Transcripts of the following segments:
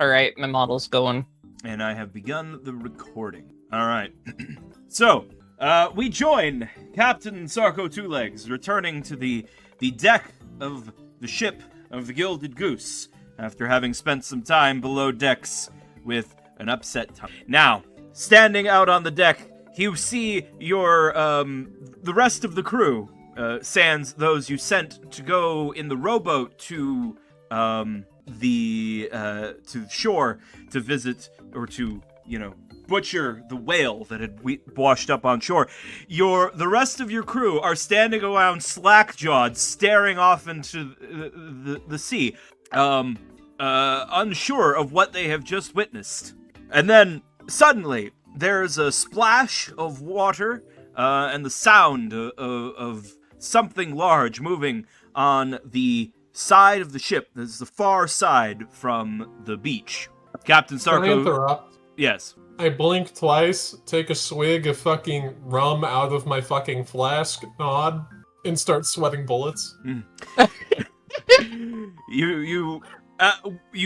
Alright, my model's going. And I have begun the recording. Alright. So, we join Captain Sarko Two Legs returning to the deck of the ship of the Gilded Goose after having spent some time below decks with an upset tummy. Now, standing out on the deck, you see your, the rest of the crew, sans those you sent to go in the rowboat to shore to visit or to, butcher the whale that had washed up on shore. The rest of your crew are standing around slack-jawed, staring off into the sea, unsure of what they have just witnessed. And then, suddenly, there's a splash of water, and the sound of something large moving on the side of the ship. This is the far side from the beach. Captain Sarko... Can I interrupt? Yes. I blink twice, take a swig of fucking rum out of my fucking flask, nod, and start sweating bullets. You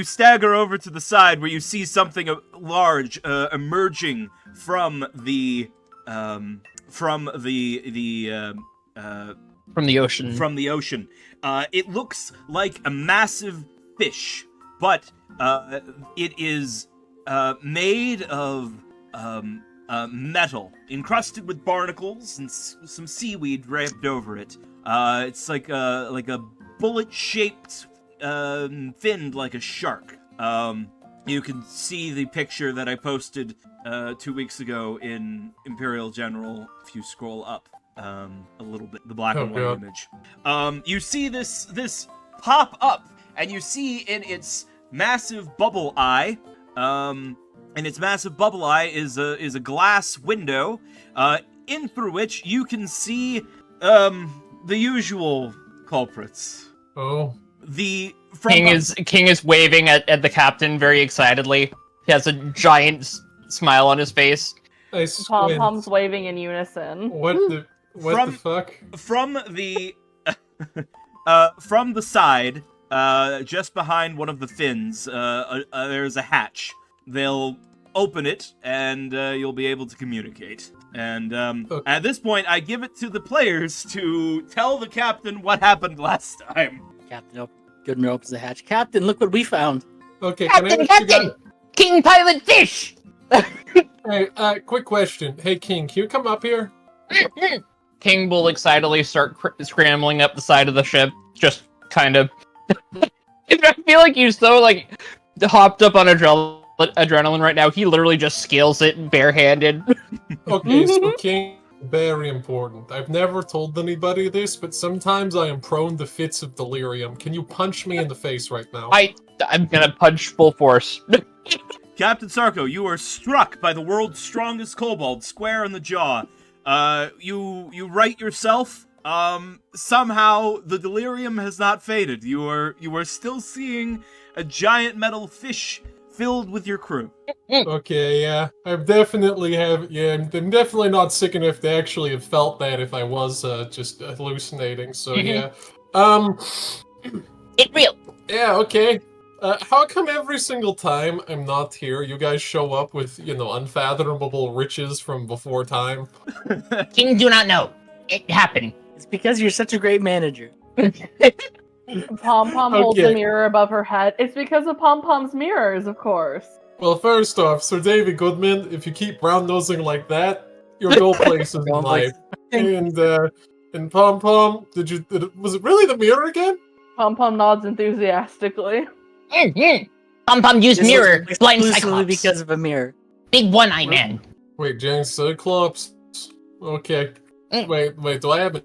stagger over to the side where you see something large emerging from the ocean. From the ocean. It looks like a massive fish, but it is made of metal, encrusted with barnacles and some seaweed wrapped over it. It's like a bullet-shaped finned like a shark. You can see the picture that I posted 2 weeks ago in Imperial General if you scroll up a little bit, the black and white image. You see this pop up, and you see in its massive bubble eye, is a glass window, in through which you can see the usual culprits. Oh. King is waving at the captain very excitedly. He has a giant smile on his face. Pom-Pom's waving in unison. What the fuck? From the from the side, just behind one of the fins, there's a hatch. They'll open it, and you'll be able to communicate. And at this point, I give it to the players to tell the captain what happened last time. Captain Goodman opens the hatch. Captain, look what we found. Okay, Captain! King Pilot Fish! Hey, quick question. Hey, King, can you come up here? King will excitedly start scrambling up the side of the ship, just kind of... I feel like he's so, hopped up on adrenaline right now, he literally just scales it barehanded. Okay, so King, very important. I've never told anybody this, but sometimes I am prone to fits of delirium. Can you punch me in the face right now? I'm gonna punch full force. Captain Sarko, you are struck by the world's strongest kobold square in the jaw. You right yourself. Somehow the delirium has not faded. You are still seeing a giant metal fish filled with your crew. Okay, yeah. I'm definitely not sick enough to actually have felt that if I was just hallucinating, so yeah. It's real! Yeah, okay. How come every single time I'm not here, you guys show up with, unfathomable riches from before time? King do not know. It happened. It's because you're such a great manager. Pom-Pom holds a mirror above her head. It's because of Pom-Pom's mirrors, of course. Well, first off, Sir David Goodman, if you keep round-nosing like that, you'll go places in life. And Pom-Pom, was it really the mirror again? Pom-Pom nods enthusiastically. Pom-Pom used mirror. Blind Exclusively Cyclops. because of a mirror. Big one-eye man. Wait, James Cyclops? Okay. Wait, do I have an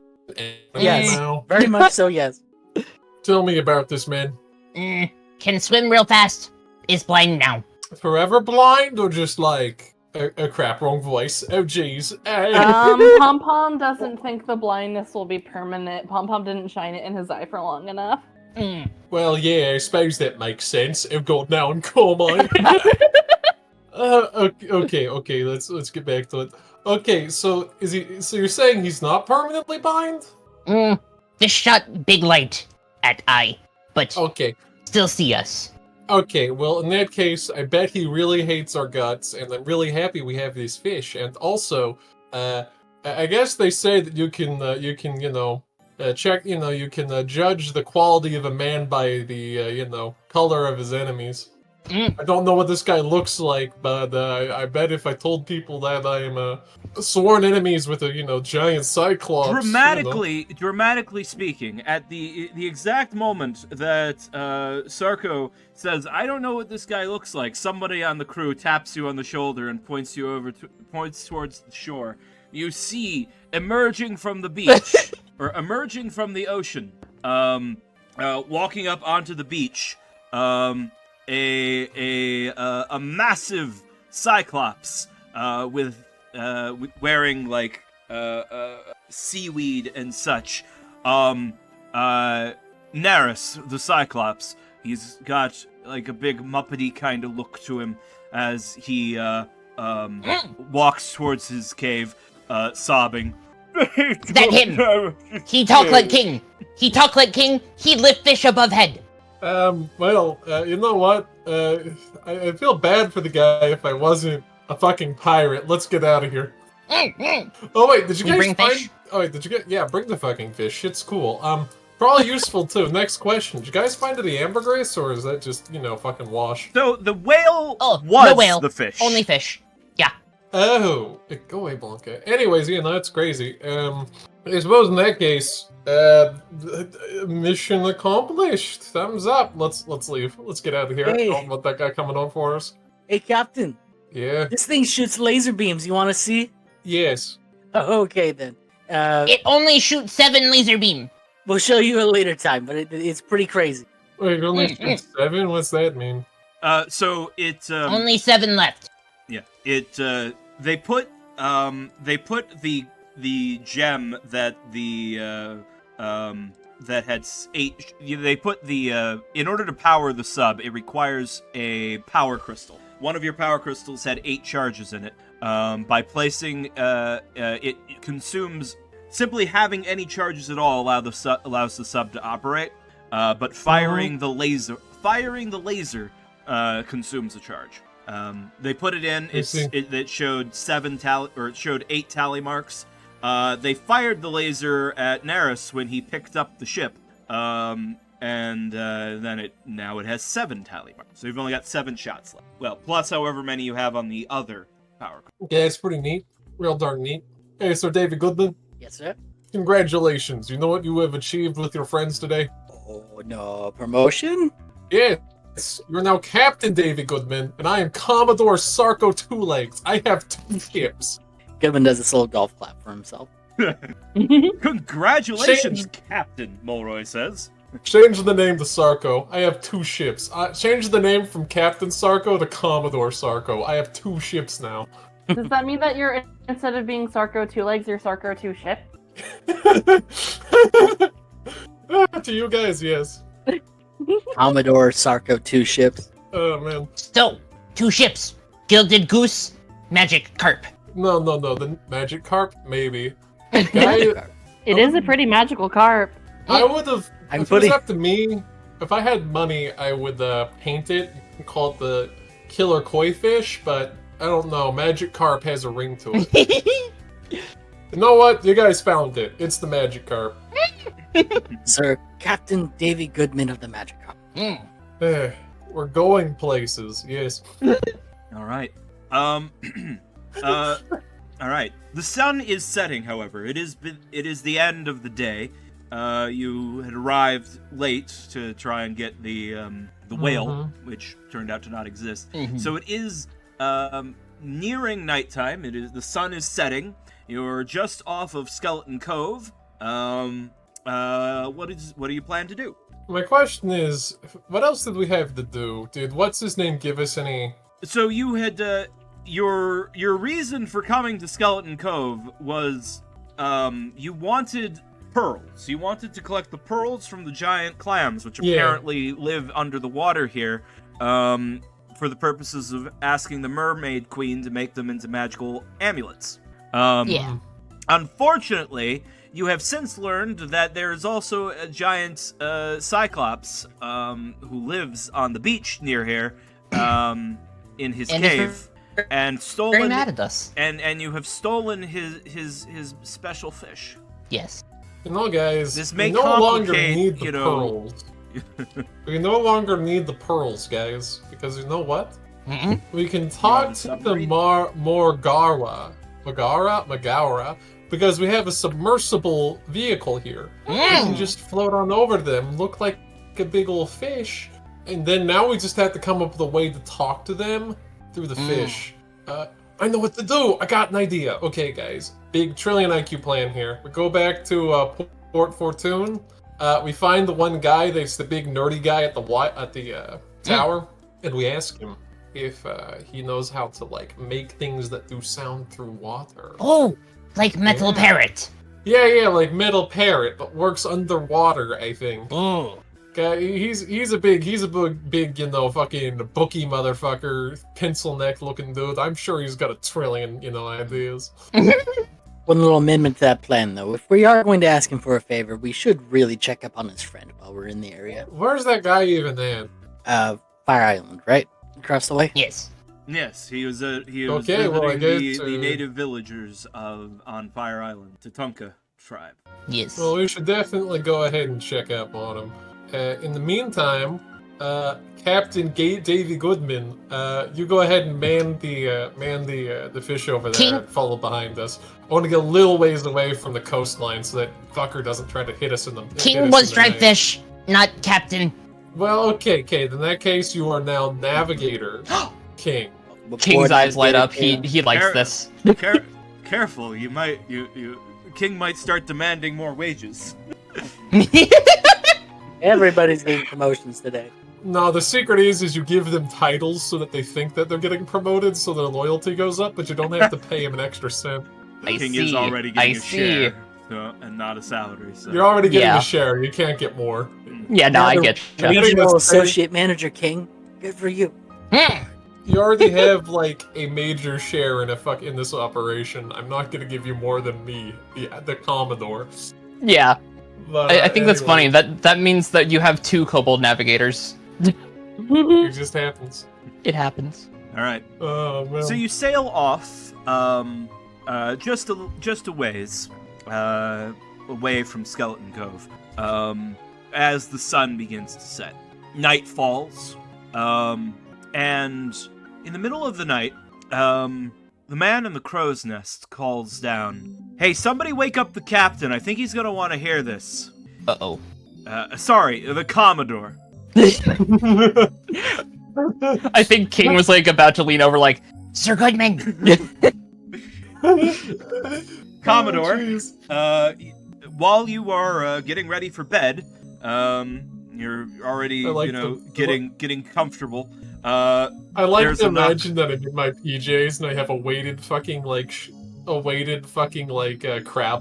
Yes, now? very much so, yes. Tell me about this man. Can swim real fast. Is blind now. Forever blind, or just like crap, wrong voice? Oh jeez. Pom-Pom doesn't think the blindness will be permanent. Pom-Pom didn't shine it in his eye for long enough. Well, yeah, I suppose that makes sense. Oh god, now I'm calm. Okay, let's get back to it. Okay, so so you're saying he's not permanently blind? Just shot big light at eye, but Okay. still see us. Okay, well, in that case, I bet he really hates our guts, and I'm really happy we have these fish. And also, I guess they say that you can, check, you can judge the quality of a man by the, color of his enemies. I don't know what this guy looks like, but I bet if I told people that I am sworn enemies with a, giant cyclops. Dramatically speaking, at the exact moment that Sarko says, "I don't know what this guy looks like," somebody on the crew taps you on the shoulder and points towards the shore. You see emerging from the beach or emerging from the ocean, walking up onto the beach. A massive cyclops with wearing like seaweed and such. Naris, the cyclops. He's got like a big muppety kind of look to him as he walks towards his cave, sobbing. That him. He talk like king. He talk like king. He lift fish above head. Well, you know what? I feel bad for the guy if I wasn't a fucking pirate. Let's get out of here. Oh wait, did you guys bring find? fish? Oh wait, did you get? Yeah, bring the fucking fish. It's cool. Probably useful too. Next question: did you guys find any ambergris, or is that just fucking wash? So the whale Oh, was no whale. the fish. Only fish. Yeah. Oh, go away, Blanca. Anyways, that's crazy. I suppose in that case, mission accomplished. Thumbs up. Let's leave. Let's get out of here. Hey. Don't want that guy coming on for us. Hey, Captain. Yeah. This thing shoots laser beams. You want to see? Yes. Oh, okay, then. It only shoots 7 laser beam. We'll show you a later time, but it's pretty crazy. Wait, only 7? What's that mean? So it Only 7 left. yeah, it they put the gem that that had 8. They put the in order to power the sub, it requires a power crystal. One of your power crystals had 8 charges in it. By placing it consumes. Simply having any charges at all allows the sub to operate, but firing the laser consumes a charge. They put it in. It showed 8 tally marks. They fired the laser at Naris when he picked up the ship, and then now it has 7 tally marks. So you've only got 7 shots left. Well, plus however many you have on the other power. Yeah, it's pretty neat. Real darn neat. Hey, Sir David Goodman. Yes, sir. Congratulations. You know what you have achieved with your friends today? Oh, no. Promotion? Yes. You're now Captain David Goodman, and I am Commodore Sarko Two Legs. I have 2 ships. Goodman does this little golf clap for himself. Congratulations, Captain, Mulroy says. Change the name to Sarko. I have 2 ships. Change the name from Captain Sarko to Commodore Sarko. I have 2 ships now. Does that mean that you're, instead of being Sarko Two Legs, you're Sarko Two Ship? To you guys, yes. Commodore Sarko 2 ships. Oh, man. So, 2 ships. Gilded goose, magic carp. No. The magic carp? Maybe. Guy, It is a pretty magical carp. I would have... I'm If it was putting... up to me, if I had money, I would paint it and call it the killer koi fish, but I don't know. Magic carp has a ring to it. You know what? You guys found it. It's the magic carp. Sir, Captain Davy Goodman of the Magic Carp. We're going places, yes. All right. All right. The sun is setting, however. It is the end of the day. You had arrived late to try and get the whale, which turned out to not exist. So it is nearing nighttime. The sun is setting. You're just off of Skeleton Cove. What do you plan to do? My question is, what else did we have to do? Did what's his name give us any? So you had your reason for coming to Skeleton Cove was you wanted pearls. You wanted to collect the pearls from the giant clams, which apparently live under the water here, for the purposes of asking the Mermaid Queen to make them into magical amulets. Unfortunately, you have since learned that there is also a giant cyclops who lives on the beach near here in his And he's cave. And Very stolen mad at us. and you have stolen his special fish. Yes. You know, guys, This we may no longer complicate, need the you know- pearls. We no longer need the pearls, guys, because you know what? Mm-mm. We can talk to the submarine? Magara, because we have a submersible vehicle here. We can just float on over them, look like a big old fish, and then now we just have to come up with a way to talk to them through the fish. I know what to do! I got an idea! Okay, guys. Big trillion IQ plan here. We go back to Port Fortune. We find the one guy that's the big nerdy guy at the tower, and we ask him if he knows how to like make things that do sound through water. Oh, like Metal Yeah. Parrot. Yeah, like Metal Parrot, but works underwater, I think. Oh. He's a big, you know, fucking bookie motherfucker, pencil neck looking dude. I'm sure he's got a trillion, you know, ideas. One little amendment to that plan, though. If we are going to ask him for a favor, we should really check up on his friend while we're in the area. Where's that guy even at? Fire Island, right? Across the way? Yes. Yes, he was Okay, visiting well, I guess, the native villagers on Fire Island, Tatunka tribe. Yes. Well, we should definitely go ahead and check up on him. In the meantime, Captain Davy Goodman, you go ahead and man the fish over there King- and follow behind us. I want to get a little ways away from the coastline so that fucker doesn't try to hit us in the. hit us King in was the striped night. fish, not captain. Well, okay. In that case, you are now Navigator King. King's eyes light up. King. He likes Care- this. Careful, you King might start demanding more wages. Everybody's getting promotions today. No, the secret is you give them titles so that they think that they're getting promoted, so their loyalty goes up, but you don't have to pay them an extra cent. I King see. is already I getting a see. share, and not a salary. So. You're already getting Yeah. a share. You can't get more. Yeah, no, I Now get the you. Regional Getting this thing- Associate Manager, King. Good for you. You already have like a major share in this operation. I'm not gonna give you more than me, the Commodore. Yeah, But, I think that's funny. anyway, That means that you have 2 kobold navigators. it just happens. It happens. All right. Oh man. So you sail off, just a ways, away from Skeleton Cove, as the sun begins to set. Night falls, and in the middle of the night, the man in the crow's nest calls down, "Hey, somebody wake up the captain. I think he's gonna want to hear this." Uh-oh. Sorry, the Commodore. I think King was like about to lean over like, Sir Goodman. Commodore, Oh, jeez. While you are getting ready for bed, you're already, I like getting comfortable. I like there's to a knock. imagine that I'm in my PJs and I have a weighted fucking crab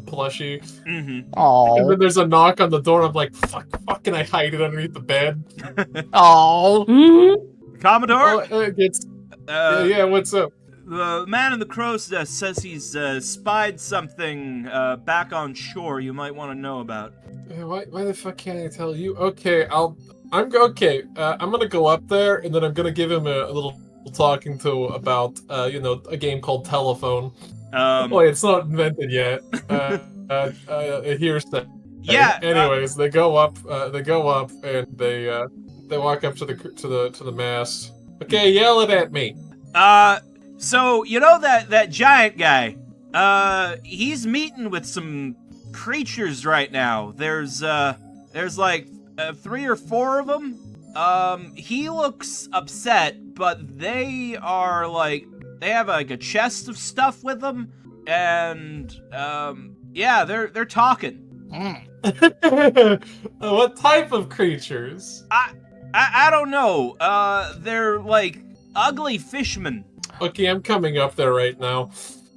plushie. Mm-hmm. And oh, then there's a knock on the door. And I'm like, fuck, and I hide it underneath the bed. oh. Commodore, Oh, yeah, what's up? the man in the crow's nest says he's spied something back on shore you might want to know about. Why the fuck can't I tell you? Okay, I'm gonna go up there and then I'm gonna give him a little talking to about a game called Telephone. Boy, it's not invented yet. Here's that. Yeah. Anyways, they go up and they walk up to the mast. Okay, yell it at me. So you know that giant guy? He's meeting with some creatures right now. There's like 3 or 4 of them. He looks upset, but they are like they have like a chest of stuff with them, and yeah, they're talking. What type of creatures? I don't know. They're like ugly fishmen. Okay, I'm coming up there right now.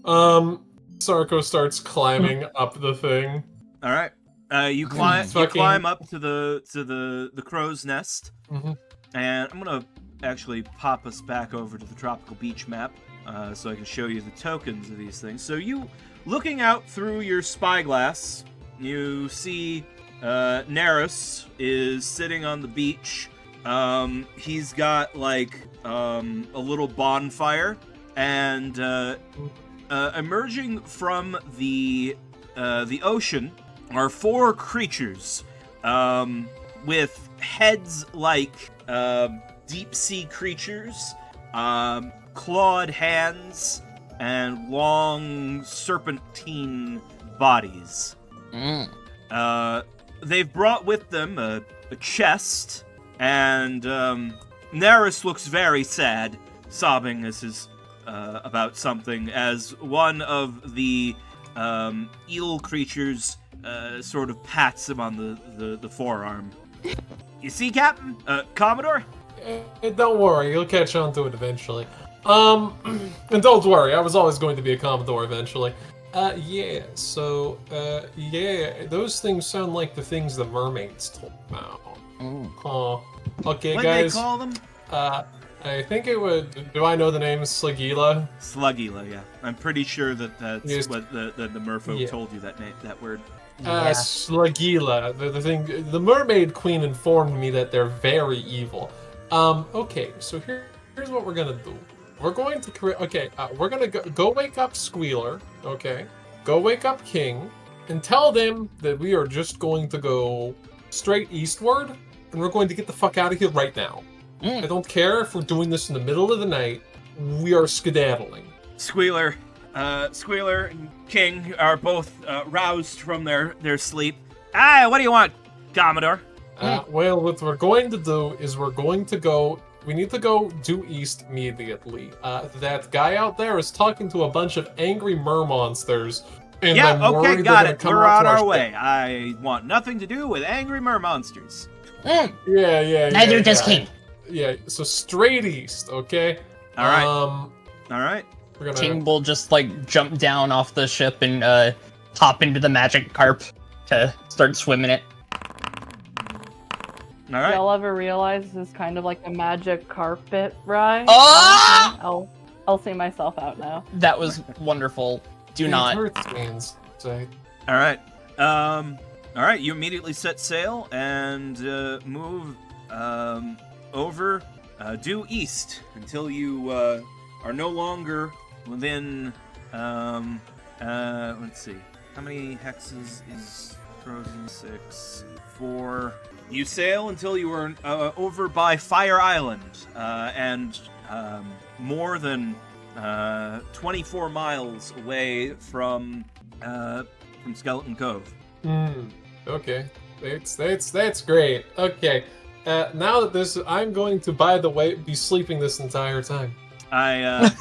Sarko starts climbing up the thing. All right. You climb Fucking- up to the crow's nest, Mhm. and I'm gonna actually pop us back over to the tropical beach map so I can show you the tokens of these things. So you, looking out through your spyglass, you see Neris is sitting on the beach. He's got like a little bonfire, and emerging from the ocean are 4 creatures with heads like deep sea creatures, clawed hands, and long serpentine bodies. They've brought with them a chest, and Neris looks very sad, sobbing as his about something, as one of the eel creatures sort of pats him on the forearm. You see, Captain? Commodore? Don't worry, you'll catch on to it eventually. And don't worry, I was always going to be a Commodore eventually. Yeah, so, yeah, those things sound like the things the mermaids told about. Okay, What guys. they call them? I think it would. Do I know the name Slugila? Slugila, yeah. I'm pretty sure that's Yes. what the merfolk Yeah. told you that name, that word. Slugila. The thing. The mermaid queen informed me that they're very evil. Okay, so here's what we're gonna do. We're going to create. Okay, we're gonna go wake up Squealer. Okay, go wake up King, and tell them that we are just going to go straight eastward, and we're going to get the fuck out of here right now. I don't care if we're doing this in the middle of the night. We are skedaddling. Squealer and King are both roused from their sleep. Ah, what do you want, Commodore? Well, what we're going to do is we need to go due east immediately. That guy out there is talking to a bunch of angry mermonsters. And Yeah, I'm okay, worried got they're it. gonna come We're out on to our ship. way. I want nothing to do with angry mermonsters. Yeah. Neither does King. Yeah, so straight east, okay? All right. All right. We're gonna. King will just like jump down off the ship and hop into the magic carp to start swimming it. All right. Y'all ever realize this is kind of like a magic carpet ride? Oh! I'll see myself out now. That was wonderful. Do It not. hurts me inside. All right. All right. You immediately set sail and move over due east until you are no longer within. Let's see. How many hexes is frozen? 6, 4. You sail until you are over by Fire Island, and more than 24 miles away from Skeleton Cove. Okay. That's great. Okay. Now that I'm going to, by the way, be sleeping this entire time. I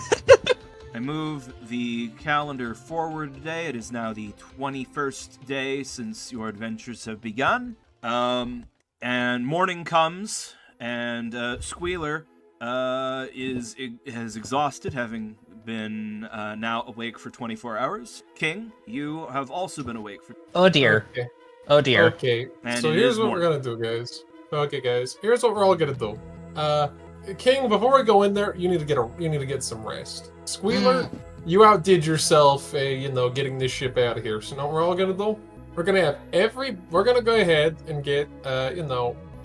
move the calendar forward today. It is now the 21st day since your adventures have begun. And morning comes, and Squealer has exhausted, having been now awake for 24 hours. King, you have also been awake for. Oh dear. Okay. Oh dear. Okay. And So it here's is what we're morning. gonna do, guys. Okay, guys. Here's what we're all gonna do. King, before we go in there, you need to get some rest. Squealer, you outdid yourself, getting this ship out of here. So now what we're all gonna do? We're gonna go ahead and get,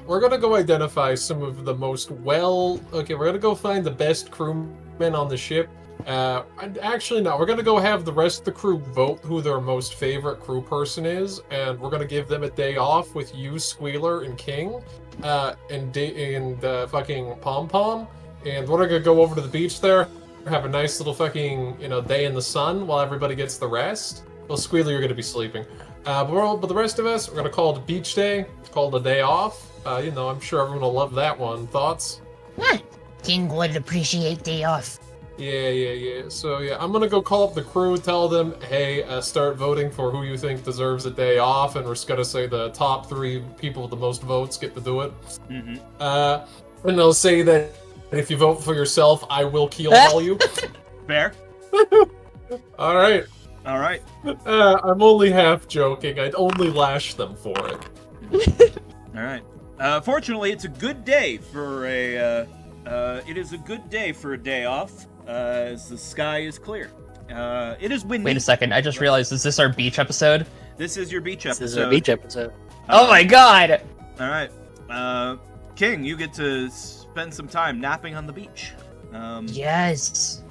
we're gonna go identify some of the most we're gonna go find the best crewmen on the ship. Actually, no, we're gonna go have the rest of the crew vote who their most favorite crew person is, and we're gonna give them a day off with you, Squealer, and King, and fucking Pom Pom, and we're gonna go over to the beach there, have a nice little fucking, day in the sun while everybody gets the rest. Well, Squealer, you're gonna be sleeping. But the rest of us, we're gonna call it a beach day, call it a day off. I'm sure everyone will love that one. Thoughts? King would appreciate day off. Yeah. So yeah, I'm gonna go call up the crew, tell them, hey, start voting for who you think deserves a day off, and we're just gonna say the top 3 people with the most votes get to do it. Mm-hmm. And they'll say that if you vote for yourself, I will keel you. Fair. All right. All right. I'm only half joking. I'd only lash them for it. All right. Fortunately, it's a good day for a it is a good day for a day off, as the sky is clear. It is windy. Wait a second, I just realized, is this our beach episode? This is your beach episode. This is our beach episode. Oh my god! All right. King, you get to spend some time napping on the beach. Yes.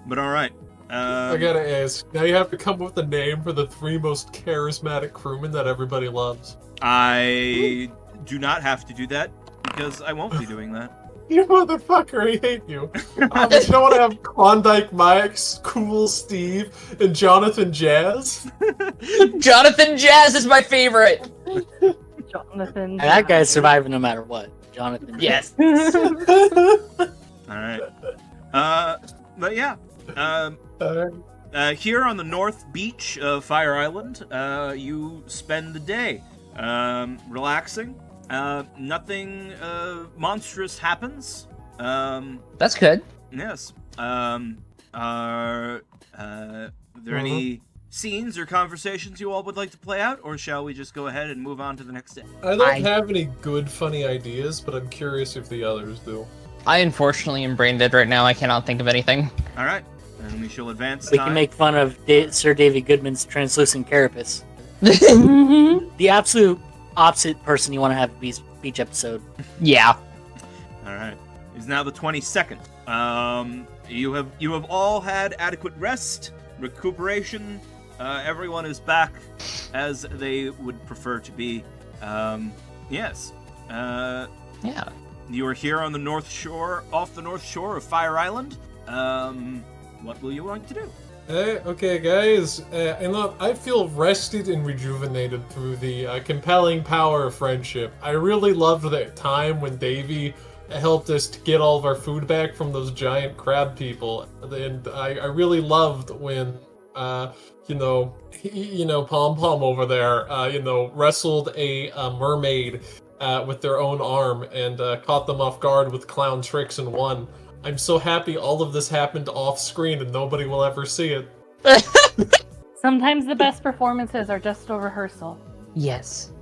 But all right. I gotta ask. Now you have to come up with a name for the 3 most charismatic crewmen that everybody loves. I do not have to do that because I won't be doing that. You motherfucker, I hate you. But you don't want to have Klondike Mike, Cool Steve, and Jonathan Jazz? Jonathan Jazz is my favorite! Jonathan. And that guy's surviving no matter what. Jonathan. Yes. All right. But yeah. Here on the North Beach of Fire Island, you spend the day relaxing. Nothing monstrous happens. That's good. Yes. Are there any scenes or conversations you all would like to play out, or shall we just go ahead and move on to the next day? I don't have any good, funny ideas, but I'm curious if the others do. I unfortunately am brain dead right now, I cannot think of anything. All right. And we shall advance We time. can make fun of Sir Davy Goodman's translucent carapace. The absolute opposite person you want to have a beach episode. Yeah. All right. It's now the 22nd. You have all had adequate rest, recuperation. Everyone is back as they would prefer to be. Yes. Yeah. You are here on the north shore, off the north shore of Fire Island. What will you like to do? Okay, guys. I feel rested and rejuvenated through the compelling power of friendship. I really loved that time when Davey helped us to get all of our food back from those giant crab people, and I really loved when Pom Pom over there wrestled a mermaid with their own arm and caught them off guard with clown tricks and won. I'm so happy all of this happened off screen and nobody will ever see it. Sometimes the best performances are just a rehearsal. Yes.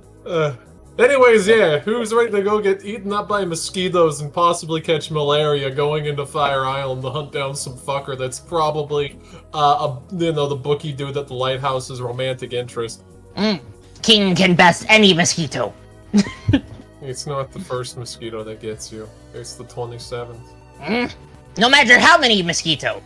Anyways, yeah, who's ready to go get eaten up by mosquitoes and possibly catch malaria going into Fire Island to hunt down some fucker that's probably the bookie dude at the lighthouse's romantic interest? King can best any mosquito. It's not the first mosquito that gets you. It's the 27th. No matter how many mosquito.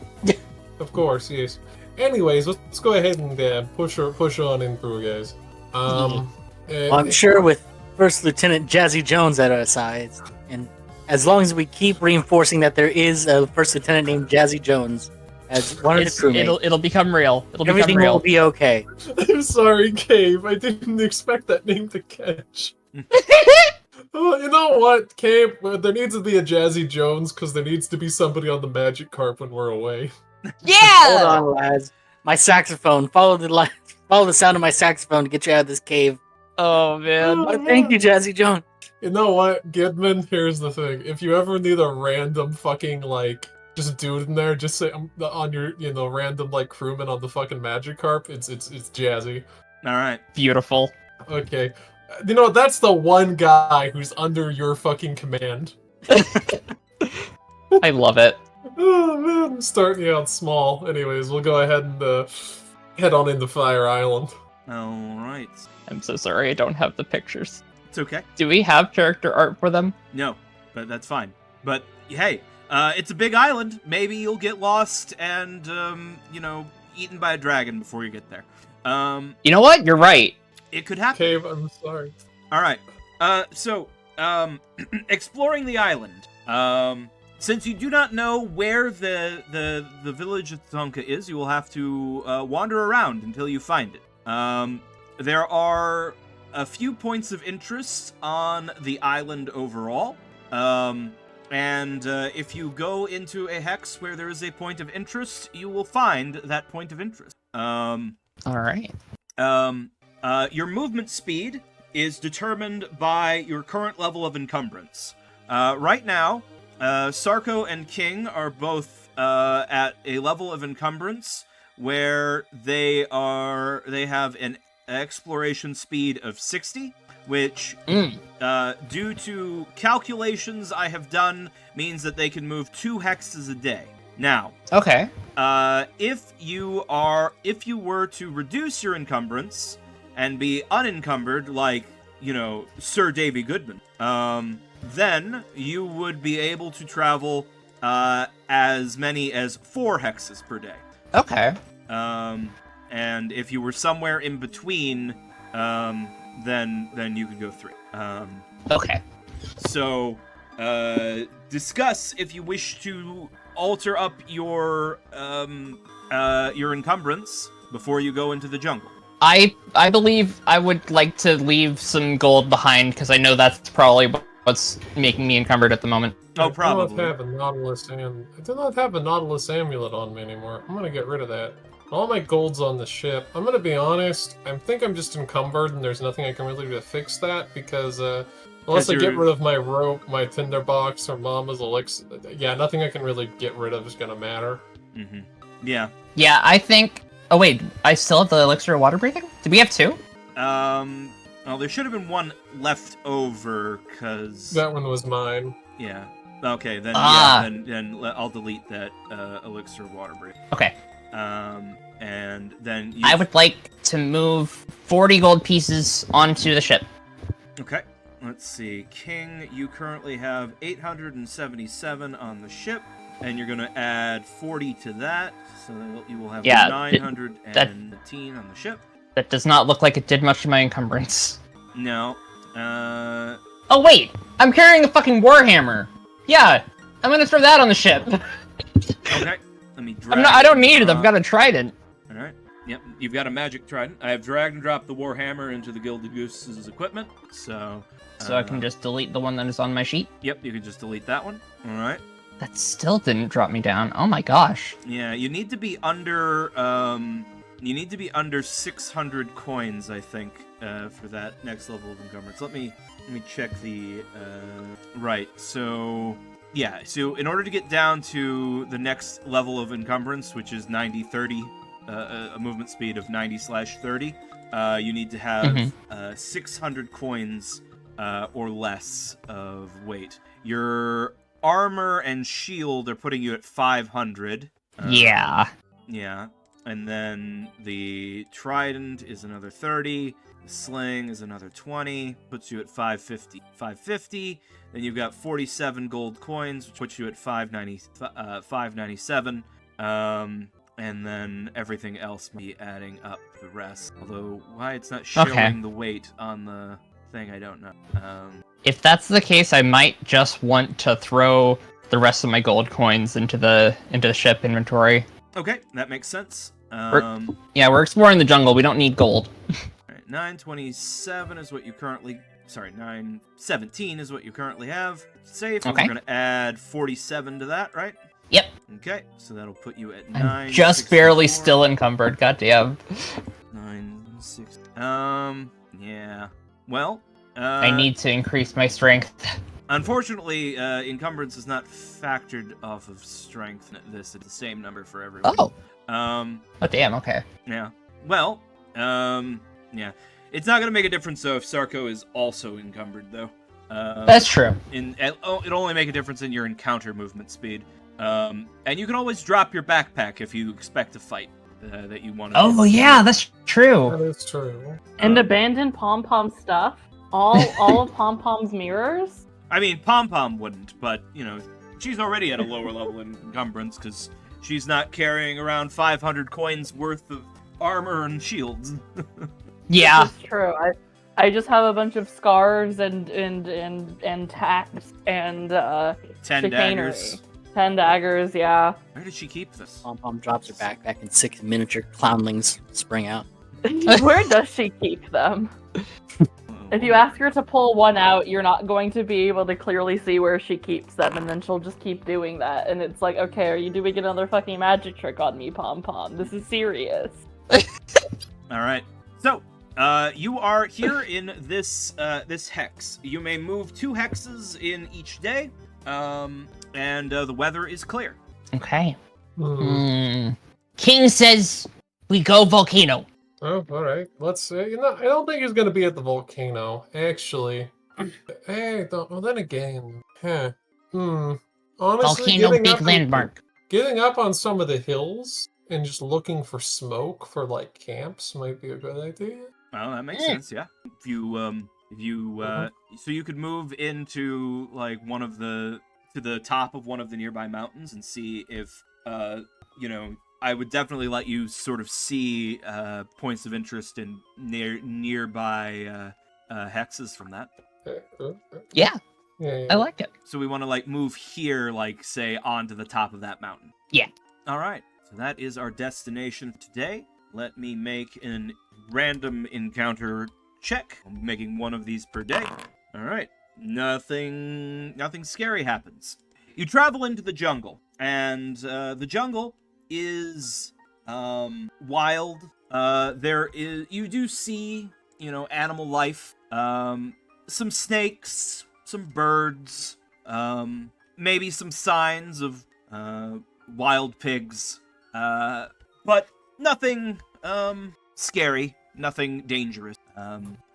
Of course, yes. Anyways, let's go ahead and push on in through, guys. Well, I'm sure with First Lieutenant Jazzy Jones at our sides, and as long as we keep reinforcing that there is a First Lieutenant named Jazzy Jones as one of the crewmates, It'll become real. everything will be okay. I'm sorry, Cave. I didn't expect that name to catch. Oh, you know what, Cave? There needs to be a Jazzy Jones because there needs to be somebody on the magic carp when we're away. Yeah. Hold on, lads. My saxophone. Follow the sound of my saxophone to get you out of this cave. Oh man. Oh, thank you, Jazzy Jones. You know what, Gidman? Here's the thing. If you ever need a random fucking, just dude in there, just say on your, random, crewman on the fucking magic carp, it's Jazzy. All right. Beautiful. Okay. That's the one guy who's under your fucking command. I love it. Oh, man, I'm starting out small. Anyways, we'll go ahead and head on into Fire Island. All right. I'm so sorry I don't have the pictures. It's okay. Do we have character art for them? No, but that's fine. But hey, it's a big island. Maybe you'll get lost and eaten by a dragon before you get there. You know what? You're right. It could happen. Cave, I'm sorry. All right. So exploring the island. Since you do not know where the village of Tonka is, you will have to wander around until you find it. There are a few points of interest on the island overall. And if you go into a hex where there is a point of interest, you will find that point of interest. All right. Your movement speed is determined by your current level of encumbrance. Right now, Sarko and King are both at a level of encumbrance where they have an exploration speed of 60, which, due to calculations I have done, means that they can move 2 hexes a day. Now, Okay. if you were to reduce your encumbrance and be unencumbered, like, Sir Davy Goodman, then you would be able to travel as many as 4 hexes per day. Okay. And if you were somewhere in between, then you could go 3. Okay. So, discuss if you wish to alter up your encumbrance before you go into the jungle. I believe I would like to leave some gold behind because I know that's probably what's making me encumbered at the moment. Oh, probably. I do not have a Nautilus amulet on me anymore. I'm gonna get rid of that. All my gold's on the ship. I'm gonna be honest. I think I'm just encumbered, and there's nothing I can really do to fix that because unless I get rid of my rope, my tinderbox, or Mama's elixir, yeah, nothing I can really get rid of is gonna matter. Mm-hmm. Yeah. Yeah, I think. Oh wait, I still have the elixir of water breathing. Did we have 2? Well, there should have been 1 left over, cause That one was mine. yeah. Okay, then then I'll delete that elixir of water breathing. Okay. And then I would like to move 40 gold pieces onto the ship. Okay. Let's see. King, you currently have 877 on the ship, and you're going to add 40 to that, so you will have 910 on the ship. That does not look like it did much to my encumbrance. No. Oh wait, I'm carrying a fucking warhammer. Yeah, I'm gonna throw that on the ship. Okay. Let me drag. I don't need it. I've got a trident. All right. Yep. You've got a magic trident. I have dragged and dropped the warhammer into the Gilded Goose's equipment, so. So I can just delete the one that is on my sheet. Yep. You can just delete that one. All right. That still didn't drop me down. Oh my gosh. Yeah. You need to be under. You need to be under 600 coins, I think, for that next level of encumbrance. Let me check the. Right. So. Yeah, so in order to get down to the next level of encumbrance, which is 90-30, a movement speed of 90/30, you need to have 600 coins or less of weight. Your armor and shield are putting you at 500. Yeah. Yeah, and then the trident is another 30. The sling is another 20, puts you at 550. 550. Then you've got 47 gold coins, which puts you at 597. And then everything else be adding up the rest. Although why it's not showing the weight on the thing, I don't know. If that's the case, I might just want to throw the rest of my gold coins into the ship inventory. Okay, that makes sense. We're exploring the jungle. We don't need gold. 927 is what you currently... Sorry, 917 is what you currently have. Safe. Okay. We're going to add 47 to that, right? Yep. Okay, so that'll put you at 9. Just barely still encumbered. Goddamn. 960. Yeah. Well. I need to increase my strength. Unfortunately, encumbrance is not factored off of strength. This is the same number for everyone. Oh. Oh damn. Okay. Yeah. Well. Yeah. It's not going to make a difference, though, if Sarko is also encumbered, though. That's true. It'll only make a difference in your encounter movement speed. And you can always drop your backpack if you expect a fight that you want to do. Oh, yeah, that's true. That is true. And abandon Pom-Pom stuff? All of Pom-Pom's mirrors? I mean, Pom-Pom wouldn't, but, she's already at a lower level in encumbrance, because she's not carrying around 500 coins worth of armor and shields. Yeah, this is true. I just have a bunch of scarves and tacks and 10 chicanery. daggers. 10 daggers, yeah. Where did she keep this? Pom-Pom drops her backpack and 6 miniature clownlings spring out. Where does she keep them? If you ask her to pull one out, you're not going to be able to clearly see where she keeps them, and then she'll just keep doing that. And it's like, okay, are you doing another fucking magic trick on me, Pom-Pom? This is serious. Alright. So, you are here in this hex. You may move 2 hexes in each day, and the weather is clear. Okay. King says we go volcano. Oh, all right. Let's. I don't think he's gonna be at the volcano. Actually, hey, don't. Well, then again, Honestly, Volcano big landmark. getting up on some of the hills and just looking for smoke for like camps might be a good idea. Well, that makes sense. Yeah. If you so you could move into like to the top of one of the nearby mountains and see if I would definitely let you sort of see points of interest in nearby hexes from that. Yeah, Yeah. I like it. So we want to like move here, like say onto the top of that mountain. Yeah. All right. So that is our destination today. Let me make an random encounter check. I'm making one of these per day. All right. Nothing scary happens. You travel into the jungle, and the jungle is wild. You do see, animal life. Some snakes, some birds, maybe some signs of wild pigs. But nothing scary, nothing dangerous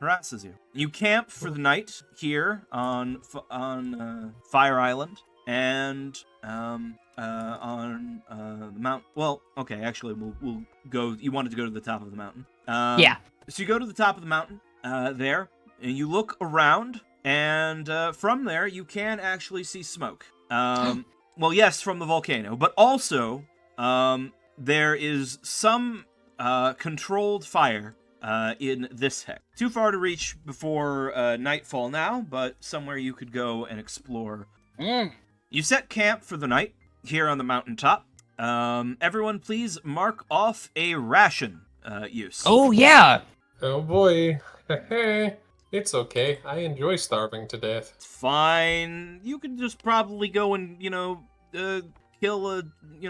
harasses you. You camp for the night here on Fire Island and on the mountain. Well, okay, actually, we'll go. You wanted to go to the top of the mountain. Yeah. So you go to the top of the mountain there, and you look around, and from there you can actually see smoke. Well, yes, from the volcano, but also there is some controlled fire in this hex. Too far to reach before nightfall now, but somewhere you could go and explore. You set camp for the night here on the mountaintop. Everyone, please mark off a ration use. Oh yeah. Oh boy. It's okay. I enjoy starving to death. It's fine. You can just probably go and kill a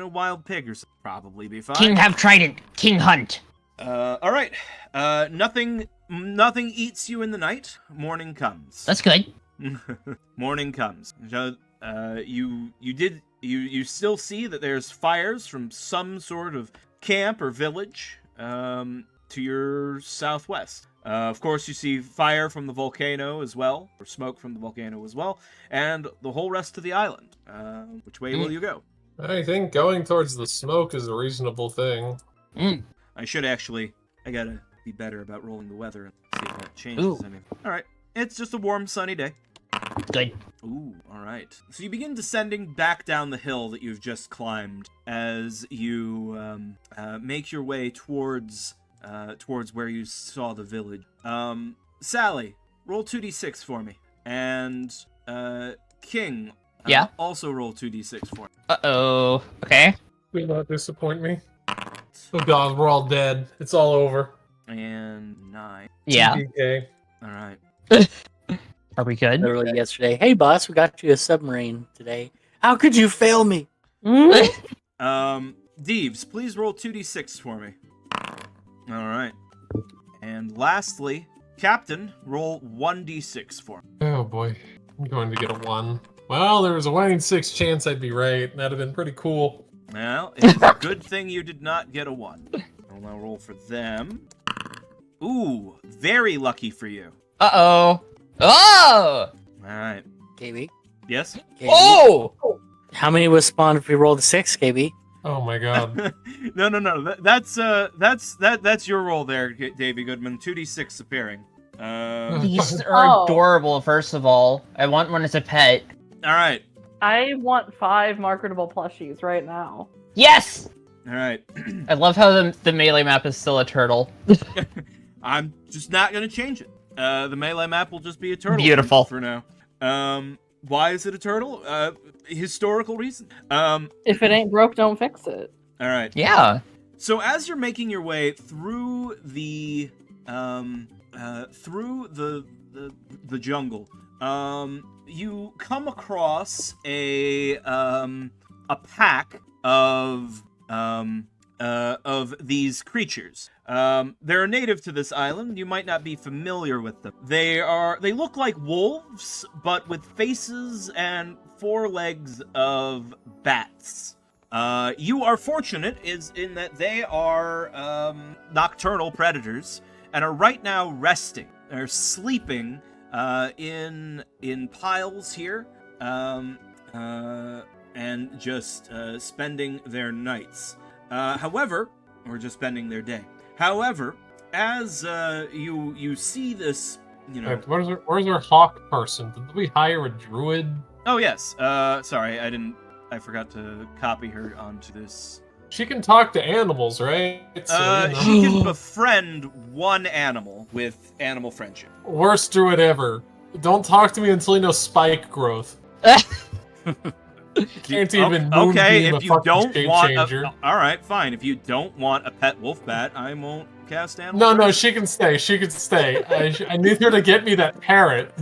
wild pig or something. Probably be fine. King have trident. King hunt. All right. Nothing eats you in the night. Morning comes. That's good. Morning comes. So, you still see that there's fires from some sort of camp or village to your southwest. Of course, you see fire from the volcano as well, or smoke from the volcano as well, and the whole rest of the island. Which way will you go? I think going towards the smoke is a reasonable thing. I gotta be better about rolling the weather and see if that changes anything. Alright, it's just a warm, sunny day. Good. Ooh, alright. So you begin descending back down the hill that you've just climbed as you make your way towards where you saw the village. Sally, roll 2d6 for me. And King, also roll 2d6 for me. Uh-oh. Okay. Do not disappoint me. Oh god, we're all dead. It's all over. And 9. Yeah. TPK. Alright. Are we good? Literally yesterday. Hey, boss, we got you a submarine today. How could you fail me? Deeves, please roll 2d6 for me. Alright. And lastly, Captain, roll 1d6 for me. Oh boy. I'm going to get a 1. Well, there was a 1 in 6 chance I'd be right. That'd have been pretty cool. Well, it's a good thing you did not get a 1. I'll now roll for them. Ooh, very lucky for you. Uh-oh. Oh! Alright. KB? Yes? KB? Oh! How many was spawned if we rolled a 6, KB? Oh my god. No. That's your roll there, Davey Goodman. 2d6 appearing. These are adorable, first of all. I want one as a pet. Alright. I want 5 marketable plushies right now. Yes! Alright. I love how the melee map is still a turtle. I'm just not gonna change it. The melee map will just be a turtle. Beautiful. For now. Why is it a turtle? Historical reason. If it ain't broke, don't fix it. Alright. Yeah. So as you're making your way through the jungle, you come across a pack of these creatures. They're native to this island. You might not be familiar with them. They look like wolves, but with faces and 4 legs of bats. You are fortunate is in that they are nocturnal predators and are right now resting. They're sleeping in piles here, and just spending their nights. However, or just spending their day. However, as you see this, you know. Where's our hawk person? Did we hire a druid? Oh yes. Sorry, I forgot to copy her onto this. She can talk to animals, right? So, She can befriend one animal with animal friendship. Worst druid ever. Don't talk to me until you know spike growth. Can't even okay, moonbeam if a you fucking don't want shape-changer. all right, fine. If you don't want a pet wolf bat, I won't cast animal. No, friendship. she can stay. She can stay. I need her to get me that parrot.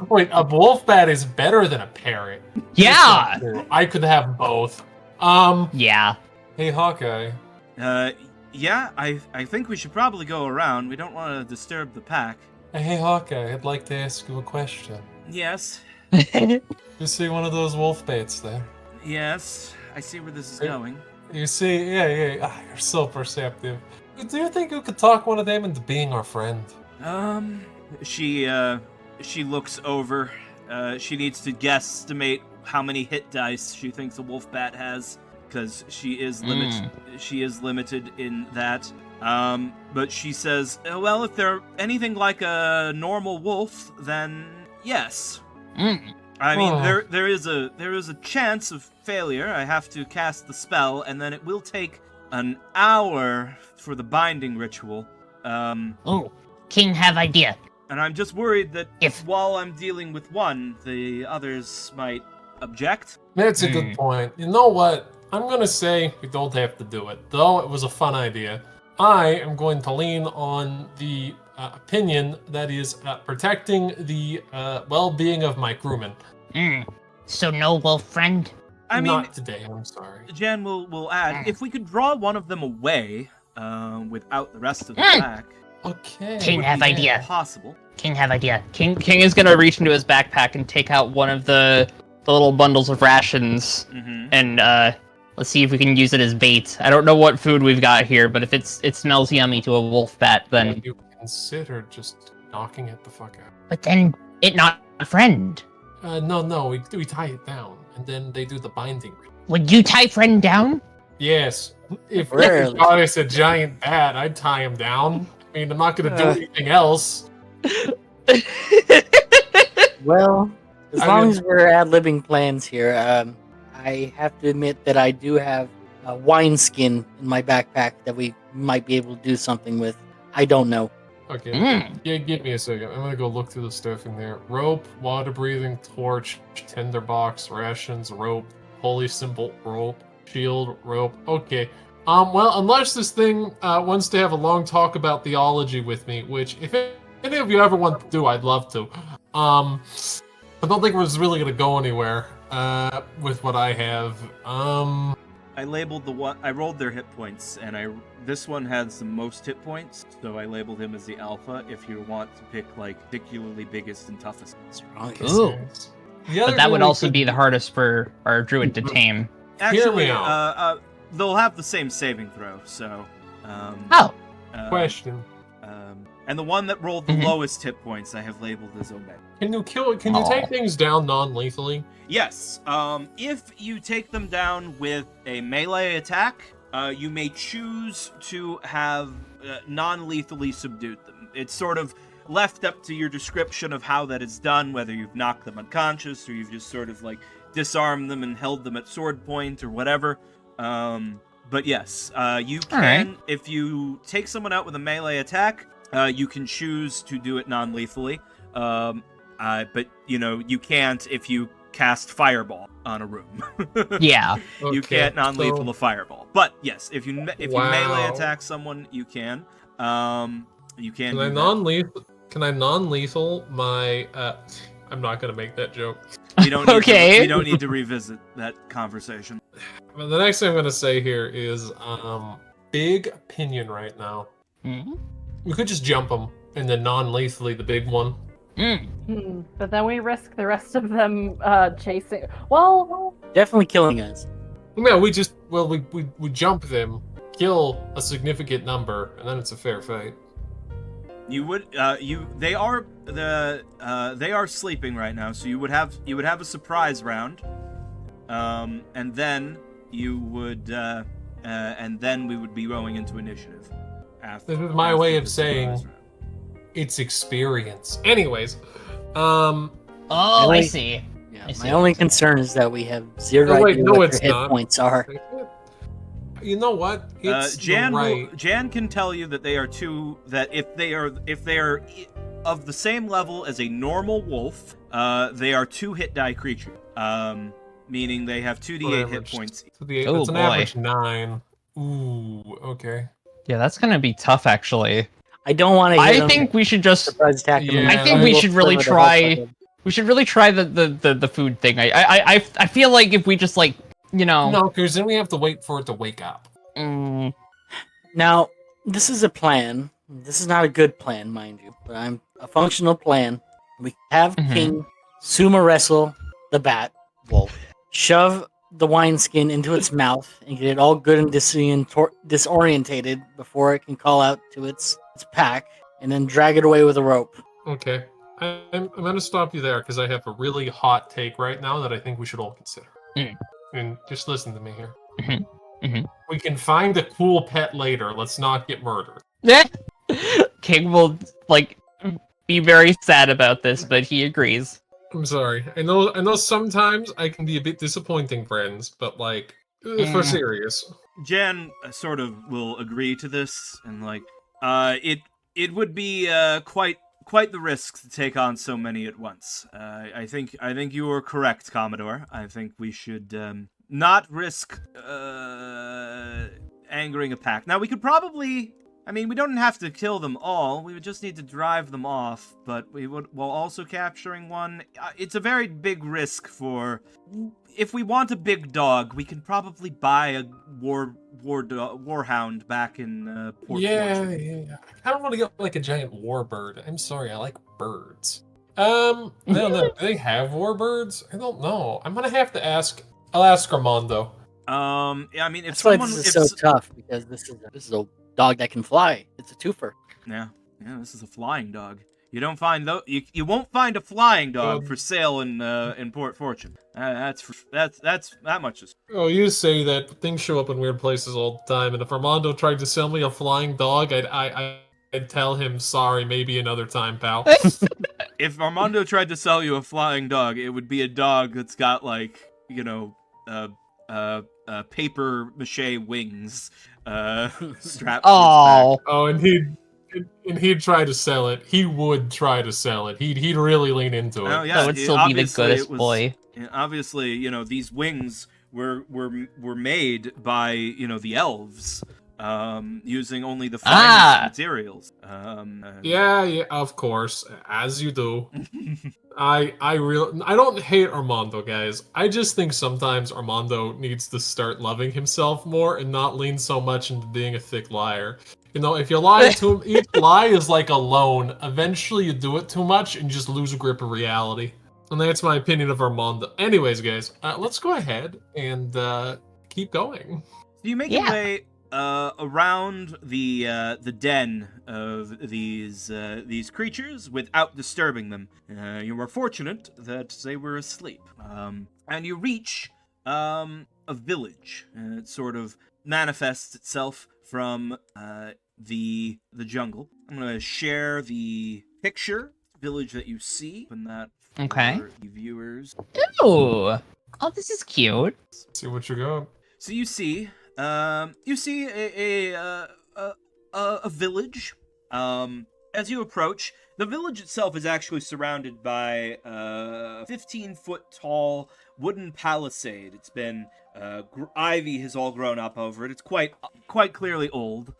Wait, a wolf bat is better than a parrot. Yeah. I could have both. Yeah. Hey, Hawkeye. Yeah, I think we should probably go around. We don't want to disturb the pack. Hey, Hawkeye. I'd like to ask you a question. Yes. You see one of those wolf baits there? Yes. I see where this is going. You see, yeah. You're so perceptive. Do you think you could talk one of them into being our friend? She looks over. She needs to guesstimate how many hit dice she thinks a wolf bat has, because she is limited in that. But she says, well, if they're anything like a normal wolf, then yes. I mean, there is a chance of failure. I have to cast the spell, and then it will take an hour for the binding ritual. Oh, King have idea. And I'm just worried that If- while I'm dealing with one, the others might object. That's a good point. You know what? I'm gonna say we don't have to do it, though it was a fun idea. I am going to lean on the opinion that is protecting the well-being of my crewmen. So no wolf friend? I mean, Not today, I'm sorry. Jan will add, if we could draw one of them away without the rest of the pack, Okay. King would have be idea. possible. King have idea. King is gonna reach into his backpack and take out one of the little bundles of rations, and let's see if we can use it as bait. I don't know what food we've got here, but if it smells yummy to a wolf bat, then You consider just knocking it the fuck out. But then it not a friend. No, we tie it down, and then they do the binding. Would you tie friend down? Yes. If Rarely. you thought it's a giant bat, I'd tie him down. I mean, I'm not gonna do anything else. Well, as I long mean- as we're ad-libbing plans here, I have to admit that I do have a wineskin in my backpack that we might be able to do something with. I don't know. Okay. Yeah, give me a second. I'm gonna go look through the stuff in there. Rope, water breathing, torch, tinderbox, rations, rope, holy symbol, rope, shield, rope. Okay. Well, unless this thing wants to have a long talk about theology with me, which if any of you ever want to do, I'd love to. I don't think we're just really gonna go anywhere with what I have. I labeled the one. I rolled their hit points, and this one has the most hit points, so I labeled him as the alpha. If you want to pick like particularly biggest and toughest. Strongest. Ooh. The other but that thing would we also could- be the hardest for our druid to tame. Actually, me out. they'll have the same saving throw. So. Oh. question. And the one that rolled the lowest hit points, I have labeled as Omega. Can you take things down non-lethally? Yes. If you take them down with a melee attack, you may choose to have non-lethally subdued them. It's sort of left up to your description of how that is done, whether you've knocked them unconscious or you've just sort of like disarmed them and held them at sword point or whatever. But yes, you can, if you take someone out with a melee attack, you can choose to do it non-lethally. But you can't if you cast fireball on a room. Yeah. You Okay, can't non-lethal so- a fireball. But yes, if you melee Wow. attack someone, you can. You can. Can I do that. non-lethal? Can I non-lethal my? I'm not gonna make that joke. We don't need Okay. we don't need to revisit that conversation. But the next thing I'm gonna say here is, big opinion right now. We could just jump them and then non-lethally the big one. But then we risk the rest of them chasing. Well, Definitely killing us. Yeah, we jump them, kill a significant number, and then it's a fair fight. You would they are sleeping right now, so you would have a surprise round, and then we would be going into initiative. This is my way of saying round. it's experience. Anyways, Oh, I Really? see. Yeah, I see my what only you're saying. concern is that we have zero Oh, wait, idea no, what it's their hit not. points are. you know what? It's Jan right. Jan can tell you that they are if they are of the same level as a normal wolf, they are 2 hit die creature. Meaning they have 2d8 hit points. So the Oh, it's an boy. average 9. Ooh, okay. Yeah, that's gonna be tough, actually. I don't want to hit I them, think we should just. surprise attack them. Yeah, I think we We'll should really sliver the hell try. out of them. We should really try the food thing. I feel like if we just like No, because then we have to wait for it to wake up. Mm, Now, this is a plan. This is not a good plan, mind you, but I'm a functional plan. We have Mhm. King sumo wrestle the bat wolf, shove the wineskin into its mouth, and get it all good and disorientated before it can call out to its pack, and then drag it away with a rope. Okay. I'm going to stop you there because I have a really hot take right now that I think we should all consider. Mm. And just listen to me here. Mhm. Mhm. We can find a cool pet later. Let's not get murdered. King will like be very sad about this, but he agrees. I'm sorry. I know sometimes I can be a bit disappointing, friends, but like for serious. Jan sort of will agree to this, and like it would be quite the risk to take on so many at once. I think you are correct, Commodore. I think we should not risk angering a pack. Now we could probably. I mean, we don't have to kill them all. We would just need to drive them off, but we would, while also capturing one. It's a very big risk for. If we want a big dog, we can probably buy a warhound back in Port Fortune. Yeah. I don't want to get like a giant warbird. I'm sorry, I like birds. I don't know. Do they have warbirds? I don't know. I'm gonna have to ask. I'll ask Armando. Yeah, I mean, if That's why someone, this is so tough, because this is a dog that can fly. It's a twofer. yeah, this is a flying dog. You don't find you won't find a flying dog for sale in Port Fortune. That's that much. Oh, you say that, but things show up in weird places all the time. And if Armando tried to sell me a flying dog, I'd tell him, sorry, maybe another time, pal. If Armando tried to sell you a flying dog, it would be a dog that's got like paper mache wings strapped. Oh, Oh, and he'd try to sell it. He would try to sell it. He'd really lean into it. Oh yeah, that would still be the goodest boy. Obviously, these wings were made by the elves, using only the finest materials. Yeah, of course, as you do. I don't hate Armando, guys. I just think sometimes Armando needs to start loving himself more and not lean so much into being a thick liar. If you lie to him, each lie is like a loan. Eventually you do it too much and you just lose a grip of reality. And that's my opinion of Armando. Anyways, guys, let's go ahead and keep going. So you make your way around the den of these creatures without disturbing them. You were fortunate that they were asleep. And you reach a village. It sort of manifests itself from the jungle. I'm gonna share the picture village that you see. Open that for Okay. the viewers. Ooh. Oh, this is cute. See what you got. So you see a village. As you approach, the village itself is actually surrounded by a 15-foot tall wooden palisade. It's been ivy has all grown up over it. It's quite clearly old.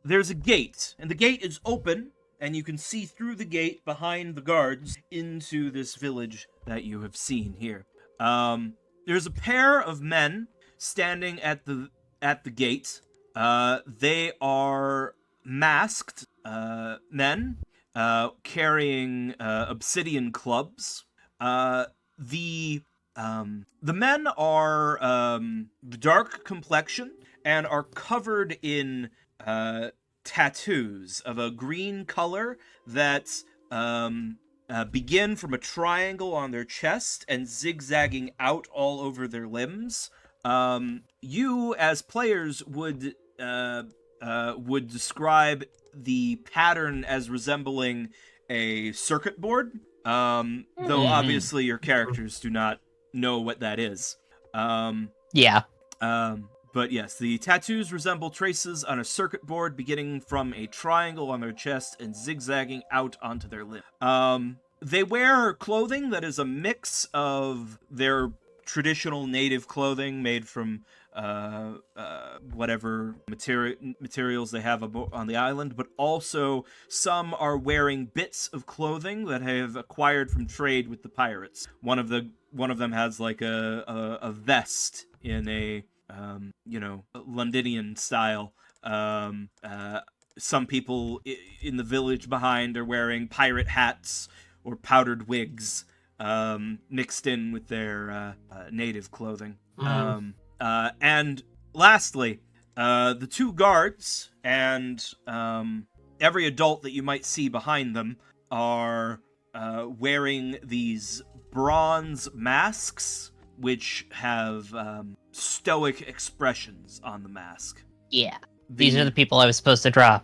There's a gate, and the gate is open, and you can see through the gate behind the guards into this village that you have seen here. There's a pair of men standing at the gate. They are masked men carrying obsidian clubs. The The men are dark complexion and are covered in tattoos of a green color that begin from a triangle on their chest and zigzagging out all over their limbs. You, as players, would describe the pattern as resembling a circuit board, though obviously your characters do not know what that is. Yeah. But yes, the tattoos resemble traces on a circuit board beginning from a triangle on their chest and zigzagging out onto their limb. They wear clothing that is a mix of their traditional native clothing made from whatever materials they have on the island, but also some are wearing bits of clothing that have acquired from trade with the pirates. One of them has like a vest in a Londinian style. Some people in the village behind are wearing pirate hats or powdered wigs, mixed in with their native clothing. And lastly, the two guards and every adult that you might see behind them are wearing these bronze masks, which have stoic expressions on the mask. Yeah. These are the people I was supposed to draw.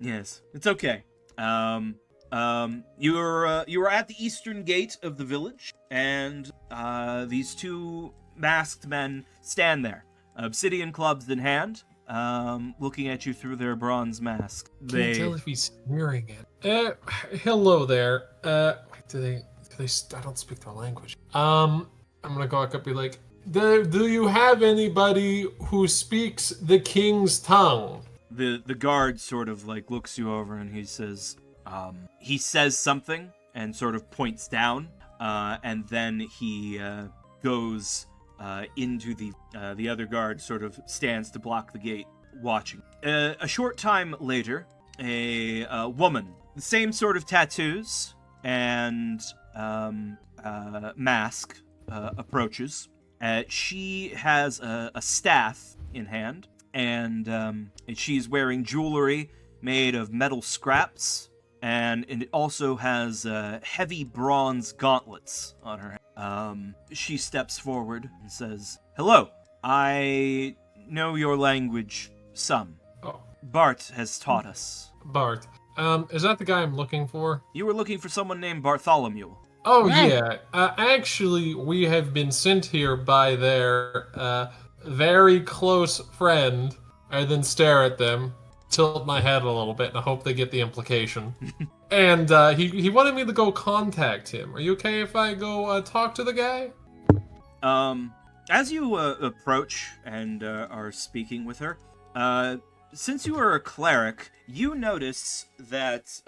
Yes, it's okay. You were at the eastern gate of the village, and these two masked men stand there, obsidian clubs in hand, looking at you through their bronze mask. Can't tell if he's sneering at. Hello there. Do they? I don't speak their language. I'm gonna go up and be like, do you have anybody who speaks the king's tongue? The guard sort of like looks you over and he says something and sort of points down, and then he goes into the other guard sort of stands to block the gate, watching. A short time later, a woman, the same sort of tattoos and mask, approaches. She has a staff in hand, and she's wearing jewelry made of metal scraps, and it also has heavy bronze gauntlets on her hand. She steps forward and says, "Hello, I know your language some. Oh. Bart has taught us." Bart. Is that the guy I'm looking for? You were looking for someone named Bartholomew. Oh, yeah. Actually, we have been sent here by their very close friend. I then stare at them, tilt my head a little bit, and I hope they get the implication. And he wanted me to go contact him. Are you okay if I go talk to the guy? As you approach and are speaking with her, since you are a cleric, you notice that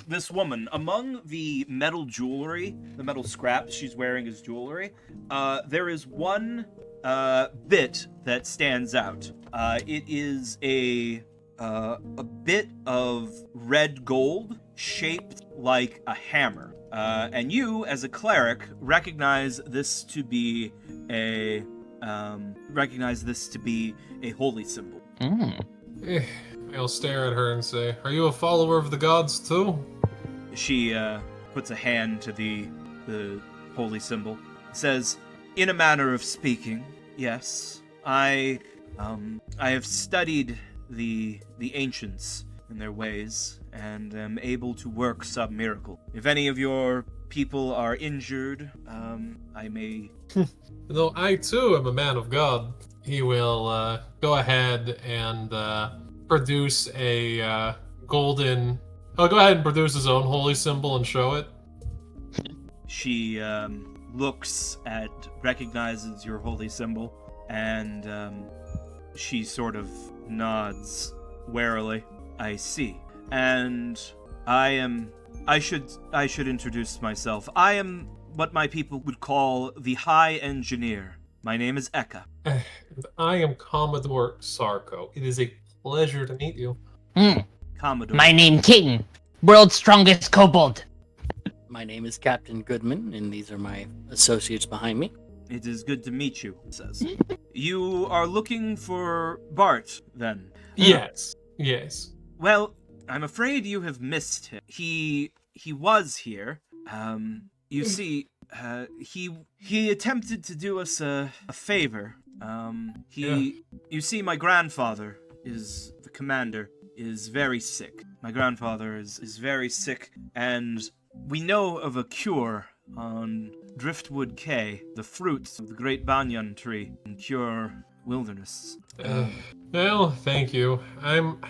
this woman, among the metal jewelry, the metal scraps she's wearing as jewelry, there is one bit that stands out. It is a bit of red gold shaped like a hammer. And you, as a cleric, recognize this to be a holy symbol. I'll stare at her and say, "Are you a follower of the gods too?" She puts a hand to the holy symbol. Says, "In a manner of speaking, yes. I have studied the ancients and their ways, and am able to work some miracle. If any of your people are injured, I may..." Though I too am a man of God, he will go ahead and produce a golden... He'll go ahead and produce his own holy symbol and show it. She looks at, recognizes your holy symbol, and she sort of nods warily. "I see. And I should introduce myself. I am what my people would call the High Engineer. My name is Eka." And I am Commodore Sarko. It is a pleasure to meet you. Commodore. My name King, world's strongest kobold. My name is Captain Goodman, and these are my associates behind me. It is good to meet you, it says. You are looking for Bart, then? Yes. Yes. Well, I'm afraid you have missed him. He was here. You see, he attempted to do us a favor. You see, my grandfather is the commander, is very sick. My grandfather is very sick, and we know of a cure on Driftwood K, the fruits of the great banyan tree, and cure wilderness. Well, thank you. I'm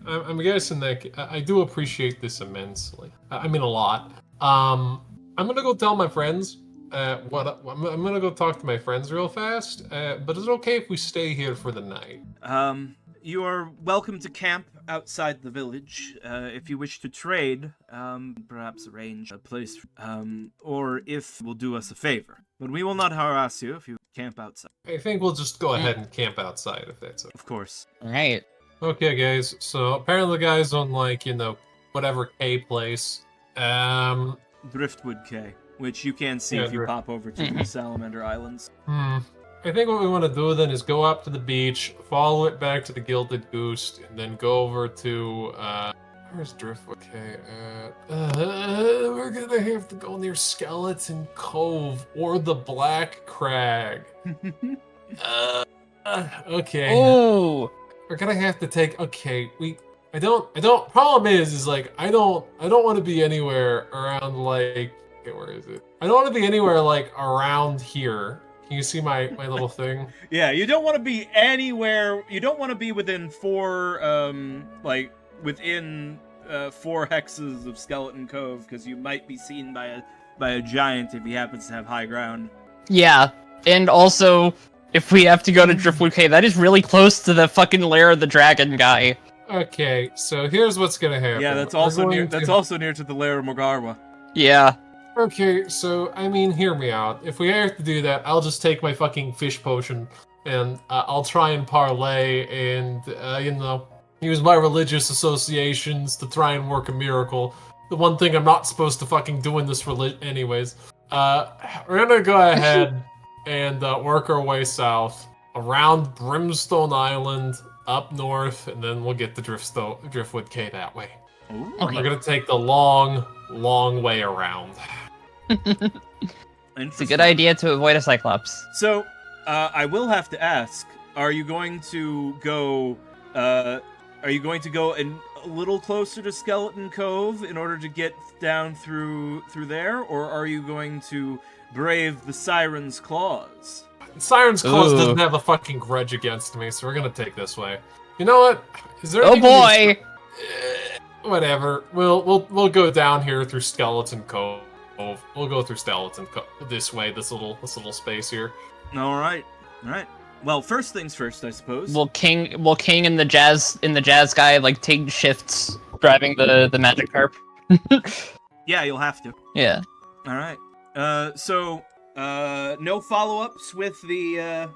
I'm guessing that I do appreciate this immensely. I mean, a lot. I'm gonna go tell my friends. I'm gonna go talk to my friends real fast. But is it okay if we stay here for the night? You are welcome to camp outside the village. If you wish to trade, perhaps arrange a place, or if will do us a favor. But we will not harass you if you camp outside. I think we'll just go ahead and camp outside if that's okay. Of course. Right. Okay, guys. So apparently, the guys on whatever K place. Driftwood K, which you can see if you pop over to the Salamander Islands. I think what we want to do then is go up to the beach, follow it back to the Gilded Goose, and then go over to where's Driftwood K at? We're gonna have to go near Skeleton Cove or the Black Crag. Okay. Oh. We're gonna have to take. Okay, I don't. Problem is like I don't want to be anywhere around like. Okay, where is it? I don't want to be anywhere like around here. Can you see my little thing? Yeah, you don't want to be anywhere. You don't want to be within four hexes of Skeleton Cove, because you might be seen by a giant if he happens to have high ground. Yeah, and also, if we have to go to Driftwood Cave, that is really close to the fucking lair of the dragon guy. Okay, so here's what's gonna happen. Yeah, that's also near to the lair of Morgarwa. Yeah. Okay, so I mean, hear me out. If we have to do that, I'll just take my fucking fish potion and I'll try and parlay and use my religious associations to try and work a miracle. The one thing I'm not supposed to fucking do in this anyways. We're gonna go ahead and work our way south around Brimstone Island, up north, and then we'll get to Driftwood K that way. Ooh. Okay. We're gonna take the long way around. It's a good idea to avoid a Cyclops. So, I will have to ask: are you going to go? A little closer to Skeleton Cove in order to get down through there, or are you going to brave the Siren's Claws? Siren's Claws Ooh. doesn't have a fucking grudge against me, so we're gonna take this way. You know what? Is there? Oh anything boy! Whatever. We'll go down here through Skeleton Cove. We'll go through Skeleton Cove this way. This little space here. All right. Well, first things first, I suppose. Will King and the jazz guy like take shifts driving the magic carp? Yeah, you'll have to. Yeah. All right. So no follow-ups with the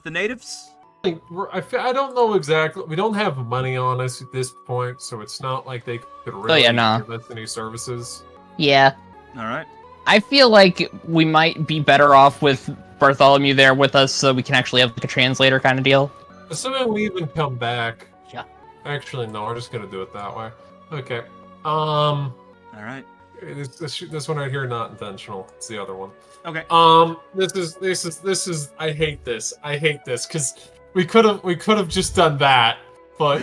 natives. I don't know exactly. We don't have money on us at this point, so it's not like they could really give us any services. Yeah. All right. I feel like we might be better off with Bartholomew there with us, so we can actually have like a translator kind of deal. Assuming we even come back. Yeah. Actually, no. We're just gonna do it that way. Okay. All right. This one right here, not intentional. It's the other one. Okay. This is. I hate this. Because we could have just done that, but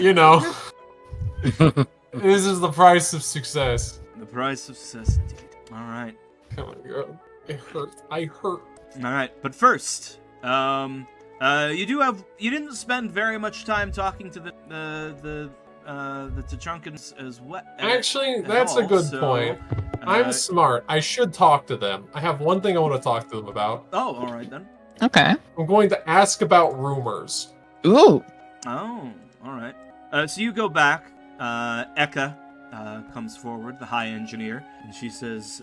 this is the price of success. The price of success, indeed. All right. Oh my god, it hurt. I hurt. All right. But first, you didn't spend very much time talking to the Tachunkans as well. Actually, that's a good point. I'm smart. I should talk to them. I have one thing I want to talk to them about. Oh, all right then. Okay. I'm going to ask about rumors. Ooh. Oh, all right. So you go back. Eka comes forward, the high engineer, and she says,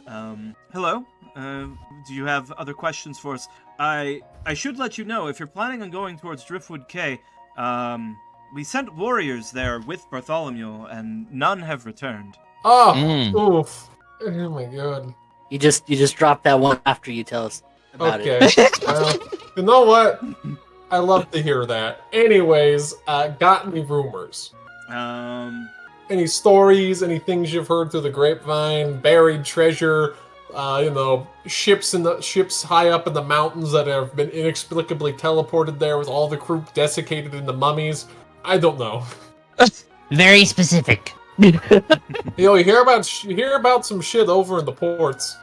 "Hello. Do you have other questions for us? I should let you know, if you're planning on going towards Driftwood K, we sent warriors there with Bartholomew, and none have returned." Oh, Mm. oof. Oh my god. You just drop that one after you tell us about Okay. it. You know what? I love to hear that. Anyways, got any rumors? Any stories? Any things you've heard through the grapevine? Buried treasure? Ships high up in the mountains that have been inexplicably teleported there with all the crew desiccated into mummies. I don't know. Very specific. You hear about some shit over in the ports.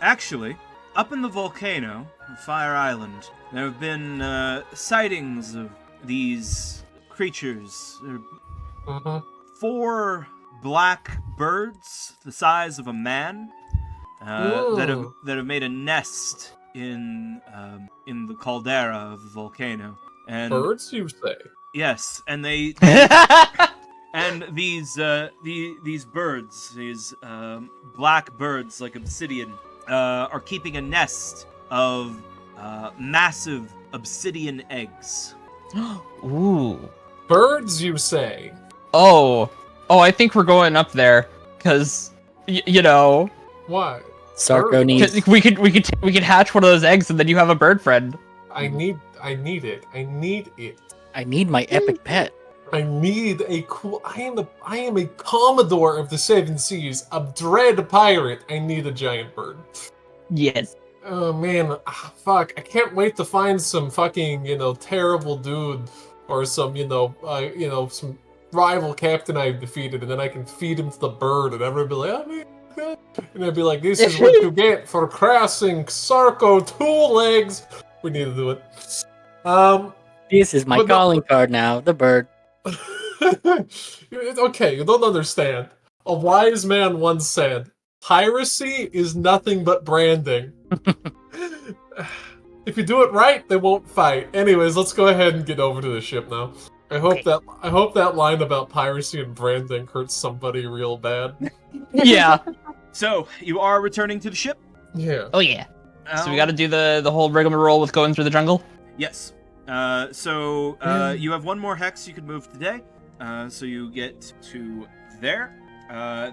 Actually, up in the volcano, Fire Island, there have been sightings of these creatures. Mm-hmm. 4 black birds, the size of a man, that have made a nest in the caldera of the volcano. And Birds, you say? yes, and they and these birds, these black birds like obsidian, are keeping a nest of massive obsidian eggs. Ooh. Birds, you say? Oh, I think we're going up there, cause you know, What? Sarko needs. 'cause we could hatch one of those eggs, and then you have a bird friend. I need it. I need it. I need my epic pet. I need a cool. I am a Commodore of the Seven Seas, a dread pirate. I need a giant bird. Yes. Oh man, fuck! I can't wait to find some fucking terrible dude or some some rival captain I've defeated, and then I can feed him to the bird, and everyone will be like, oh man. And I'd be like, this is what you get for crossing Sarko 2 legs. We need to do it. This is my But no- calling card now. The bird. Okay, you don't understand. A wise man once said, piracy is nothing but branding. If you do it right, they won't fight. Anyways, let's go ahead and get over to the ship now. I hope that line about piracy and branding hurts somebody real bad. Yeah. So you are returning to the ship. Yeah. Oh yeah. So we got to do the whole rigmarole with going through the jungle. Yes. You have 1 more hex you could move today. So you get to there.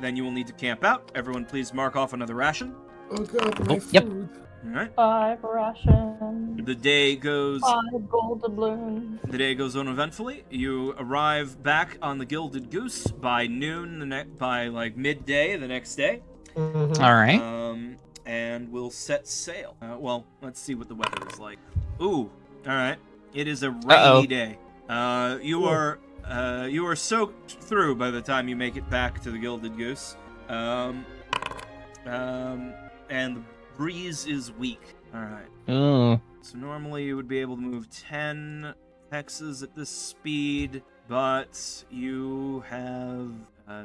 Then you will need to camp out. Everyone, please mark off another ration. Oh god, my Yep. food. All right. 5 rations. The day goes. 5 gold doubloons. The day goes uneventfully. You arrive back on the Gilded Goose by noon. By like midday the next day. Mhm. All right. And we'll set sail. Well, let's see what the weather is like. Ooh. All right. It is a rainy day. You are soaked through by the time you make it back to the Gilded Goose. And the breeze is weak. All right. Ooh. So normally you would be able to move 10 hexes at this speed, but you have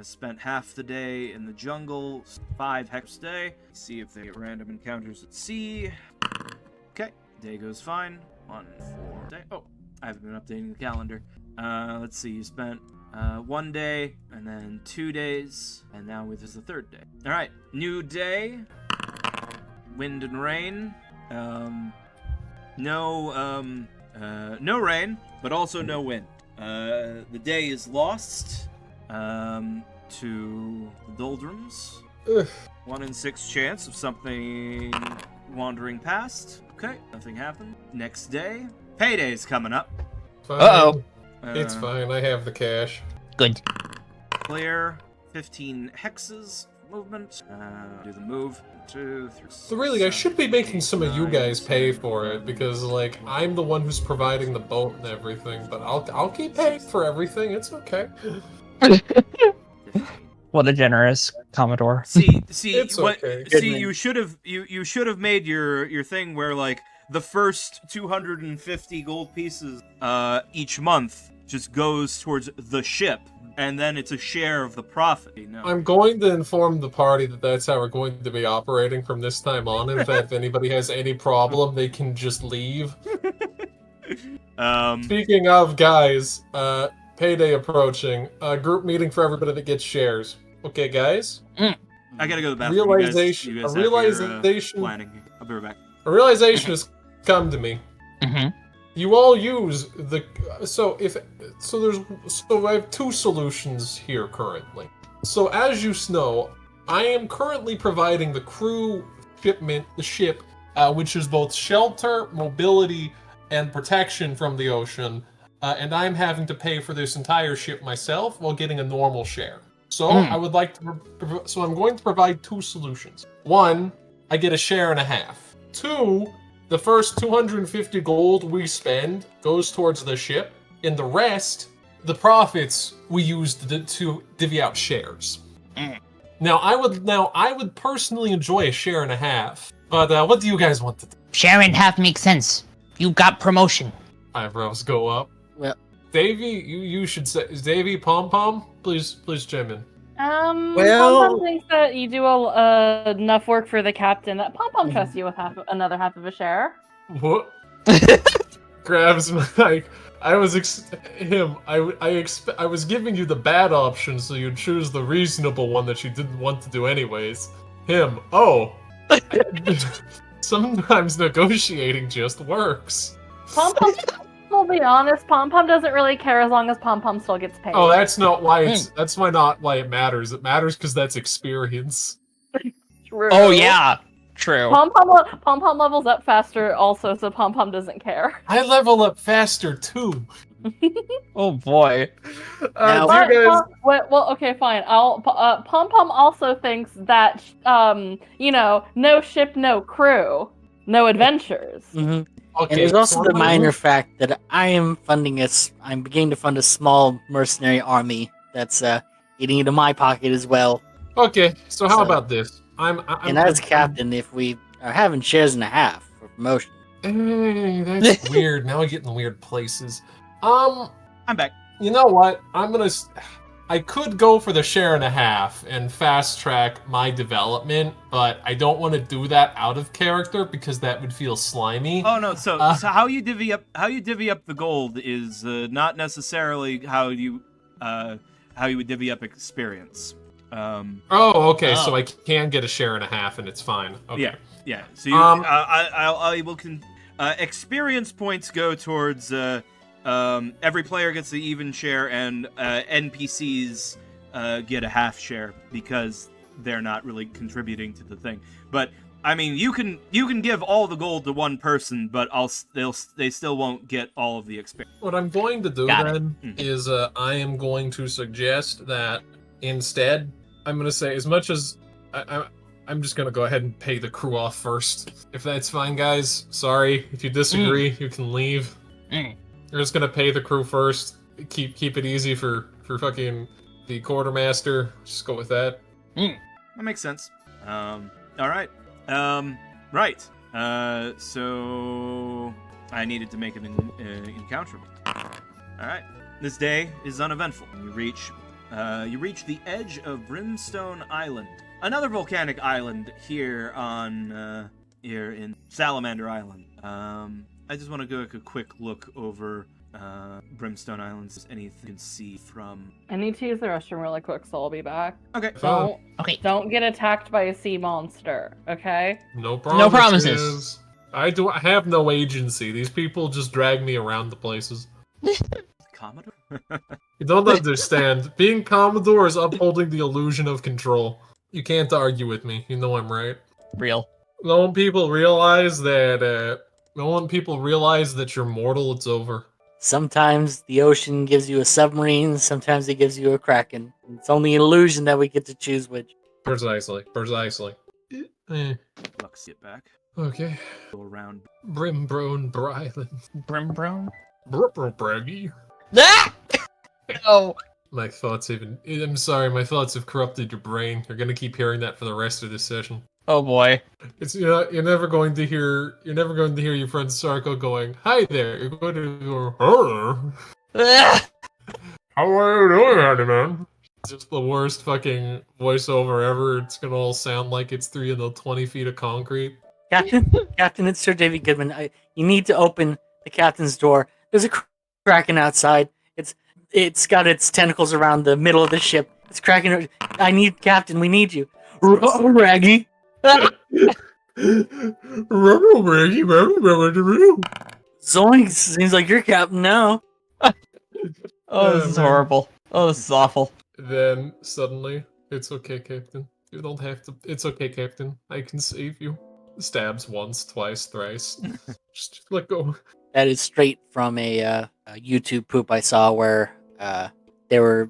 spent half the day in the jungle, 5 hex a day. See if they get random encounters at sea. Okay, day goes fine. 1, 4 day. Oh, I haven't been updating the calendar. Let's see, you spent 1 day, and then 2 days, and now this is the 3rd day. All right, new day. Wind and rain. No rain, but also no wind. The day is lost to the doldrums. Ugh. 1 in 6 chance of something wandering past. Okay, nothing happened. Next day, payday's coming up. Fine. Uh-oh. It's fine. I have the cash. Good. Clear 15 hexes movement. Do the move. 2, 3. So really, I should be making some of you 9, guys pay 10, for it because, like, I'm the one who's providing the boat and everything. But I'll keep paying for everything. It's okay. 15. What a generous Commodore. See, It's what? okay. See, you should have made your thing where like the first 250 gold pieces each month just goes towards the ship, and then it's a share of the profit. You know? I'm going to inform the party that that's how we're going to be operating from this time on. In fact, if anybody has any problem, they can just leave. Speaking of, guys, payday approaching. Group meeting for everybody that gets shares. Okay, guys? I gotta go to the bathroom. Realization- You guys a have your, realization- planning. I'll be right back. A realization has come to me. Mm-hmm. you all use the so I have two solutions here currently. So as you know, I am currently providing the crew shipment, the ship, which is both shelter, mobility, and protection from the ocean, and I'm having to pay for this entire ship myself while getting a normal share. So I would like to. So I'm going to provide two solutions. One, I get a share and a half. Two, the first 250 gold we spend goes towards the ship, and the rest, the profits, we use to divvy out shares. Now I would personally enjoy a share and a half, but what do you guys want to do? Share and half makes sense. You got promotion. Eyebrows go up. Well, Davey, you should say, is Davey Pom Pom? Please chime in. Well- Pom Pom thinks that you do enough work for the captain that Pom Pom trusts you with another half of a share. What? Grabs my. I was giving you the bad option, so you'd choose the reasonable one that you didn't want to do anyways. Him. Oh. Sometimes negotiating just works. Pom Pom, we'll be honest, Pom Pom doesn't really care as long as Pom Pom still gets paid. Oh, that's not why not why it matters. It matters because that's experience. True. Oh yeah, true. Pom Pom levels up faster also, so Pom Pom doesn't care. I level up faster too. Oh boy. Now- Do you guys... Well, okay, fine. Pom Pom also thinks that no ship, no crew, no adventures. mhm. Okay, And there's also so the I'm gonna minor move- fact that I'm beginning to fund a small mercenary army that's eating into my pocket as well. Okay, so how So- about this? And as captain, if we are having shares and a half for promotion, Hey, that's weird. Now we're getting weird places. I'm back. You know what? I could go for the share and a half and fast track my development, but I don't want to do that out of character because that would feel slimy. Oh no, so how you divvy up the gold is not necessarily how you would divvy up experience. Okay, so I can get a share and a half and it's fine. Okay. Yeah. So you, I will experience points go towards every player gets the even share, and NPCs get a half share because they're not really contributing to the thing. But I mean, you can give all the gold to one person, but they still won't get all of the experience. What I'm going to do Got it. then is I am going to suggest that instead, I'm going to say as much as I'm just going to go ahead and pay the crew off first. If that's fine, guys. Sorry. If you disagree, you can leave. We're just going to pay the crew first. Keep it easy for fucking the quartermaster. Just go with that. That makes sense. All right. Right. So I needed to make an encounter. All right. This day is uneventful. You reach the edge of Brimstone Island, another volcanic island here in Salamander Island. I just want to go a quick look over Brimstone Island. If there's anything you can see from. I need to use the restroom really quick, so I'll be back. Okay. Okay. Don't get attacked by a sea monster, okay? No promises. No promises. I have no agency. These people just drag me around the places. Commodore. You don't understand. Being Commodore is upholding the illusion of control. You can't argue with me. You know I'm right. Real. Don't want people realize that you're mortal, it's over. sometimes the ocean gives you a submarine, sometimes it gives you a kraken. It's only an illusion that we get to choose which. Precisely. Lux, get back. Okay. Go around. Brimbrone Bryland. Brimbro? Braggy. Ah! Oh. My thoughts I'm sorry, my thoughts have corrupted your brain. You're gonna keep hearing that for the rest of this session. Oh boy. It's you're never going to hear your friend Sarko going, "Hi there." You're going to go, "Hello. Ah! How are you doing, Andy man?" It's just the worst fucking voiceover ever. It's gonna all sound like it's 20 feet of concrete. Captain, it's Sir David Goodman. You need to open the captain's door. There's a kraken outside. It's got its tentacles around the middle of the ship. It's cracking. Captain, we need you. Raggy. Zoinks! Seems like you're captain now. Oh, this is man. horrible. Oh, this is awful. Then suddenly, it's okay, Captain. You don't have to. It's okay, Captain. I can save you. Stabs once, twice, thrice. Just let go. That is straight from a YouTube poop I saw where they were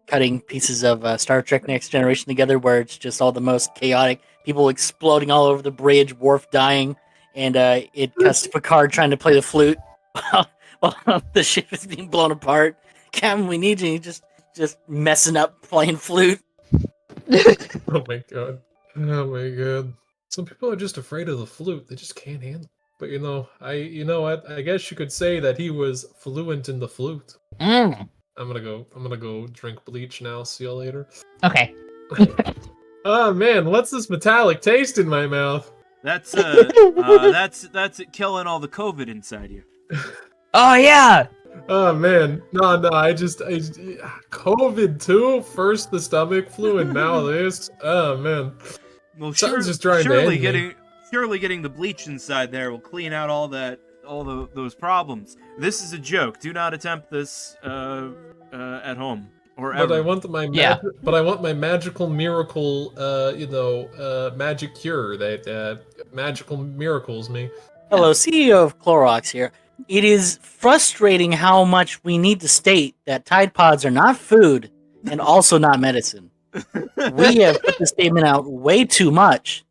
cutting pieces of Star Trek Next Generation together, where it's just all the most chaotic, people exploding all over the bridge, Worf dying, and it cuts to Picard trying to play the flute while the ship is being blown apart. Captain, we need you. You're just messing up playing flute. Oh my god. Oh my god. Some people are just afraid of the flute. They just can't handle it. But you know what? I guess you could say that he was fluent in the flute. Mm. I'm gonna go drink bleach now. See you later. Okay. Oh man, what's this metallic taste in my mouth? That's it killing all the COVID inside you. Oh yeah. Oh man, no, I COVID too. First the stomach flu, and now this. Oh man, Well, something's just trying to end me. surely getting the bleach inside there will clean out those problems. This is a joke. Do not attempt this at home or ever. But I want my magical miracle, magic cure that magical miracles me. Hello, CEO of Clorox here. It is frustrating how much we need to state that Tide Pods are not food and also not medicine. We have put the statement out way too much.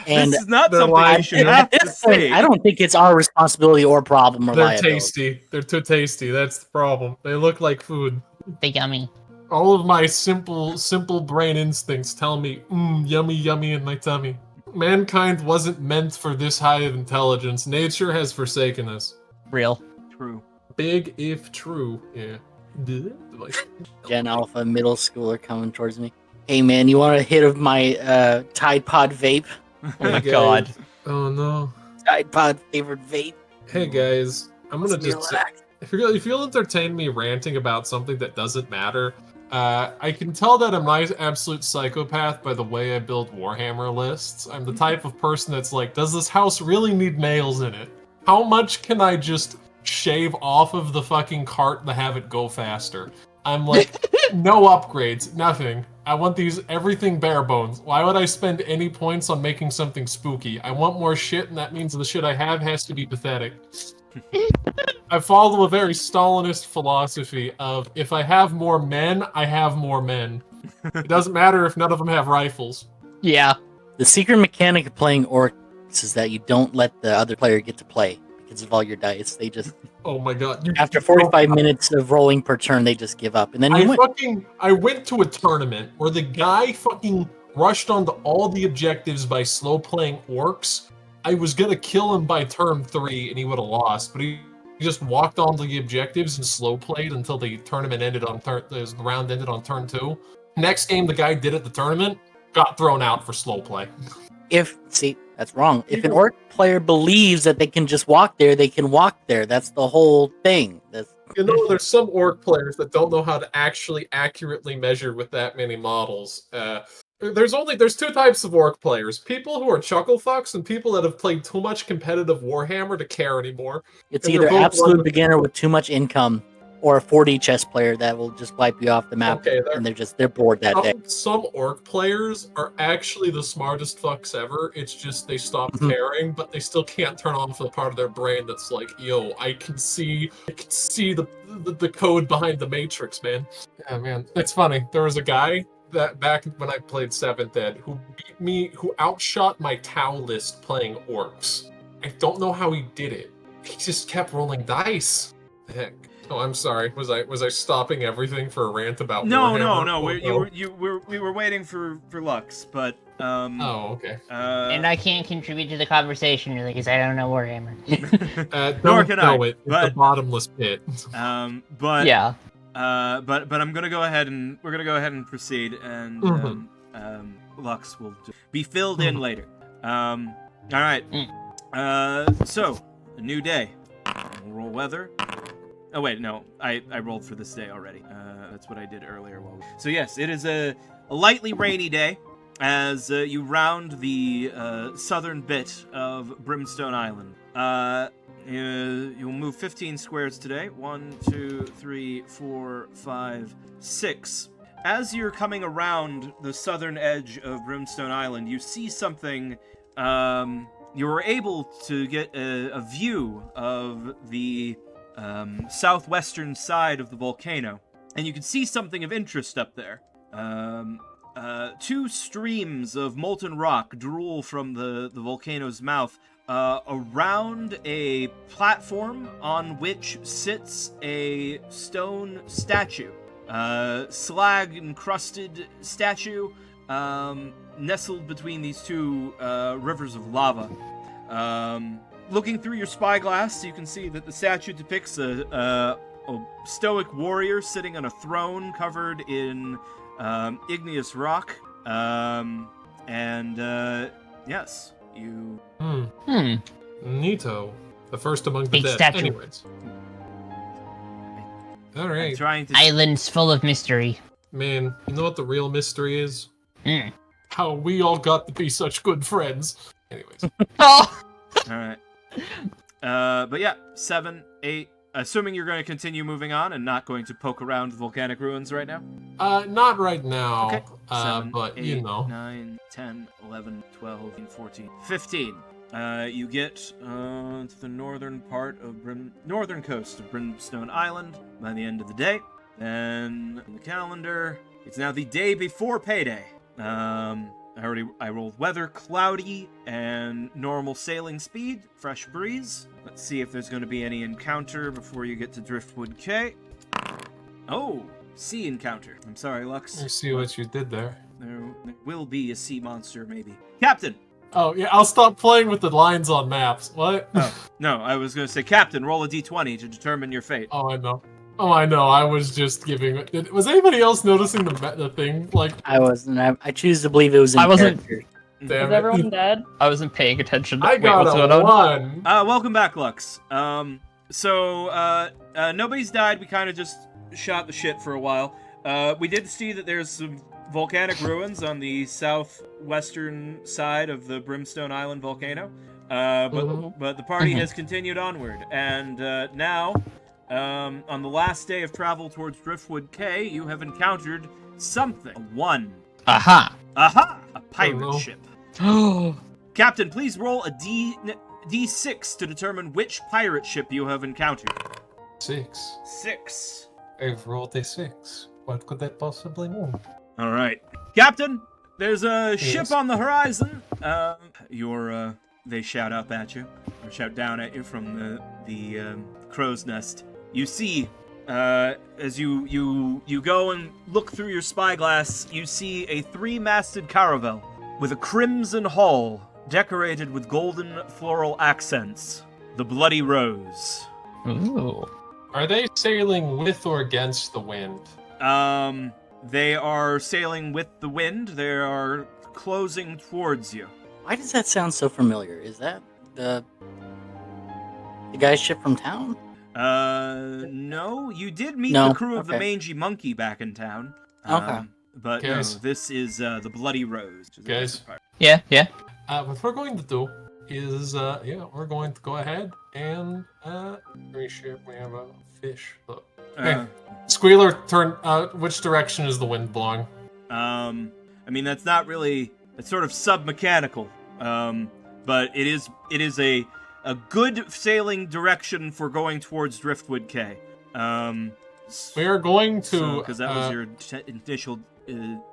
And this is not they're something lying. you should at have to this point, say. I don't think it's our responsibility or problem or They're liability. tasty. They're too tasty. That's the problem. They look like food. They yummy. All of my simple brain instincts tell me, yummy, yummy in my tummy. Mankind wasn't meant for this high of intelligence. Nature has forsaken us. Real. True. Big if true. Yeah. Gen Alpha middle schooler coming towards me. Hey man, you want a hit of my Tide Pod vape? Oh my Hey, guys. god. Oh no. Tide Pod favorite vape. Hey guys, I'm gonna just Relax. if you'll entertain me ranting about something that doesn't matter, I can tell that I'm an absolute psychopath by the way I build Warhammer lists. I'm the type of person that's like, does this house really need nails in it? How much can I just shave off of the fucking cart to have it go faster? I'm like, no upgrades, nothing. I want everything bare bones. Why would I spend any points on making something spooky? I want more shit, and that means the shit I have has to be pathetic. I follow a very Stalinist philosophy of, if I have more men, I have more men. It doesn't matter if none of them have rifles. Yeah. The secret mechanic of playing orcs is that you don't let the other player get to play because of all your dice. They just, Oh my god. after 45 minutes of rolling per turn, they just give up. And then you win. I went to a tournament where the guy fucking rushed onto all the objectives by slow playing orcs. I was gonna kill him by turn 3 and he would have lost, but he just walked onto the objectives and slow played until the tournament ended on the round ended on turn 2. Next game the guy did at the tournament got thrown out for slow play. That's wrong. If an orc player believes that they can just walk there, they can walk there. That's the whole thing. There's some orc players that don't know how to actually accurately measure with that many models. There's two types of orc players: people who are chuckle fucks and people that have played too much competitive Warhammer to care anymore. It's And either they're both absolute one- beginner with too much income or a 4D chess player that will just wipe you off the map, Okay, and they're bored that day. Some orc players are actually the smartest fucks ever. It's just they stop Mhm. caring, but they still can't turn off the part of their brain that's like, yo, I can see the code behind the Matrix, man. Yeah, man, it's funny. There was a guy that back when I played 7th Ed who beat me, who outshot my Tau list playing orcs. I don't know how he did it. He just kept rolling dice. The heck. Oh, I'm sorry. Was I stopping everything for a rant about Warhammer? No. Oh, We were waiting for Lux, but Oh, okay. And I can't contribute to the conversation because I don't know Warhammer. Nor Don't can know I, it. It's but- a bottomless pit. but Yeah. but I'm gonna go ahead and proceed, and Lux will be filled in later. All right. So a new day. We'll roll weather. Oh wait, no, I rolled for this day already. That's what I did earlier. So yes, it is a lightly rainy day as you round the southern bit of Brimstone Island. You'll move 15 squares today. 1, 2, 3, 4, 5, 6. As you're coming around the southern edge of Brimstone Island, you see something. You were able to get a view of the southwestern side of the volcano, and you can see something of interest up there. 2 streams of molten rock drool from the volcano's mouth around a platform on which sits a stone statue. Slag-encrusted statue, nestled between these 2 rivers of lava. Looking through your spyglass, you can see that the statue depicts a stoic warrior sitting on a throne covered in igneous rock. Yes, you... Neato. The first among the Big dead. statue. Anyways. Alright. trying to... Islands full of mystery. Man, you know what the real mystery is? Mm. How we all got to be such good friends. Anyways. Oh! Alright. But yeah, 7, 8... Assuming you're going to continue moving on and not going to poke around the volcanic ruins right now? Not right now. Okay. 7, but 8, you know. 9, 10, 11, 12, 14, 15. You get to the northern part of northern coast of Brimstone Island by the end of the day. Then on the calendar, it's now the day before payday. I rolled weather, cloudy, and normal sailing speed, fresh breeze. Let's see if there's going to be any encounter before you get to Driftwood Cay. Oh, sea encounter. I'm sorry, Lux. I see what you did there. There will be a sea monster, maybe. Captain! Oh, yeah, I'll stop playing with the lines on maps. What? Oh, no, I was going to say, Captain, roll a d20 to determine your fate. Oh, I know. Oh, I know. I was just giving... Was anybody else noticing the thing? Like, I wasn't. I choose to believe it was in I wasn't- character. damn Is it. everyone dead? I wasn't paying attention. I Wait, got what's going a on? 1. Welcome back, Lux. Nobody's died. We kind of just shot the shit for a while. We did see that there's some volcanic ruins on the southwestern side of the Brimstone Island volcano. But the party has continued onward, and now, on the last day of travel towards Driftwood Cay, you have encountered something. A 1. Aha! Aha! A pirate no. ship. Oh. Captain, please roll a D6 to determine which pirate ship you have encountered. 6. 6. I've rolled a 6. What could that possibly mean? All right, Captain. There's a Yes. ship on the horizon. They shout up at you, or shout down at you from the crow's nest. You see, as you go and look through your spyglass, you see a 3-masted caravel with a crimson hull decorated with golden floral accents. The Bloody Rose. Ooh. Are they sailing with or against the wind? They are sailing with the wind. They are closing towards you. Why does that sound so familiar? Is that the guy's ship from town? No. You did meet No, the crew of the okay. Mangy Monkey back in town. Okay. But Guys. no, this is the Bloody Rose. which is a Guys. different part. Yeah, yeah. What we're going to do is, we're going to go ahead and, pretty sure we have a fish. Look. Hey, Squealer, turn, which direction is the wind blowing? I mean, that's not really, it's sort of sub-mechanical. But it is a good sailing direction for going towards Driftwood Cay. We are going to, because that was your initial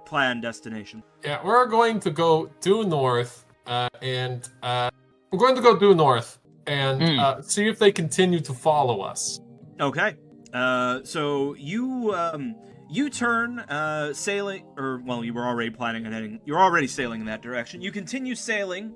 planned destination. yeah, we're going to go due north, and we're going to go due north and see if they continue to follow us. Okay. So you turn sailing, or well, you were already planning on heading. You're already sailing in that direction. You continue sailing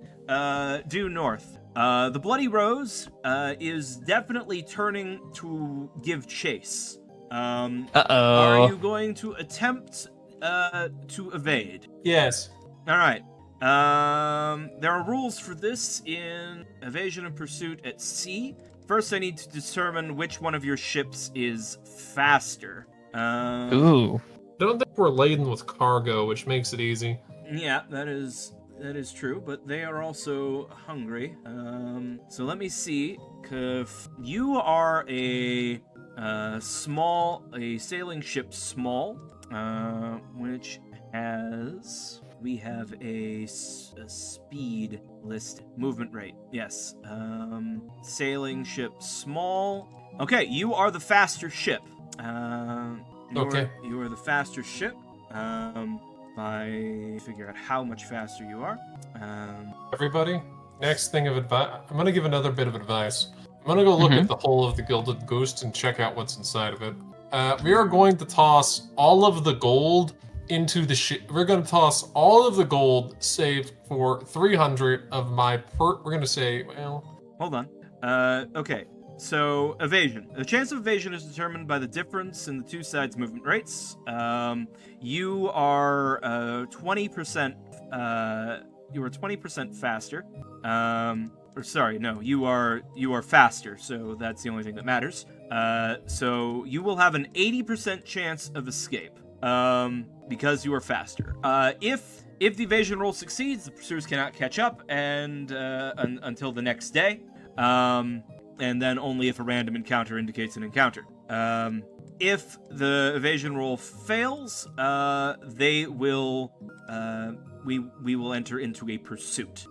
due north. The Bloody Rose is definitely turning to give chase. Uh-oh. Are you going to attempt to evade? Yes. All right. There are rules for this in evasion and pursuit at sea. First, I need to determine which one of your ships is faster. Ooh. Don't think we're laden with cargo, which makes it easy. Yeah, that is That is true, but they are also hungry. So let me see. You are a sailing ship small, which has... We have a speed list. Movement rate. Yes. Sailing ship small. Okay, you are the faster ship. Okay. You are the faster ship. I figure out how much faster you are. Everybody, next thing of advice. I'm gonna give another bit of advice. I'm gonna go look at the hull of the Gilded Goose and check out what's inside of it. We are going to toss all of the gold into the ship. We're going to toss all of the gold saved for 300 of my we're going to say, well... Hold on. Okay. So, evasion. The chance of evasion is determined by the difference in the two sides' movement rates. You are 20%. You are 20% faster. Or sorry, no, you are faster. So that's the only thing that matters. So you will have an 80% chance of escape. Because you are faster. If the evasion roll succeeds, the pursuers cannot catch up and until the next day. And then only if a random encounter indicates an encounter. If the evasion roll fails, they will we will enter into a pursuit.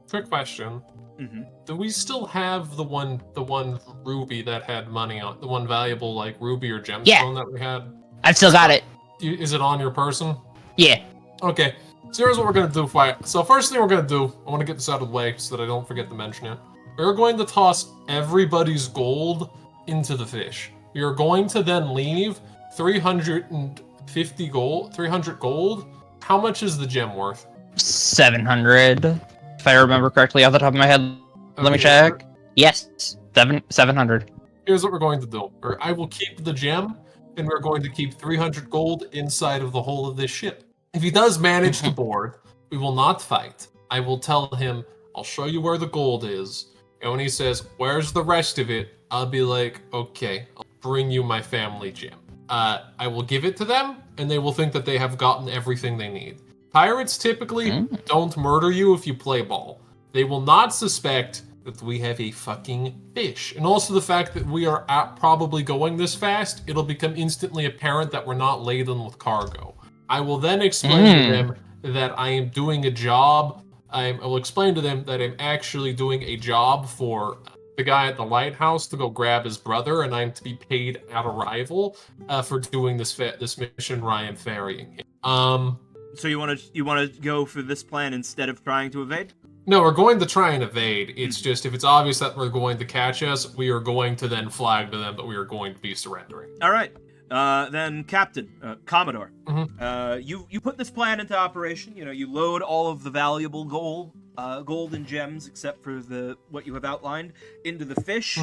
Quick question. Mm-hmm. Do we still have the one ruby that had money on, the one valuable like ruby or gemstone that we had? I've still got it. Is it on your person? Yeah. Okay. So here's what we're gonna do. So first thing we're gonna do, I want to get this out of the way so that I don't forget to mention it. We're going to toss everybody's gold into the fish. We are going to then leave 350 gold. 300 gold. How much is the gem worth? 700, if I remember correctly off the top of my head. Let me check. Yes, 700. Here's what we're going to do. I will keep the gem, and we're going to keep 300 gold inside of the hull of this ship. If he does manage to board, we will not fight. I will tell him, I'll show you where the gold is. And when he says, where's the rest of it? I'll be like, okay, I'll bring you my family gem. I will give it to them, and they will think that they have gotten everything they need. Pirates typically don't murder you if you play ball. They will not suspect that we have a fucking fish. And also the fact that we are probably going this fast, it'll become instantly apparent that we're not laden with cargo. I will then explain to them that I am doing a job. I will explain to them that I'm actually doing a job for the guy at the lighthouse to go grab his brother, and I'm to be paid at arrival for doing this mission where I am ferrying him. So you want to go for this plan instead of trying to evade? No, we're going to try and evade. It's just if it's obvious that we're going to catch us, we are going to then flag to them that we are going to be surrendering. All right. Then Captain, Commodore, you put this plan into operation. You know, you load all of the valuable gold and gems, except for what you have outlined, into the fish.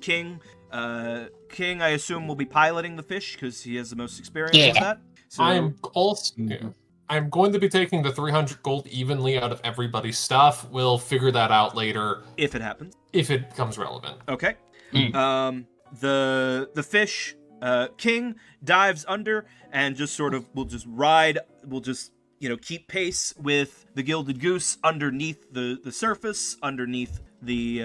King, I assume, will be piloting the fish because he has the most experience with that. So, I'm going to be taking the 300 gold evenly out of everybody's stuff. We'll figure that out later. If it happens. If it becomes relevant. Okay. The fish, King dives under and just sort of will just keep pace with the Gilded Goose underneath the surface, underneath the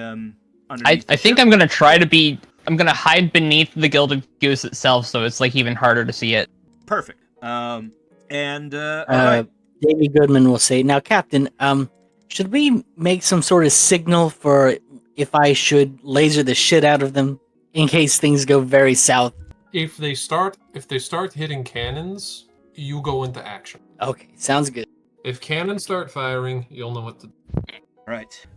I think I'm gonna hide beneath the Gilded Goose itself, so it's like even harder to see it. Perfect. All right. Davy Goodman will say, now, Captain, should we make some sort of signal for if I should laser the shit out of them in case things go very south? If they start hitting cannons, you go into action. Okay, sounds good. If cannons start firing, you'll know what to do. All right.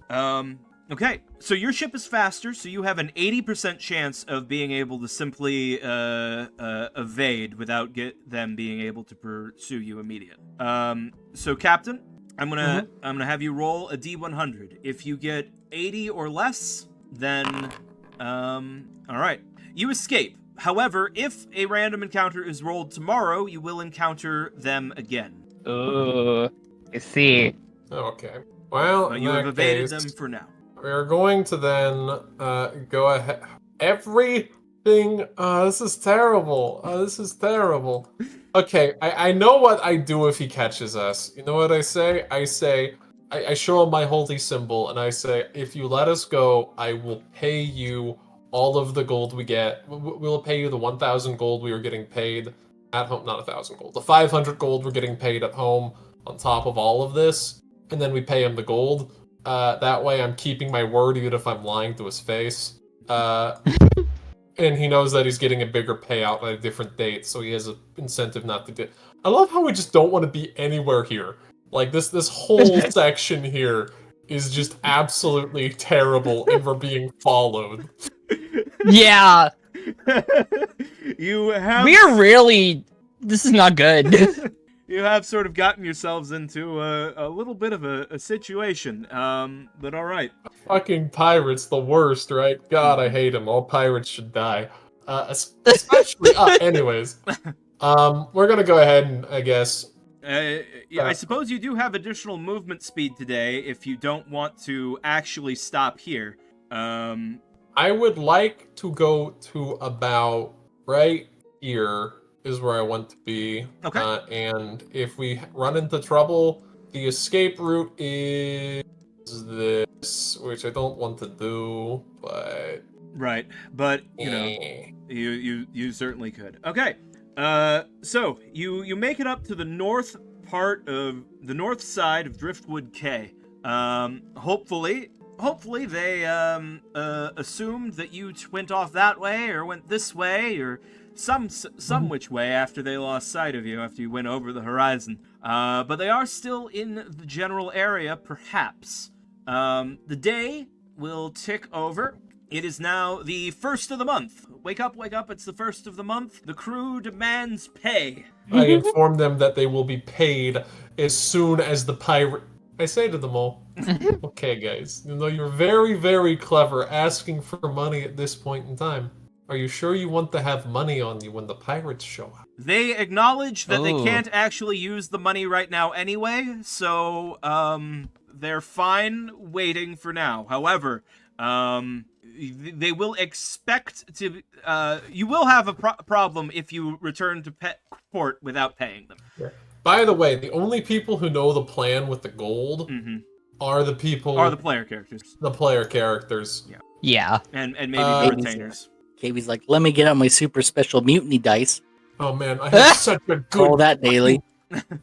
Okay, so your ship is faster, so you have an 80% chance of being able to simply evade without them being able to pursue you immediately. So Captain, I'm gonna have you roll a D100. If you get 80 or less, then all right, you escape. However, if a random encounter is rolled tomorrow, you will encounter them again. I see. Okay. Well, you have evaded them for now. We are going to then go ahead. Every thing. This is terrible. This is terrible. Okay, I know what I do if he catches us. You know what I say? I show him my holy symbol, and I say, if you let us go, I will pay you all of the gold we get. We'll pay you the 1,000 gold we were getting paid at home. Not 1,000 gold. The 500 gold we're getting paid at home on top of all of this, and then we pay him the gold. That way I'm keeping my word even if I'm lying to his face. And he knows that he's getting a bigger payout at a different date, so he has an incentive not to do. I love how we just don't want to be anywhere here. Like this whole section here is just absolutely terrible, and we're being followed. Yeah, You have we're really. This is not good. you have sort of gotten yourselves into a little bit of a situation. But all right. Fucking pirates, the worst, right? God, I hate them. All pirates should die. Especially. Anyways, we're gonna go ahead and I guess. Yeah, I suppose you do have additional movement speed today if you don't want to actually stop here. I would like to go to about right here is where I want to be. Okay. And if we run into trouble, the escape route is this, which I don't want to do, but Right, but you know, you certainly could. Okay, so you make it up to the north part of the north side of Driftwood K. Hopefully they assumed that you went off that way or went this way or some which way after they lost sight of you after you went over the horizon. But they are still in the general area, perhaps. The day will tick over. It is now the 1st of the month. Wake up, it's the 1st of the month. The crew demands pay. I inform them that they will be paid as soon as the pirate. I say to them all, okay, guys, you know, you're very, very clever asking for money at this point in time. Are you sure you want to have money on you when the pirates show up? They acknowledge that they Oh. can't actually use the money right now anyway, so they're fine waiting for now. However, they will expect to. You will have a problem if you return to port without paying them. By the way, the only people who know the plan with the gold are the people. Are the player characters. The player characters. Yeah. And maybe the Maybe retainers. KB's like, let me get out my super special mutiny dice. Oh man, I have such a Roll good. that daily.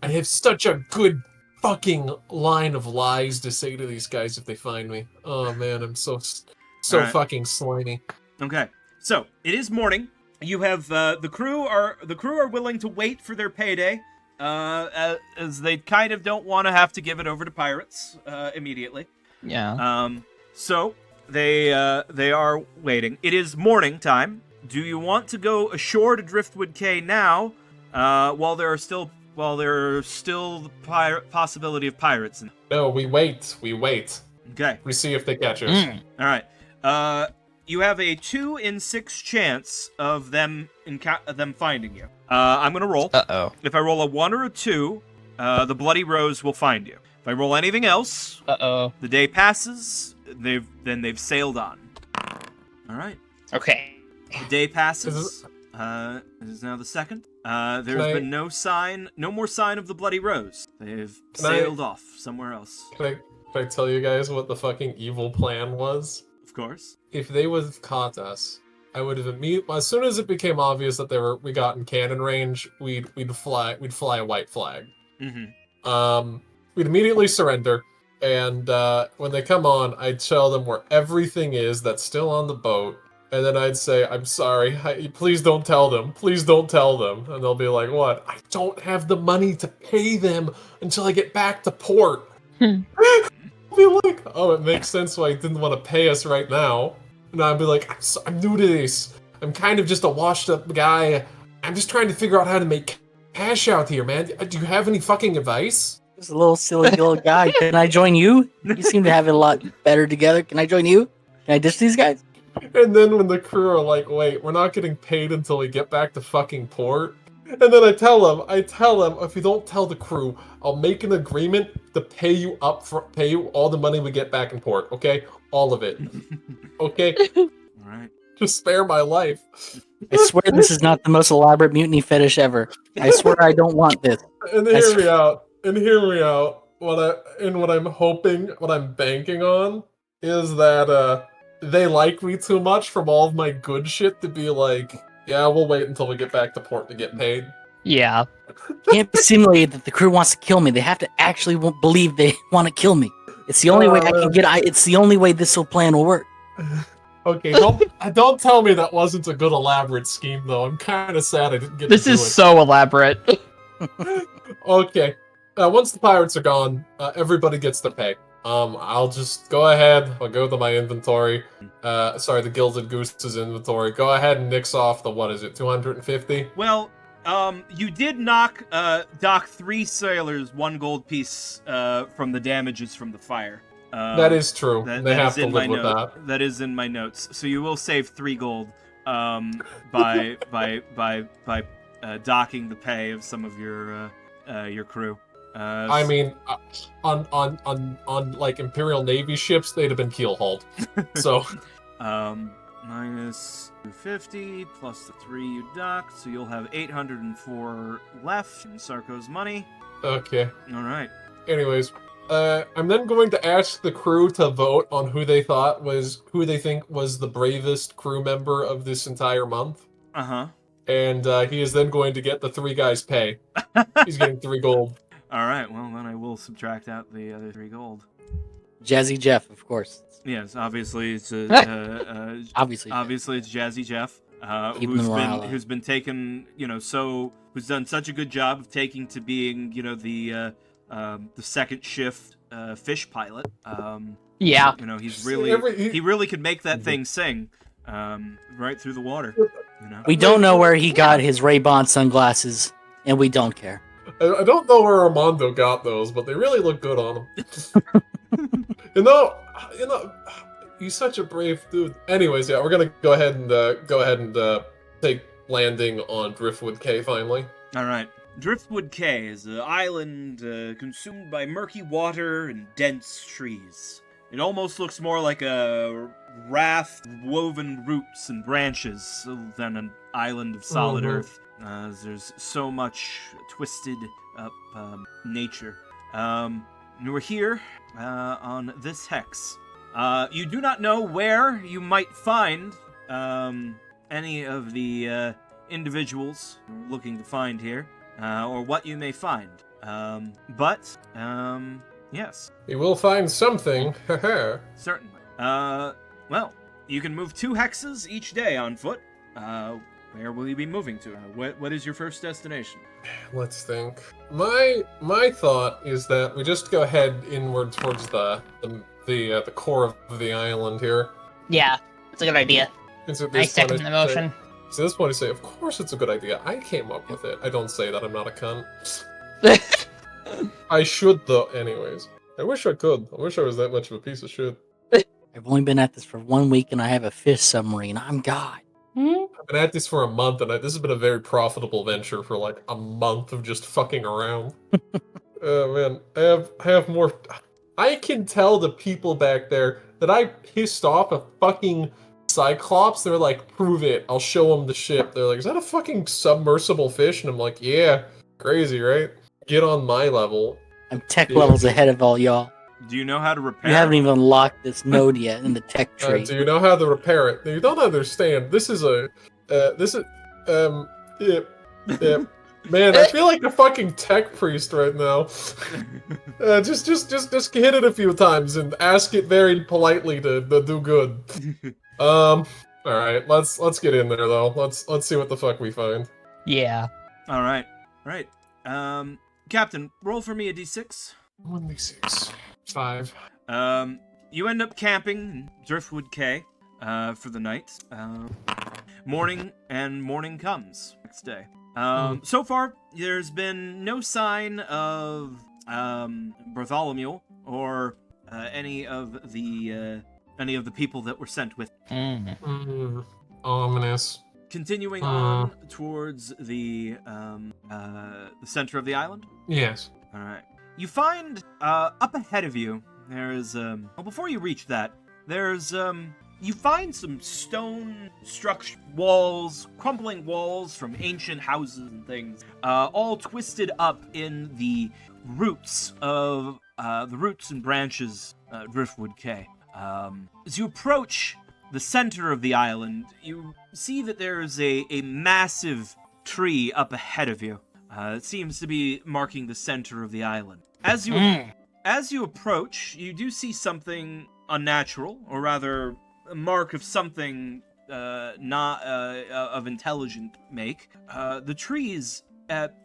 I have such a good fucking line of lies to say to these guys if they find me. Oh man, I'm so Alright. fucking slimy. Okay, so it is morning. You have the crew are willing to wait for their payday, as they kind of don't want to have to give it over to pirates immediately. Yeah. So they are waiting. It is morning time. Do you want to go ashore to Driftwood K now, while there are still the possibility of pirates? No, we wait. Okay. We see if they catch us. All right. You have a 2 in 6 chance of them finding you. I'm gonna roll. Uh-oh. If I roll a 1 or a 2, the Bloody Rose will find you. If I roll anything else, Uh-oh. the day passes. They've sailed on. All right. Okay. The day passes. This is now the 2nd. There's been no more sign of the Bloody Rose. They've sailed off somewhere else. Can I tell you guys what the fucking evil plan was? Of course. If they would have caught us, I would have immediately. As soon as it became obvious that we got in cannon range, we'd fly a white flag. Mm-hmm. We'd immediately surrender, and when they come on, I'd tell them where everything is that's still on the boat, and then I'd say, "I'm sorry, please don't tell them, please don't tell them," and they'll be like, "What? I don't have the money to pay them until I get back to port." I'll be like, "Oh, it makes sense why he didn't want to pay us right now." And I'd be like, I'm new to this. I'm kind of just a washed-up guy. I'm just trying to figure out how to make cash out here, man. Do you have any fucking advice? Just a little silly little guy. Can I join you? You seem to have it a lot better together. Can I join you? Can I ditch these guys? And then when the crew are like, wait, we're not getting paid until we get back to fucking port. And then I tell them, if you don't tell the crew, I'll make an agreement to pay you all the money we get back in port, okay? All of it. Okay? All right. Just spare my life. I swear this is not the most elaborate mutiny fetish ever. I swear I don't want this. And hear me out. And hear me out. What I'm hoping, what I'm banking on, is that they like me too much from all of my good shit to be like, yeah, we'll wait until we get back to port to get paid. Yeah. Can't be simulated that the crew wants to kill me. They have to actually believe they want to kill me. It's the only way I can get. It's the only way this plan will work. Okay, don't tell me that wasn't a good elaborate scheme though. I'm kind of sad I didn't get. This to do is it. so elaborate. Okay. Once the pirates are gone, everybody gets their pay. I'll just go ahead. I'll go to my inventory. Sorry, the Gilded Goose's inventory. Go ahead and nix off the, what is it, 250? Well, you did dock 3 sailors 1 gold piece from the damages from the fire. That is true. They have to in live my with note. that. That is in my notes. So you will save 3 gold by docking the pay of some of your crew. I mean, on like Imperial Navy ships, they'd have been keel hauled. So, minus 250 plus the 3 you docked, so you'll have 804 left in Sarko's money. okay. All right. Anyways, I'm then going to ask the crew to vote on who they think was the bravest crew member of this entire month. And he is then going to get the 3 guys' pay. He's getting 3 gold. All right. Well, then I will subtract out the other 3 gold. Jazzy Jeff, of course. Yes, obviously it's Obviously it's Jazzy Jeff, Keeping the morale up. who's been taken, who's done such a good job of taking to being, the second shift fish pilot. Yeah. He's really he really could make that thing sing, right through the water. We don't know where he got his Ray-Ban sunglasses, and we don't care. I don't know where Armando got those, but they really look good on him. you know, he's such a brave dude. Anyways, yeah, we're gonna go ahead and take landing on Driftwood Cay finally. All right. Driftwood Cay is an island consumed by murky water and dense trees. It almost looks more like a raft of woven roots and branches than an island of solid earth. There's so much twisted up nature. We're here on this hex. You do not know where you might find any of the individuals you're looking to find here, or what you may find. But yes. You will find something. Certainly. Well, you can move 2 hexes each day on foot. Where will you be moving to? What is your first destination? Let's think. My thought is that we just go ahead inward towards the core of the island here. Yeah, it's a good idea. I second the motion. So this point I say, of course it's a good idea. I came up with it. I don't say that, I'm not a cunt. I should though, anyways. I wish I could. I wish I was that much of a piece of shit. I've only been at this for 1 week, and I have a fish submarine. I'm God. I've been at this for a month, and this has been a very profitable venture for like a month of just fucking around. Man, I have more. I can tell the people back there that I pissed off a fucking Cyclops. They're like, prove it. I'll show them the ship. They're like, is that a fucking submersible fish? And I'm like, yeah, crazy, right? Get on my level. I'm tech levels ahead of all y'all. Do you know how to repair? You haven't even unlocked this node yet in the tech tree. Do you know how to repair it? You don't understand. This is yeah. Man, I feel like a fucking tech priest right now. Just hit it a few times and ask it very politely to do good. All right, let's get in there though. Let's see what the fuck we find. Yeah. All right. Captain, roll for me a d6. 1d6. 5. You end up camping in Driftwood Cay for the night. Morning comes next day. So far, there's been no sign of Bartholomew or any of the people that were sent with. Ominous. Continuing on towards the center of the island. Yes. All right. You find up ahead of you there's before you reach that there's You find some stone structure walls, crumbling walls from ancient houses and things, all twisted up in the roots and branches Driftwood Cay. As you approach the center of the island, you see that there is a massive tree up ahead of you. It seems to be marking the center of the island. As you approach, you do see something unnatural, or rather, a mark of something not of intelligent make. The trees at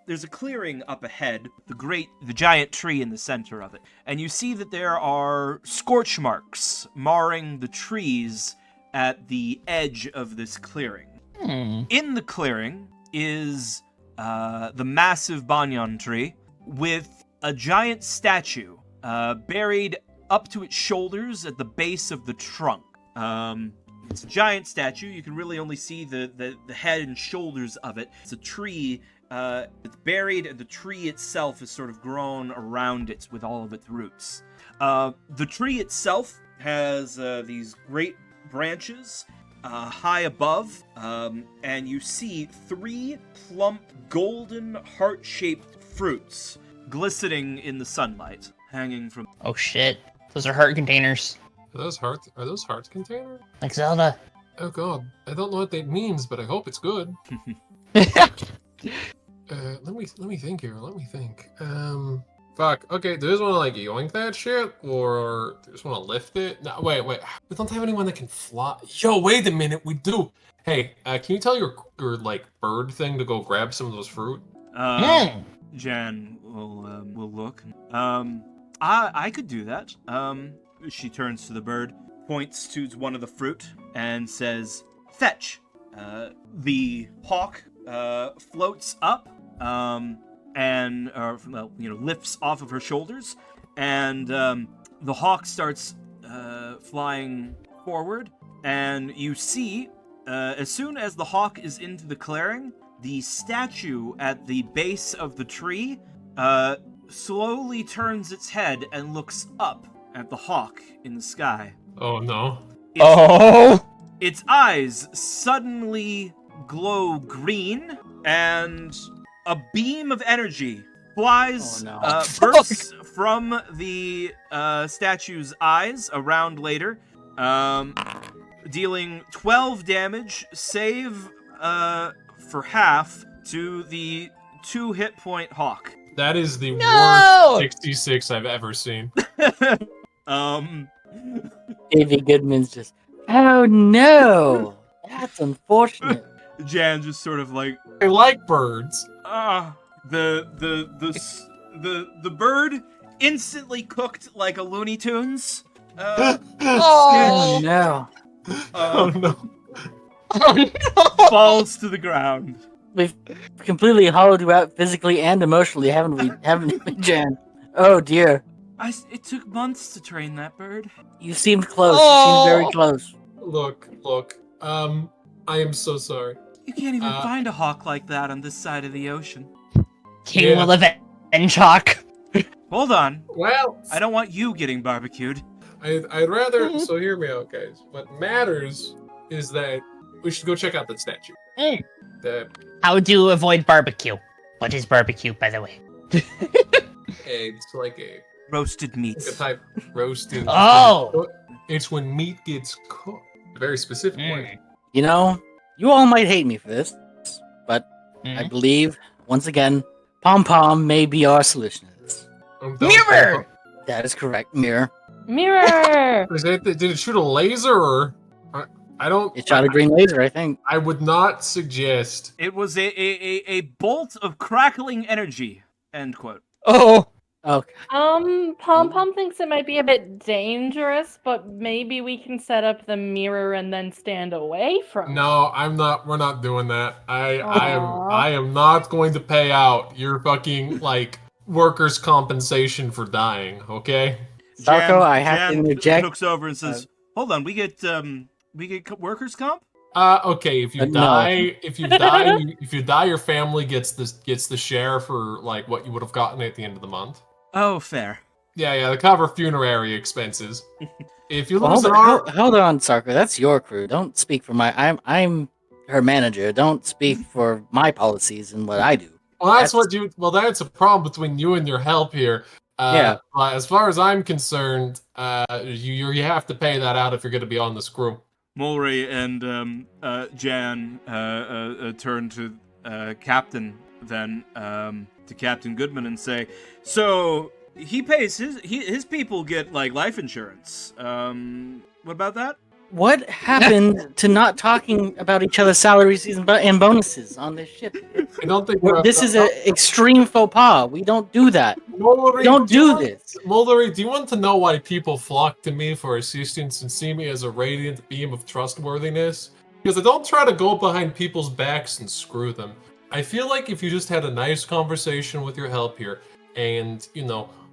there's a clearing up ahead, the giant tree in the center of it, and you see that there are scorch marks marring the trees at the edge of this clearing. In the clearing is the massive banyan tree with a giant statue buried up to its shoulders at the base of the trunk. It's a giant statue. You can really only see the head and shoulders of it. It's a tree. It's buried, and the tree itself is sort of grown around it with all of its roots. The tree itself has these great branches high above, and you see 3 plump, golden, heart-shaped fruits glistening in the sunlight, hanging from... Oh shit. Those are heart containers. Are those heart containers? Like Zelda. Oh god, I don't know what that means, but I hope it's good. Let me think here. Let me think. Fuck. Okay, do you just want to like yoink that shit, or do you just want to lift it? No, wait. We don't have anyone that can fly. Yo, wait a minute. We do. Hey, can you tell your like bird thing to go grab some of those fruit? Jan will look. I could do that. She turns to the bird, points to one of the fruit, and says, "Fetch." The hawk floats up, and lifts off of her shoulders, and the hawk starts flying forward, and you see, as soon as the hawk is into the clearing, the statue at the base of the tree slowly turns its head and looks up at the hawk in the sky. Oh no. Its eyes suddenly glow green, and a beam of energy flies, bursts from the statue's eyes a round later, dealing 12 damage, save for half to the 2 hit point hawk. That is the worst 66 I've ever seen. Davy Goodman's just, oh no, that's unfortunate. Jan just sort of like, I like birds. The bird instantly cooked like a Looney Tunes. Oh no. Oh no. Falls to the ground. We've completely hollowed you out physically and emotionally, haven't we, Jan? Oh dear. It took months to train that bird. You seemed close. You seemed very close. Look. I am so sorry. You can't even find a hawk like that on this side of the ocean. King will avenge Hawk. Hold on. Well, I don't want you getting barbecued. I'd rather. So hear me out, guys. What matters is that we should go check out that statue. How to avoid barbecue? What is barbecue, by the way? It's like a roasted meats. Like a type roasted. Oh. It's when meat gets cooked. A very specific way. You know, you all might hate me for this, but I believe, once again, Pom Pom may be our solution to this. Mirror! That is correct, Mirror. Mirror! Did it shoot a laser, or... I don't... It shot a green laser, I think. I would not suggest... It was a bolt of crackling energy. End quote. Oh! Okay. Pom Pom thinks it might be a bit dangerous, but maybe we can set up the mirror and then stand away from it. No, I'm not. We're not doing that. I am not going to pay out your fucking workers' compensation for dying. Okay. Sarko, I have to interject. Looks over and says, "Hold on, we get workers' comp." Okay. If you die, if you die, your family gets the share for what you would have gotten at the end of the month. Oh, fair. Yeah, to cover funerary expenses. If you Well, lose hold, an arm, hold on, Sarko. That's your crew. Don't speak for my. I'm her manager. Don't speak for my policies and what I do. well, that's a problem between you and your help here. Yeah. As far as I'm concerned, you have to pay that out if you're going to be on this crew. Mulray and Jan turn to Captain, then to Captain Goodman and say, "So he pays his people get like life insurance. What about that?" What happened to not talking about each other's salaries and bonuses on this ship? I don't think This is an extreme faux pas. We don't do that. Mullery, We don't do this. Mullery, do you want to know why people flock to me for assistance and see me as a radiant beam of trustworthiness? Because I don't try to go behind people's backs and screw them. I feel like if you just had a nice conversation with your help here and,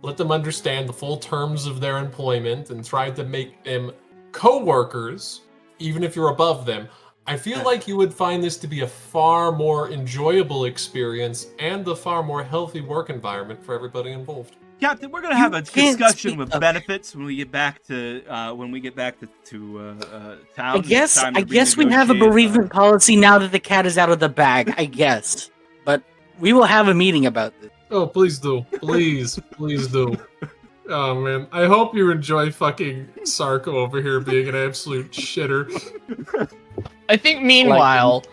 let them understand the full terms of their employment and tried to make them co-workers, even if you're above them, I feel like you would find this to be a far more enjoyable experience and a far more healthy work environment for everybody involved. Captain, we're gonna have a discussion with okay. benefits when we get back to town. I guess we have a bereavement policy now that the cat is out of the bag. I guess, but we will have a meeting about this. Oh, please do. Please do. Oh, man. I hope you enjoy fucking Sarko over here being an absolute shitter. I think meanwhile,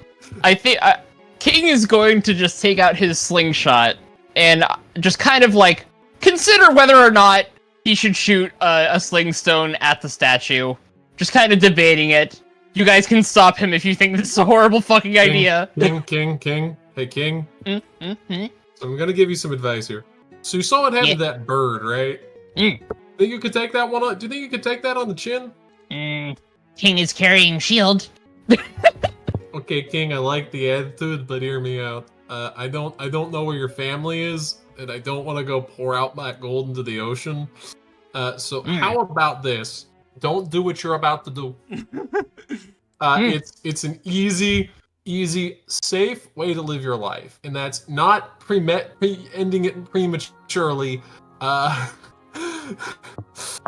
King is going to just take out his slingshot and just kind of like consider whether or not he should shoot a sling stone at the statue. Just kind of debating it. You guys can stop him if you think this is a horrible fucking idea. King. Hey, King. Mm-hmm. So I'm gonna give you some advice here. So you saw what happened to that bird, right? Mm. Think you could take that one on? Do you think you could take that on the chin? King is carrying shield. Okay, King, I like the attitude, but hear me out. I don't know where your family is, and I don't want to go pour out that gold into the ocean. So how about this? Don't do what you're about to do. It's an easy, safe way to live your life, and that's not ending it prematurely.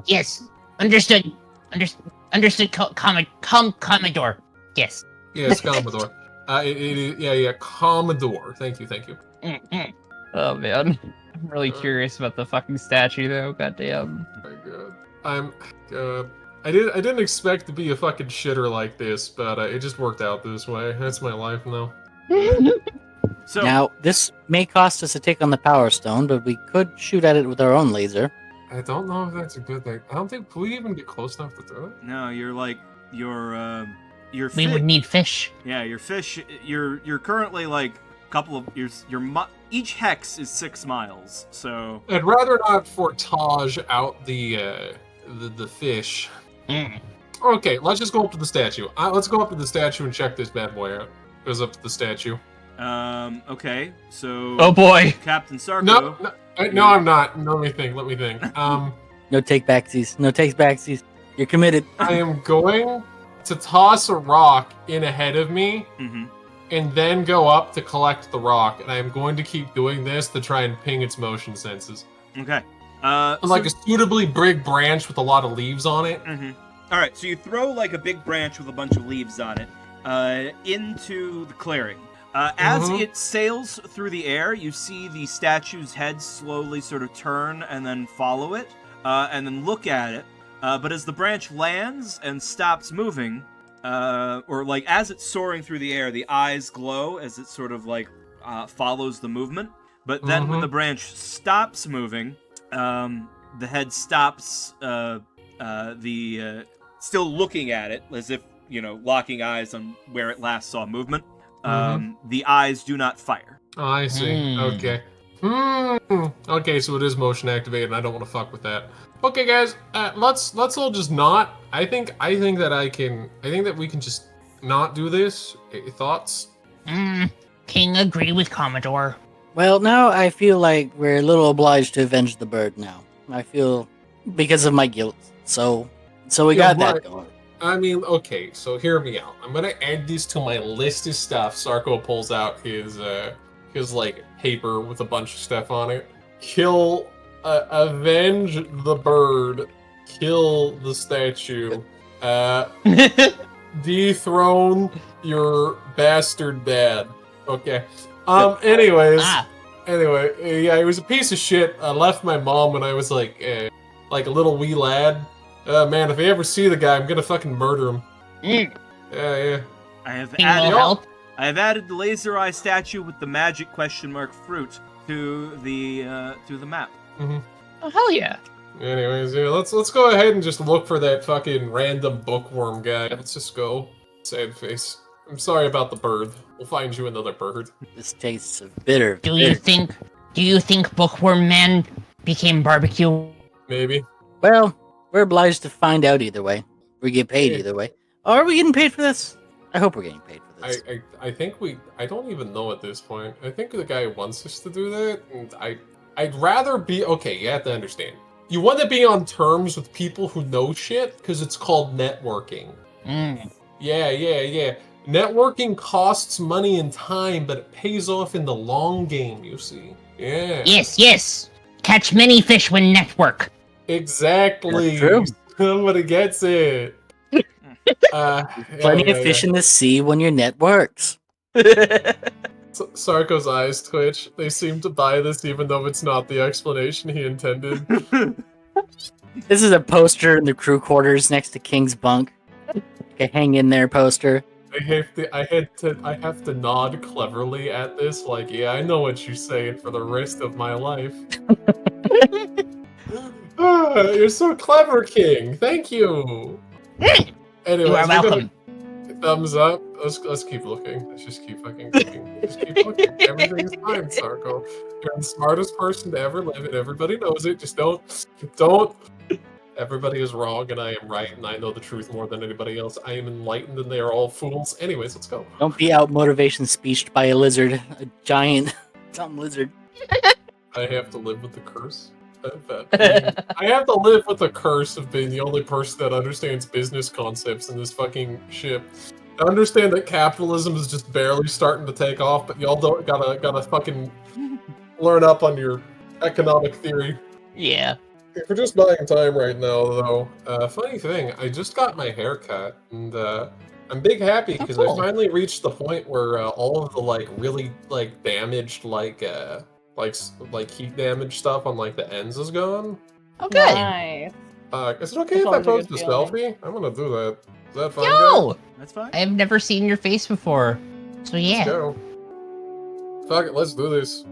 Yes, understood. Understood, Commodore. Yes. Yes, Commodore. Commodore. Thank you. Mm-hmm. Oh man, I'm really curious about the fucking statue though. Goddamn. Oh my god. I didn't expect to be a fucking shitter like this, but it just worked out this way. That's my life now. So Now, this may cost us a tick on the Power Stone, but we could shoot at it with our own laser. I don't know if that's a good thing. I don't think can we even get close enough to do it. no, you're We fish. would need fish. Yeah, your fish. You're currently like a couple of each hex is 6 miles. So I'd rather not fortage out the fish. Okay, let's just go up to the statue. Let's go up to the statue and check this bad boy out. Goes up to the statue. Okay, so Oh boy. Captain Sarko. No, I'm not. Let me think. No take backsies. You're committed. I am going to toss a rock in ahead of me, and then go up to collect the rock. And I am going to keep doing this to try and ping its motion senses. Okay. Like a suitably big branch with a lot of leaves on it. All right, so you throw like a big branch with a bunch of leaves on it into the clearing. As it sails through the air, you see the statue's head slowly sort of turn and then follow it, and then look at it. But as the branch lands and stops moving, or like as it's soaring through the air, the eyes glow as it sort of like follows the movement. But then when the branch stops moving, the head stops, still looking at it as if, locking eyes on where it last saw movement. The eyes do not fire. Oh, I see. Okay. Okay, so it is motion activated, and I don't want to fuck with that. Okay, guys, let's all just not. I think that we can just not do this. Thoughts? King agree with Commodore. Well, now I feel like we're a little obliged to avenge the bird now. I feel because of my guilt. So we got that going. I mean, okay, so hear me out. I'm gonna add this to my list of stuff. Sarko pulls out his like paper with a bunch of stuff on it. Avenge the bird. kill the statue. Dethrone your bastard dad. Okay. Anyways. Anyway, yeah, he was a piece of shit. I left my mom when I was like a little wee lad. Man, if I ever see the guy, I'm gonna fucking murder him. Yeah. I have King will help. I have added the laser eye statue with the magic fruit to the map. Mm-hmm. Oh, hell yeah. Anyways, yeah, let's go ahead and just look for that fucking random bookworm guy. Let's just go. Sad face. I'm sorry about the bird. We'll find you another bird. This tastes bitter. Do you think Bookworm Man became barbecue? Maybe. Well, we're obliged to find out either way. We get paid either way. Are we getting paid for this? I hope we're getting paid for this. I think I don't even know at this point. I think the guy wants us to do that, and I'd rather be okay. You have to understand. You want to be on terms with people who know shit because it's called networking. Yeah. Networking costs money and time, but it pays off in the long game. You see? Yeah. Yes. Catch many fish when network. Exactly. That's true. Somebody gets it. Plenty of fish in the sea when your net works. Sarko's eyes twitch. They seem to buy this even though it's not the explanation he intended. This is a poster in the crew quarters next to King's bunk. Like a hang in there poster. I have to nod cleverly at this, like, yeah, I know what you're saying for the rest of my life. You're so clever, King. Thank you. Anyways, You are welcome. Thumbs up. Let's keep looking. Let's just keep fucking looking. Just keep looking. Everything's fine, Sarko. You're the smartest person to ever live, and everybody knows it. Just don't. Everybody is wrong, and I am right, and I know the truth more than anybody else. I am enlightened, and they are all fools. Anyways, let's go. Don't be out motivation speeched by a lizard. A giant something lizard. I have to live with the curse. I have to live with the curse of being the only person that understands business concepts in this fucking ship. I understand that capitalism is just barely starting to take off, but y'all don't gotta fucking learn up on your economic theory. Yeah. If we're just buying time right now, though, funny thing, I just got my hair cut, and I'm big happy because I finally reached the point where all of the really damaged heat damage stuff on the ends is gone. Okay. Nice. Is it okay if I always a post a good feeling. selfie? I'm gonna do that. Is that fine? Yo! That's fine. I've never seen your face before. So Let's yeah. go. Fuck it, let's do this.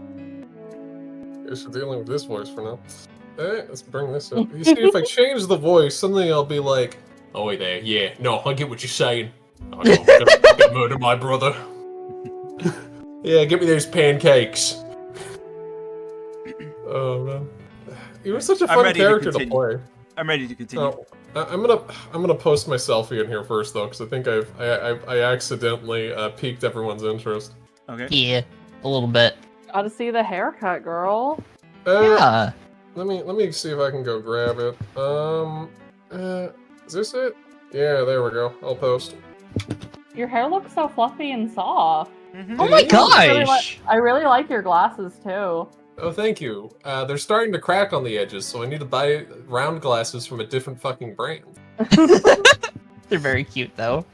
Guess we're dealing with this voice for now. Let's bring this up. You see, if I change the voice, suddenly I'll be like, "Oh, wait there, yeah, no, I get what you're saying. I don't murder my brother. Yeah, get me those pancakes." Oh man, you were such a fun character to play. I'm ready to continue. Oh, I'm gonna post my selfie in here first though, because I think I accidentally piqued everyone's interest. Okay. Yeah. A little bit. Gotta see the haircut, girl. Yeah. Let me see if I can go grab it. Is this it? Yeah, there we go. I'll post. Your hair looks so fluffy and soft. Oh my Yeah. gosh. I really like your glasses too. Oh, thank you. They're starting to crack on the edges, so I need to buy round glasses from a different fucking brand. They're very cute though.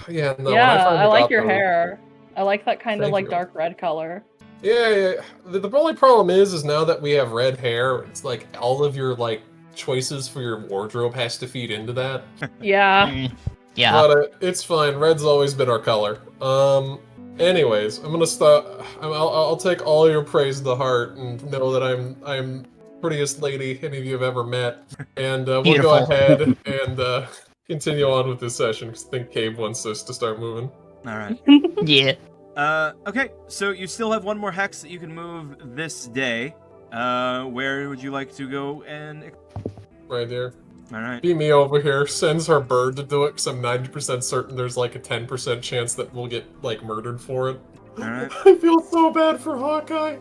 Yeah, no. Yeah, when I finally like got your those- hair. I like that kind of Thank you. dark red color. Yeah. The only problem is now that we have red hair, it's like all of your choices for your wardrobe has to feed into that. Yeah. Yeah. But it's fine. Red's always been our color. Anyways, I'm gonna stop. I'll take all your praise to heart and know that I'm prettiest lady any of you have ever met. And we'll Beautiful. go ahead and continue on with this session because I think Cave wants us to start moving. All right. Yeah. Okay, so you still have one more hex that you can move this day. Where would you like to go and... Right here. Alright. Be me over here. Sends her bird to do it because I'm 90% certain there's a 10% chance that we'll get murdered for it. Alright. I feel so bad for Hawkeye.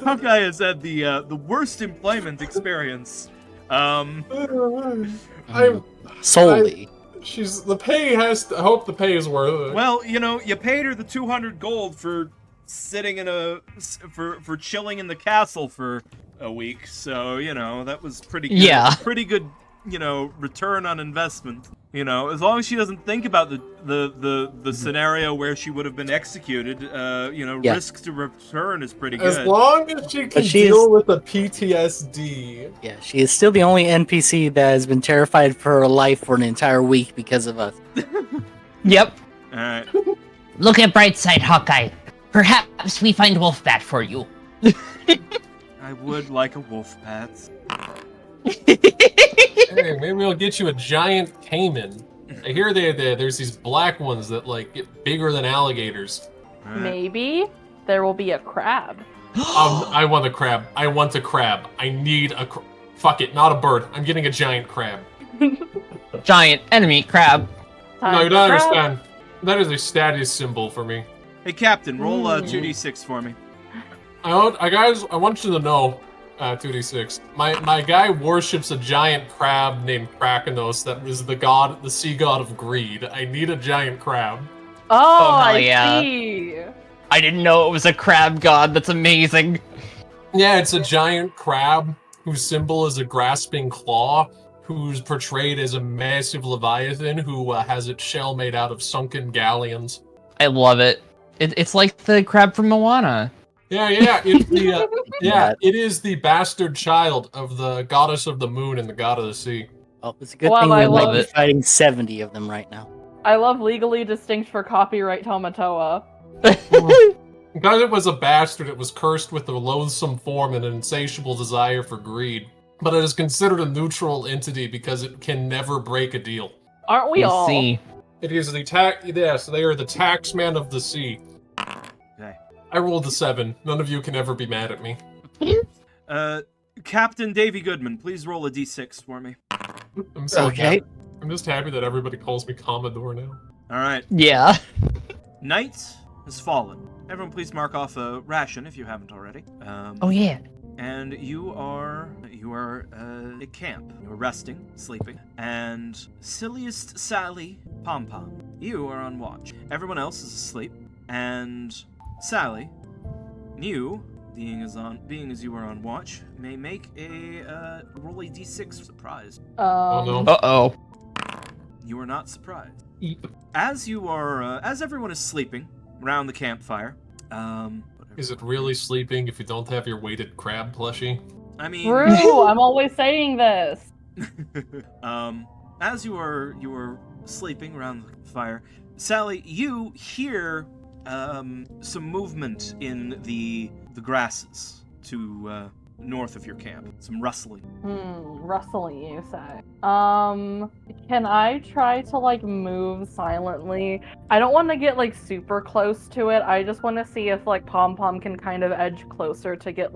Hawkeye has had the worst employment experience. I'm Solely. She's the pay has to, I hope the pay is worth it. Well, you paid her the 200 gold for sitting in for chilling in the castle for a week, so that was pretty good. Yeah. Pretty good, return on investment. As long as she doesn't think about the scenario where she would have been executed, risk to return is pretty good. As long as she can she's- deal with the PTSD. Yeah, she is still the only NPC that has been terrified for her life for an entire week because of us. Yep. All right. Look at bright side, Hawkeye. Perhaps we find Wolfbat for you. I would like a wolf pat. Hey, maybe we'll get you a giant caiman. I hear there's these black ones that get bigger than alligators. All right. Maybe there will be a crab. I want a crab. I want a crab. I need a fuck it, not a bird. I'm getting a giant crab. Giant enemy crab. No, you don't understand. That is a status symbol for me. Hey, Captain, roll 2d6 for me. I want you to know, 2d6. My guy worships a giant crab named Krakenos that is the sea god of greed. I need a giant crab. Oh, hell I yeah. see. I didn't know it was a crab god. That's amazing. Yeah, it's a giant crab whose symbol is a grasping claw, who's portrayed as a massive leviathan who has its shell made out of sunken galleons. I love it. It's like the crab from Moana. Yeah, it's the it is the bastard child of the goddess of the moon and the god of the sea. Oh, it's a good Wow, thing I we might love be it. fighting 70 of them right now. I love legally distinct for copyright Tamatoa. Because it was a bastard, it was cursed with a loathsome form and an insatiable desire for greed. But it is considered a neutral entity because it can never break a deal. Aren't we all? See. It is the yes, they are the taxman of the sea. Okay. I rolled a 7. None of you can ever be mad at me. Captain Davy Goodman, please roll a d6 for me. I'm so Okay. happy. I'm just happy that everybody calls me Commodore now. All right. Yeah. Night has fallen. Everyone, please mark off a ration if you haven't already. Oh yeah. And you are at camp. You're resting, sleeping, and silliest Sally Pom Pom, you are on watch. Everyone else is asleep, and Sally, you, being as you are on watch, may make a roll a d6 surprise. Oh no. Uh-oh. You are not surprised. As everyone is sleeping around the campfire, Is it really sleeping if you don't have your weighted crab plushie? I mean, True, I'm always saying this. as you are sleeping around the fire, Sally, you hear some movement in the grasses to north of your camp. Some rustling. Rustling, you say. Can I try to move silently? I don't want to get super close to it. I just want to see if Pom Pom can kind of edge closer to get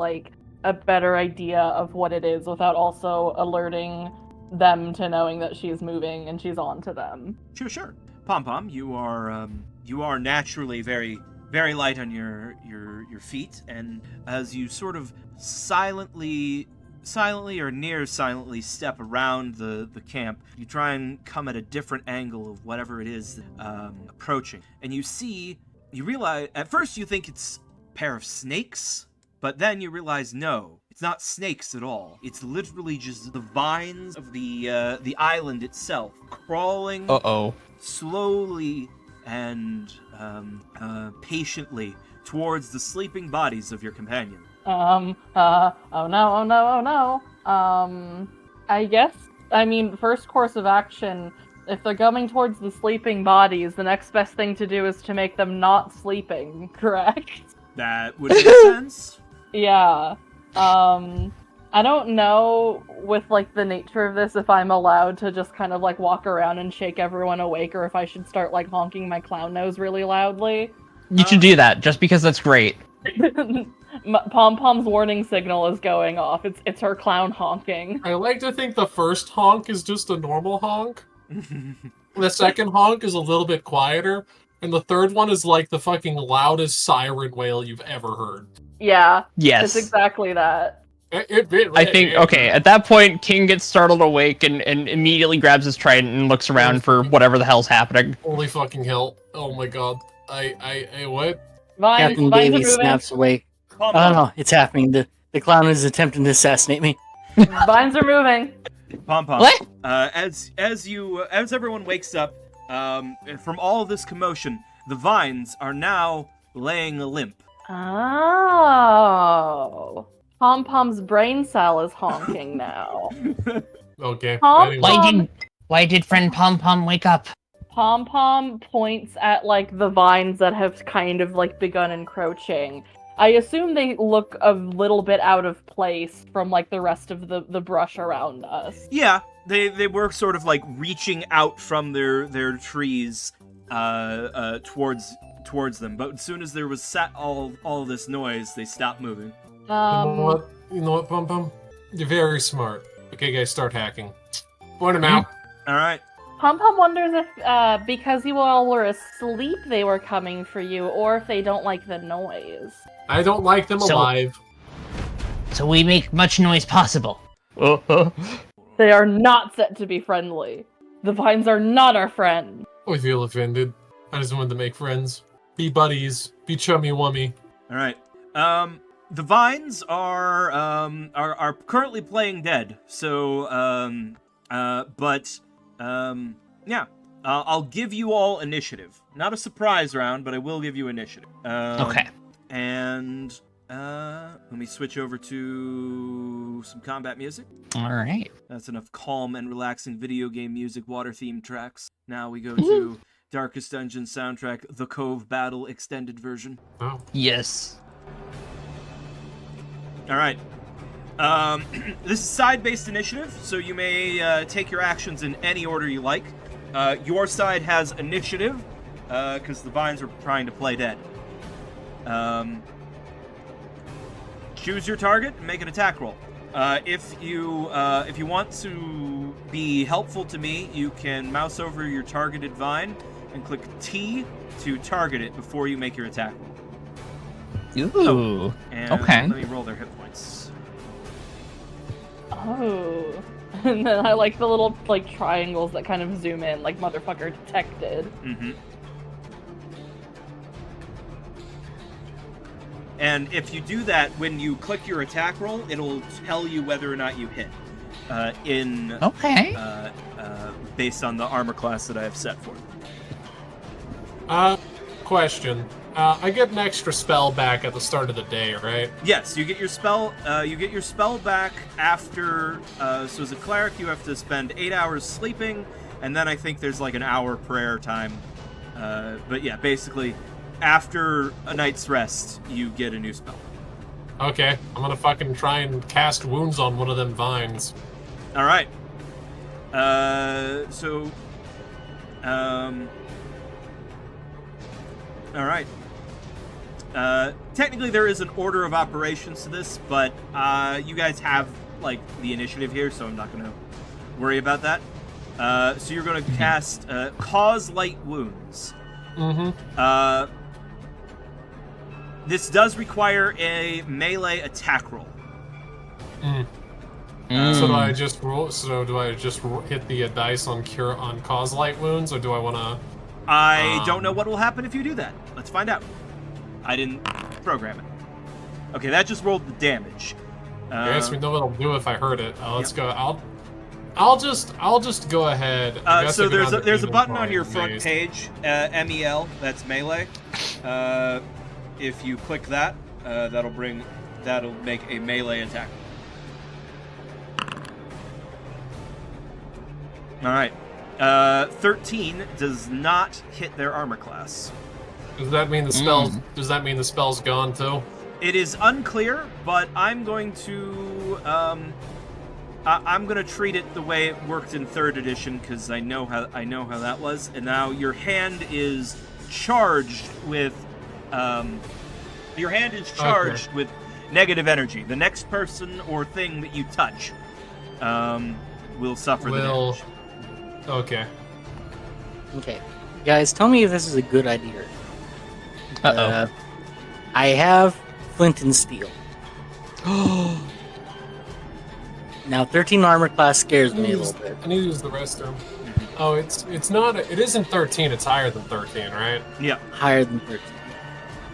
a better idea of what it is without also alerting them to knowing that she's moving and she's on to them. Sure. Pom Pom, you are naturally very, very light on your feet, and as you sort of silently or near silently step around the camp, you try and come at a different angle of whatever it is approaching, and you realize at first you think it's a pair of snakes, but then you realize no, it's not snakes at all. It's literally just the vines of the island itself crawling slowly and patiently towards the sleeping bodies of your companion. Oh no. First course of action, if they're coming towards the sleeping bodies, the next best thing to do is to make them not sleeping, correct? That would make sense. Yeah. I don't know with the nature of this if I'm allowed to just kind of walk around and shake everyone awake, or if I should start honking my clown nose really loudly. You should do that, just because that's great. Pom Pom's warning signal is going off. It's her clown honking. I like to think the first honk is just a normal honk. The second honk is a little bit quieter, and the third one is the fucking loudest siren wail you've ever heard. Yeah. Yes. It's exactly that. I think, okay, at that point, King gets startled awake and immediately grabs his trident and looks around for whatever the hell's happening. Holy fucking hell. Oh my god. I what? Captain Vines are Davy moving. snaps away. Pom Oh Pom, no, it's happening. The The clown is attempting to assassinate me. Vines are moving. Pom Pom. What? As everyone wakes up, from all this commotion, the vines are now laying limp. Oh. Pom Pom's brain cell is honking now. Okay. Pom Anyway. Why did friend Pom Pom wake up? Pom Pom points at like the vines that have kind of like begun encroaching. I assume they look a little bit out of place from like the rest of the brush around us. Yeah, they were sort of like reaching out from their trees towards them, but as soon as there was all this noise, they stopped moving. You know what, Pum Pum? You're very smart. Okay, guys, start hacking. Point them out. All right. Pom Pom wonders if because you all were asleep they were coming for you, or if they don't like the noise. I don't like them So- alive. So we make much noise possible. They are not set to be friendly. The vines are not our friend. I feel offended. I just wanted to make friends. Be buddies. Be chummy-wummy. All right. The vines are currently playing dead. So yeah. I'll give you all initiative. Not a surprise round, but I will give you initiative. Okay. And let me switch over to some combat music. All right. That's enough calm and relaxing video game music, water themed tracks. Now we go to Darkest Dungeon soundtrack, The Cove Battle Extended Version. Oh. Yes. All right. This is side-based initiative, so you may take your actions in any order you like. Your side has initiative, because the vines are trying to play dead. Choose your target and make an attack roll. If you want to be helpful to me, you can mouse over your targeted vine and click T to target it before you make your attack roll. Ooh. And Okay. let me roll their hit points. Oh. And then I like the little like triangles that kind of zoom in, like motherfucker detected. Mm-hmm. And if you do that, when you click your attack roll, it'll tell you whether or not you hit. Okay. Based on the armor class that I have set for it. Question. I get an extra spell back at the start of the day, right? Yes, you get your spell. You get your spell back after. So as a cleric, you have to spend 8 hours sleeping, and then I think there's like an hour prayer time. But yeah, basically, after a night's rest, you get a new spell. Okay, I'm gonna fucking try and cast wounds on one of them vines. All right. All right. Technically, there is an order of operations to this, but you guys have like the initiative here, so I'm not going to worry about that. So you're going to cast Cause Light Wounds. Mm-hmm. This does require a melee attack roll. So do I just roll? So do I just hit the dice on cause light wounds, or do I want to? I don't know what will happen if you do that. Let's find out. I didn't program it. Okay, that just rolled the damage. I guess we know what I'll do if I hurt it. Let's go. I'll just go ahead. I guess So I go down to there's a Demon button on Pride your and front Maze. page, MEL. That's melee. If you click that, that'll make a melee attack. All right. 13 does not hit their armor class. Does that mean the spell's? Does that mean the spell's gone too? It is unclear, but I'm going to I'm going to treat it the way it worked in 3rd edition because I know how that was. And now your hand is charged with with negative energy. The next person or thing that you touch will suffer the damage. Okay. Okay. Guys, tell me if this is a good idea. Uh-oh. I have flint and steel. Now, 13 armor class scares me a little bit. I need to use the restroom. Oh, it's not. It isn't 13. It's higher than 13, right? Yeah. Higher than 13.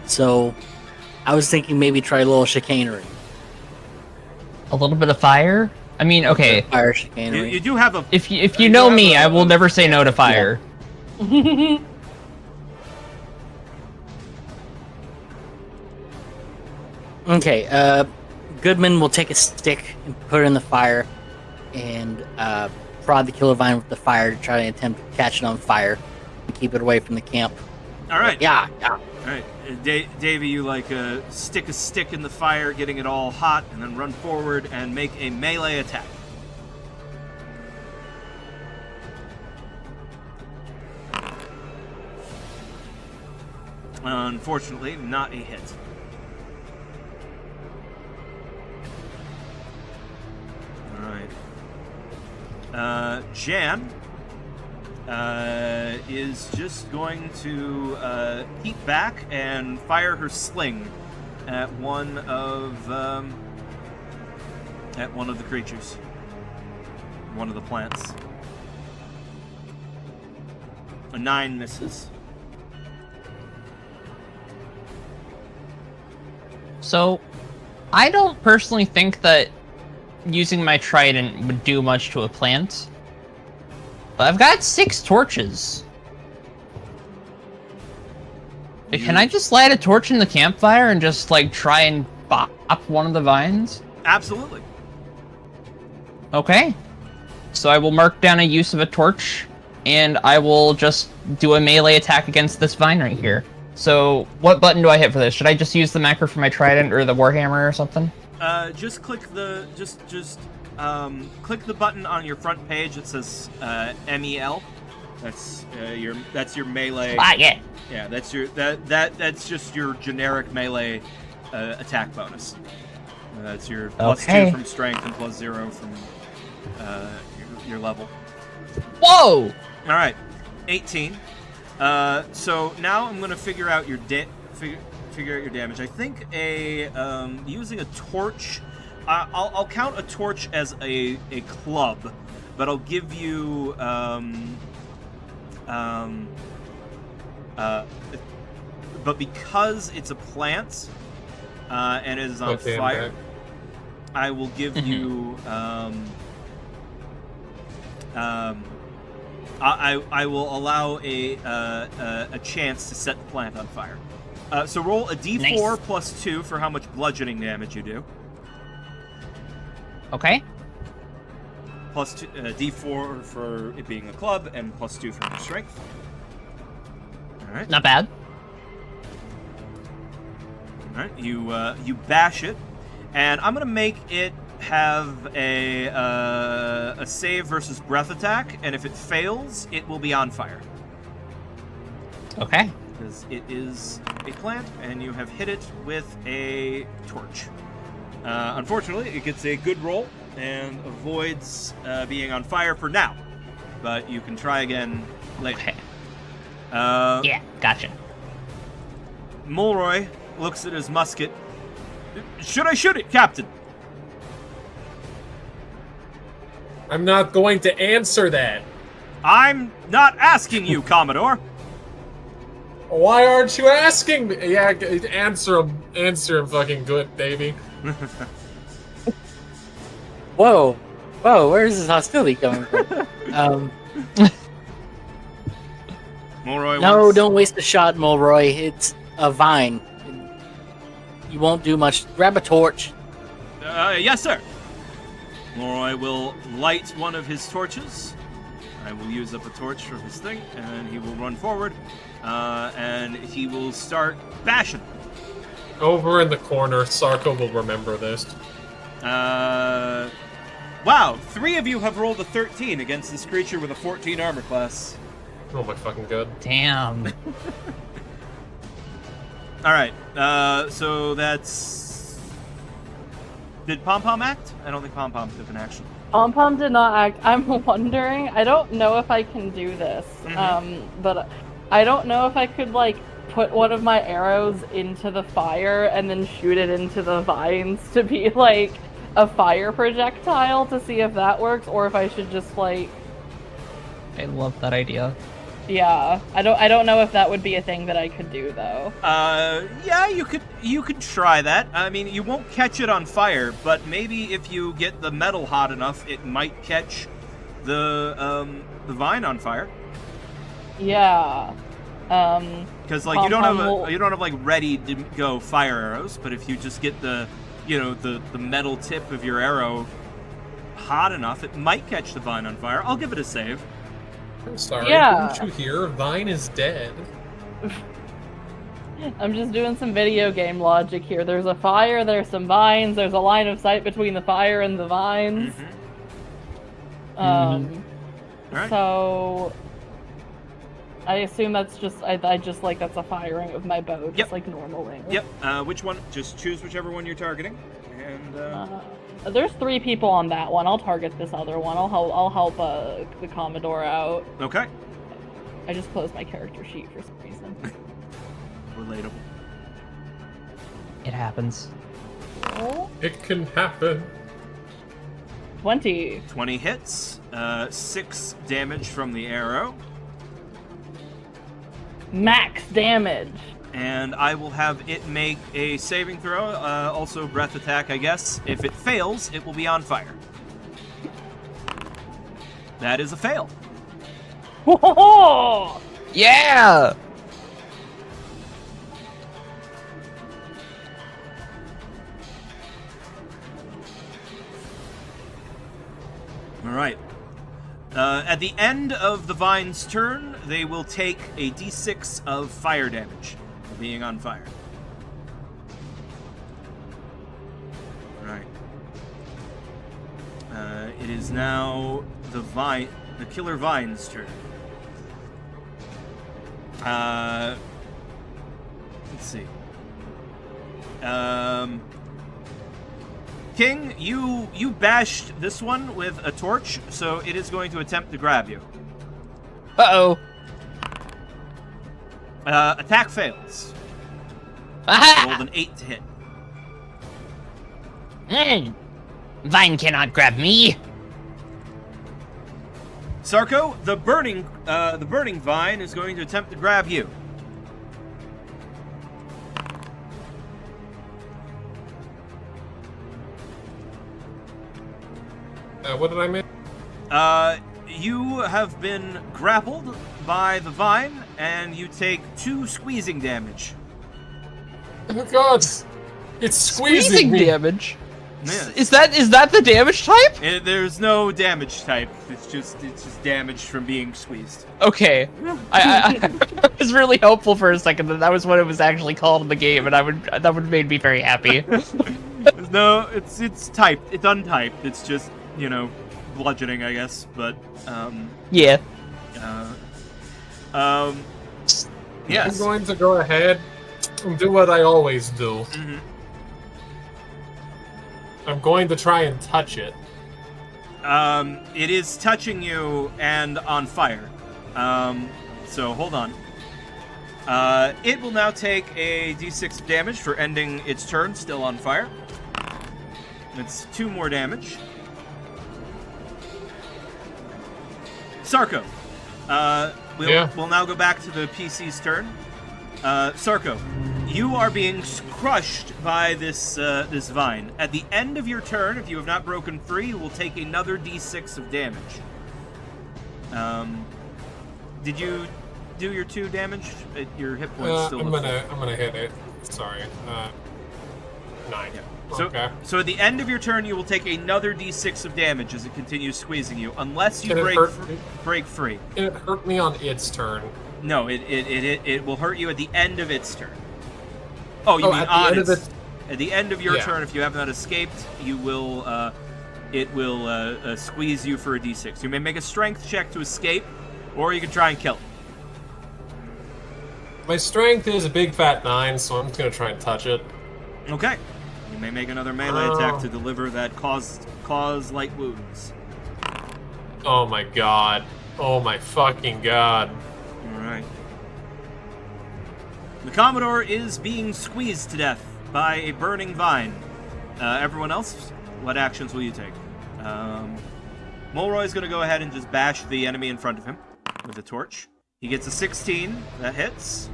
So, I was thinking maybe try a little chicanery. A little bit of fire? I mean, okay. Fire chicanery. You do have a. If you know me, I will never say no to fire. Okay, Goodman will take a stick and put it in the fire and prod the killer vine with the fire to try to attempt to catch it on fire and keep it away from the camp. All right. Yeah. All right, Davey, you stick a stick in the fire, getting it all hot, and then run forward and make a melee attack. Unfortunately, not a hit. All right. Jan is just going to keep back and fire her sling at one of the creatures, one of the plants. A 9 misses. So, I don't personally think that using my trident would do much to a plant. But I've got 6 torches. Can I just light a torch in the campfire and just, try and bop one of the vines? Absolutely. Okay. So I will mark down a use of a torch, and I will just do a melee attack against this vine right here. So, what button do I hit for this? Should I just use the macro for my trident or the warhammer or something? Just click the click the button on your front page that says MEL. That's your melee. Ah, yeah. Yeah, that's just your generic melee attack bonus. That's your +2 from strength and +0 from your level. Whoa! All right, 18. So now I'm gonna figure out your figure out your damage. I think using a torch. I'll count a torch as a club, but I'll give you but because it's a plant and it is on fire, I will give you I will allow a chance to set the plant on fire. So roll a d4 +2 for how much bludgeoning damage you do. Okay. +2, d4 for it being a club, and +2 for your strength. All right. Not bad. All right. You bash it, and I'm gonna make it have a save versus breath attack, and if it fails, it will be on fire. Okay. Because it is a plant, and you have hit it with a torch. Unfortunately, it gets a good roll and avoids being on fire for now, but you can try again later. Okay. Yeah, gotcha. Mulroy looks at his musket. Should I shoot it, Captain? I'm not going to answer that. I'm not asking you, Commodore. Why aren't you asking me? Yeah, answer him. Answer him fucking good, baby. Whoa, where's this hostility coming from? Mulroy No, don't waste a shot, Mulroy. It's a vine. You won't do much. Grab a torch. Yes, sir. Mulroy will light one of his torches. I will use up a torch from his thing, and he will run forward, and he will start bashing. Over in the corner, Sarko will remember this. Wow, 3 of you have rolled a 13 against this creature with a 14 armor class. Oh my fucking god. Damn. Alright, so that's... Did Pom Pom act? I don't think Pom Pom took an action. Pom Pom did not act. I'm wondering, I don't know if I can do this, but I don't know if I could, put one of my arrows into the fire and then shoot it into the vines to be, a fire projectile to see if that works, or if I should just, I love that idea. Yeah, I don't know if that would be a thing that I could do though. Yeah, you could try that. I mean, you won't catch it on fire, but maybe if you get the metal hot enough, it might catch the vine on fire. Yeah. Because like you don't have like ready to go fire arrows, but if you just get the metal tip of your arrow hot enough, it might catch the vine on fire. I'll give it a save. I'm sorry, Yeah. didn't you hear? Vine is dead. I'm just doing some video game logic here. There's a fire, there's some vines, there's a line of sight between the fire and the vines. Alright. So I assume that's just I just like that's a firing of my bow, just like normally. Yep. Which one? Just choose whichever one you're targeting. And there's 3 people on that one. I'll target this other one. I'll help the Commodore out. Okay. I just closed my character sheet for some reason. Relatable. It happens. It can happen. 20. 20 hits. 6 damage from the arrow. Max damage. And I will have it make a saving throw, also breath attack, I guess. If it fails, it will be on fire. That is a fail. Whoa! Yeah! All right. At the end of the vine's turn, they will take a d6 of fire damage for being on fire. All right. It is now the killer vine's turn. Let's see. King, you bashed this one with a torch, so it is going to attempt to grab you. Uh-oh. Attack fails. Aha! Rolled an 8 to hit. Vine cannot grab me. Sarko, the burning vine is going to attempt to grab you. What did I miss? You have been grappled by the vine, and you take 2 squeezing damage. Oh God! It's squeezing me. damage. Man. Is that the damage type? There's no damage type. It's just damage from being squeezed. Okay. I it was really helpful for a second that was what it was actually called in the game, and that would have made me very happy. No, it's typed. It's untyped. It's just, bludgeoning, I guess. But Yeah. Yes. I'm going to go ahead and do what I always do. Mm-hmm. I'm going to try and touch it. It is touching you and on fire. So hold on. It will now take a d6 of damage for ending its turn still on fire. It's 2 more damage. Sarko. We'll now go back to the PC's turn. Sarko, you are being crushed by this vine. At the end of your turn, if you have not broken free, you will take another d6 of damage. Did you do your 2 damage? Your hit points still. I'm gonna hit it. Sorry. 9. Yeah. So at the end of your turn, you will take another d6 of damage as it continues squeezing you, unless you break free. It hurt me on its turn. No, it will hurt you at the end of its turn. Oh, you mean at on the end its... of At the end of your turn, if you have not escaped, you will it will squeeze you for a d6. You may make a strength check to escape, or you can try and kill it. My strength is a big fat 9, so I'm just gonna try and touch it. Okay. You may make another melee attack to deliver that cause light wounds. Oh my god. Oh my fucking god. Alright. The Commodore is being squeezed to death by a burning vine. Everyone else, what actions will you take? Mulroy's going to go ahead and just bash the enemy in front of him with a torch. He gets a 16. That hits.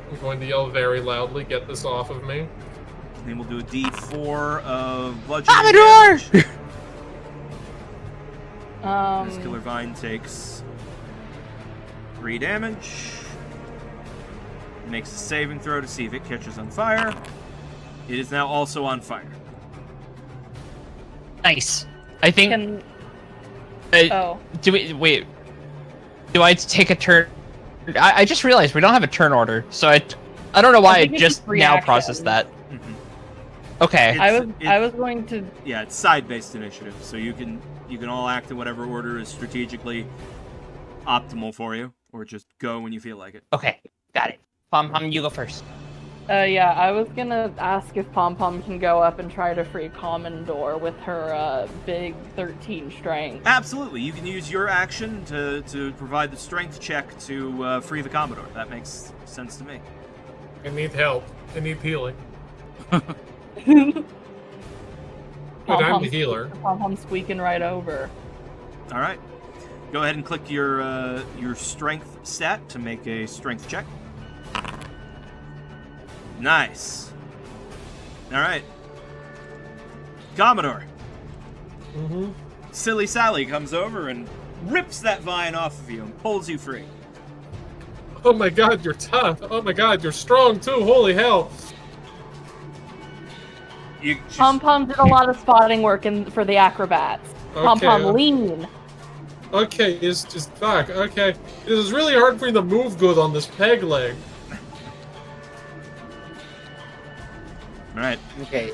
I'm going to yell very loudly, get this off of me. And then we'll do a D4 of bludgeoning Commodore! damage. This Killer Vine takes 3 damage. Makes a saving throw to see if it catches on fire. It is now also on fire. Nice. I think. Oh. Do we wait? Do I take a turn? I just realized we don't have a turn order, so I don't know why I think it's just just now reaction. processed that. Mhm. Okay. I was going to. Yeah, it's side-based initiative, so you can all act in whatever order is strategically optimal for you, or just go when you feel like it. Okay. Got it. Pom Pom, you go first. Yeah, I was gonna ask if Pom Pom can go up and try to free Commodore with her big 13 strength. Absolutely, you can use your action to provide the strength check to free the Commodore. That makes sense to me. I need help. I need healing. Pom Wait, I'm Pom the healer. Pom Pom squeaking right over. All right, go ahead and click your strength stat to make a strength check. Nice. All right, Commodore. Mm-hmm. Silly Sally comes over and rips that vine off of you and pulls you free. Oh my god, you're tough. Oh my god, you're strong too. Holy hell. Pom Pom did a lot of spotting work for the acrobats. Pom Pom Okay. lean. Okay, it's just fuck. Okay, it is really hard for me to move good on this peg leg. All right. Okay,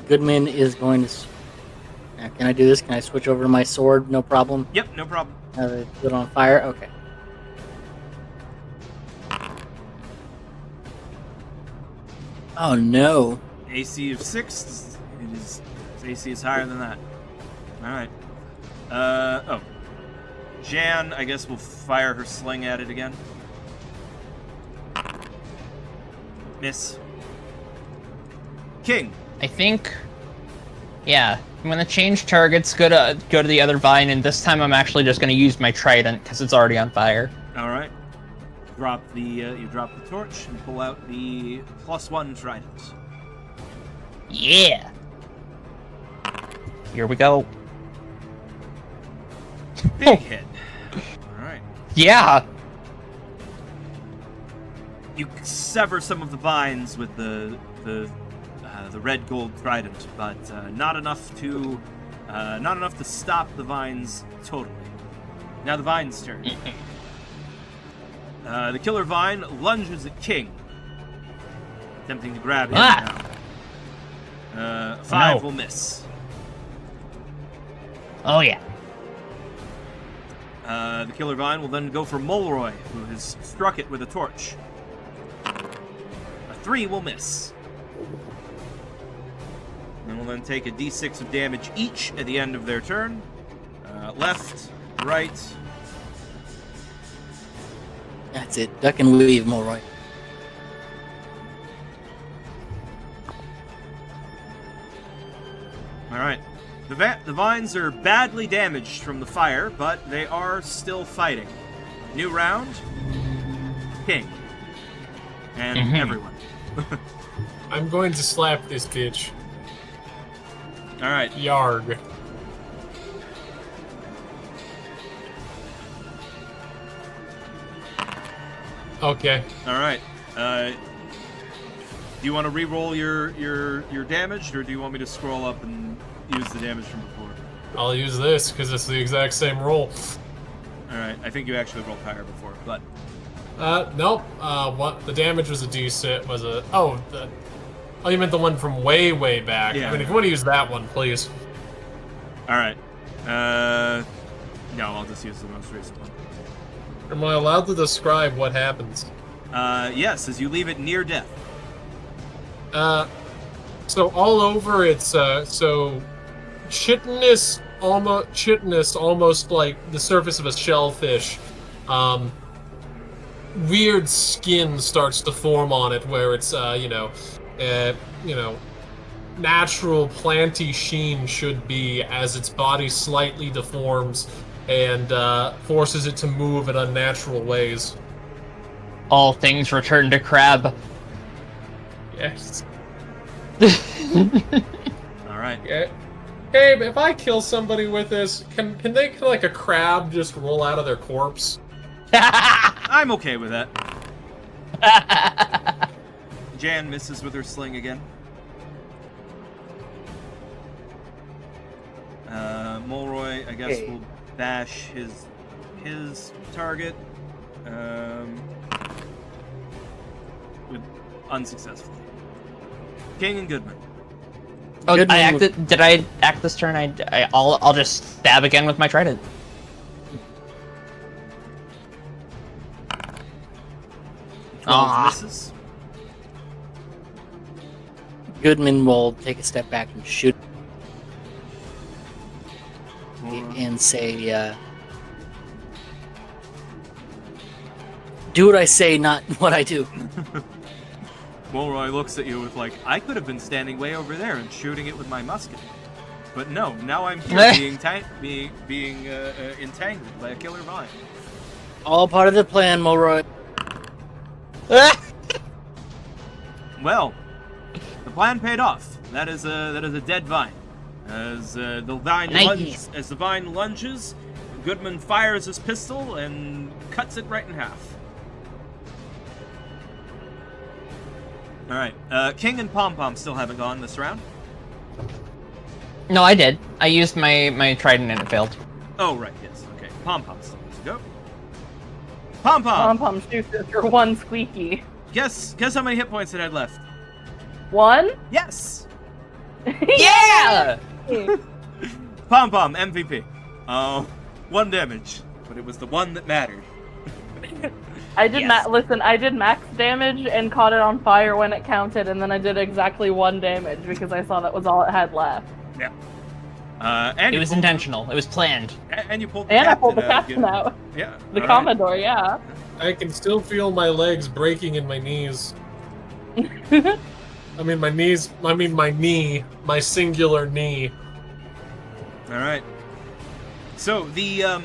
Goodman is going to. Can I do this? Can I switch over to my sword? No problem. Yep, no problem. Put it on fire. Okay. Oh no! AC of 6. Its AC is higher than that. All right. Oh. Jan, I guess, will fire her sling at it again. Miss. King. I think. Yeah, I'm gonna change targets. Go to the other vine, and this time I'm actually just gonna use my trident because it's already on fire. All right. Drop the you drop the torch and pull out the +1 trident. Yeah. Here we go. Big hit. All right. Yeah. You sever some of the vines with the red gold trident, but not enough to stop the vines totally. Now the vine's turn. The killer vine lunges at King, attempting to grab him now. 5 will miss. Oh yeah. The killer vine will then go for Molroy, who has struck it with a torch. A 3 will miss. And will then take a d6 of damage each at the end of their turn. Left, right. That's it. Duck and weave, Mulroy. All right. The vines are badly damaged from the fire, but they are still fighting. New round. King. And everyone. I'm going to slap this bitch. All right. Yarg. Okay. All right. Do you want to re-roll your damage, or do you want me to scroll up and use the damage from before? I'll use this because it's the exact same roll. All right. I think you actually rolled higher before, but Nope. What the damage was a D6 was a oh you meant the one from way back. Yeah. I mean, if you want to use that one, please. all right. No, I'll just use the most recent one. Am I allowed to describe what happens? Yes, as you leave it near death. So all over it's so chitinous, almost like the surface of a shellfish. Weird skin starts to form on it where it's natural planty sheen should be as its body slightly deforms and forces it to move in unnatural ways. All things return to Crab. Yes. All right. Yeah. Gabe, if I kill somebody with this, can they, like a crab, just roll out of their corpse? I'm okay with that. Jan misses with her sling again. Mulroy, I guess, will bash his target. Unsuccessfully. King and Goodman. Oh, Goodman I acted. Did I act this turn? I'll just stab again with my trident. 12 misses. Goodman will take a step back and shoot and say, do what I say, not what I do. Mulroy looks at you with like, I could have been standing way over there and shooting it with my musket. But no, now I'm here being entangled by a killer vine. All part of the plan, Mulroy. Well, the plan paid off. That is a dead vine. As the vine lunges, Goodman fires his pistol and cuts it right in half. All right, King and Pom Pom still haven't gone this round. No, I did. I used my trident and it failed. Oh right, yes. Okay, Pom Pom still has to go. Pom Pom Pom. Pom shoots at your one squeaky. Guess how many hit points it had left. 1? Yes. Yeah! Pom Pom MVP. 1 damage, but it was the one that mattered. I did Yes. listen, I did max damage and caught it on fire when it counted, and then I did exactly 1 damage because I saw that was all it had left. Yeah. And It was intentional. It was planned. And you pulled the And I captain pulled the out captain again. out. Yeah. The all right. Commodore, yeah. I can still feel my legs breaking in my knees. I mean, my knees. I mean, my knee. My singular knee. All right. So the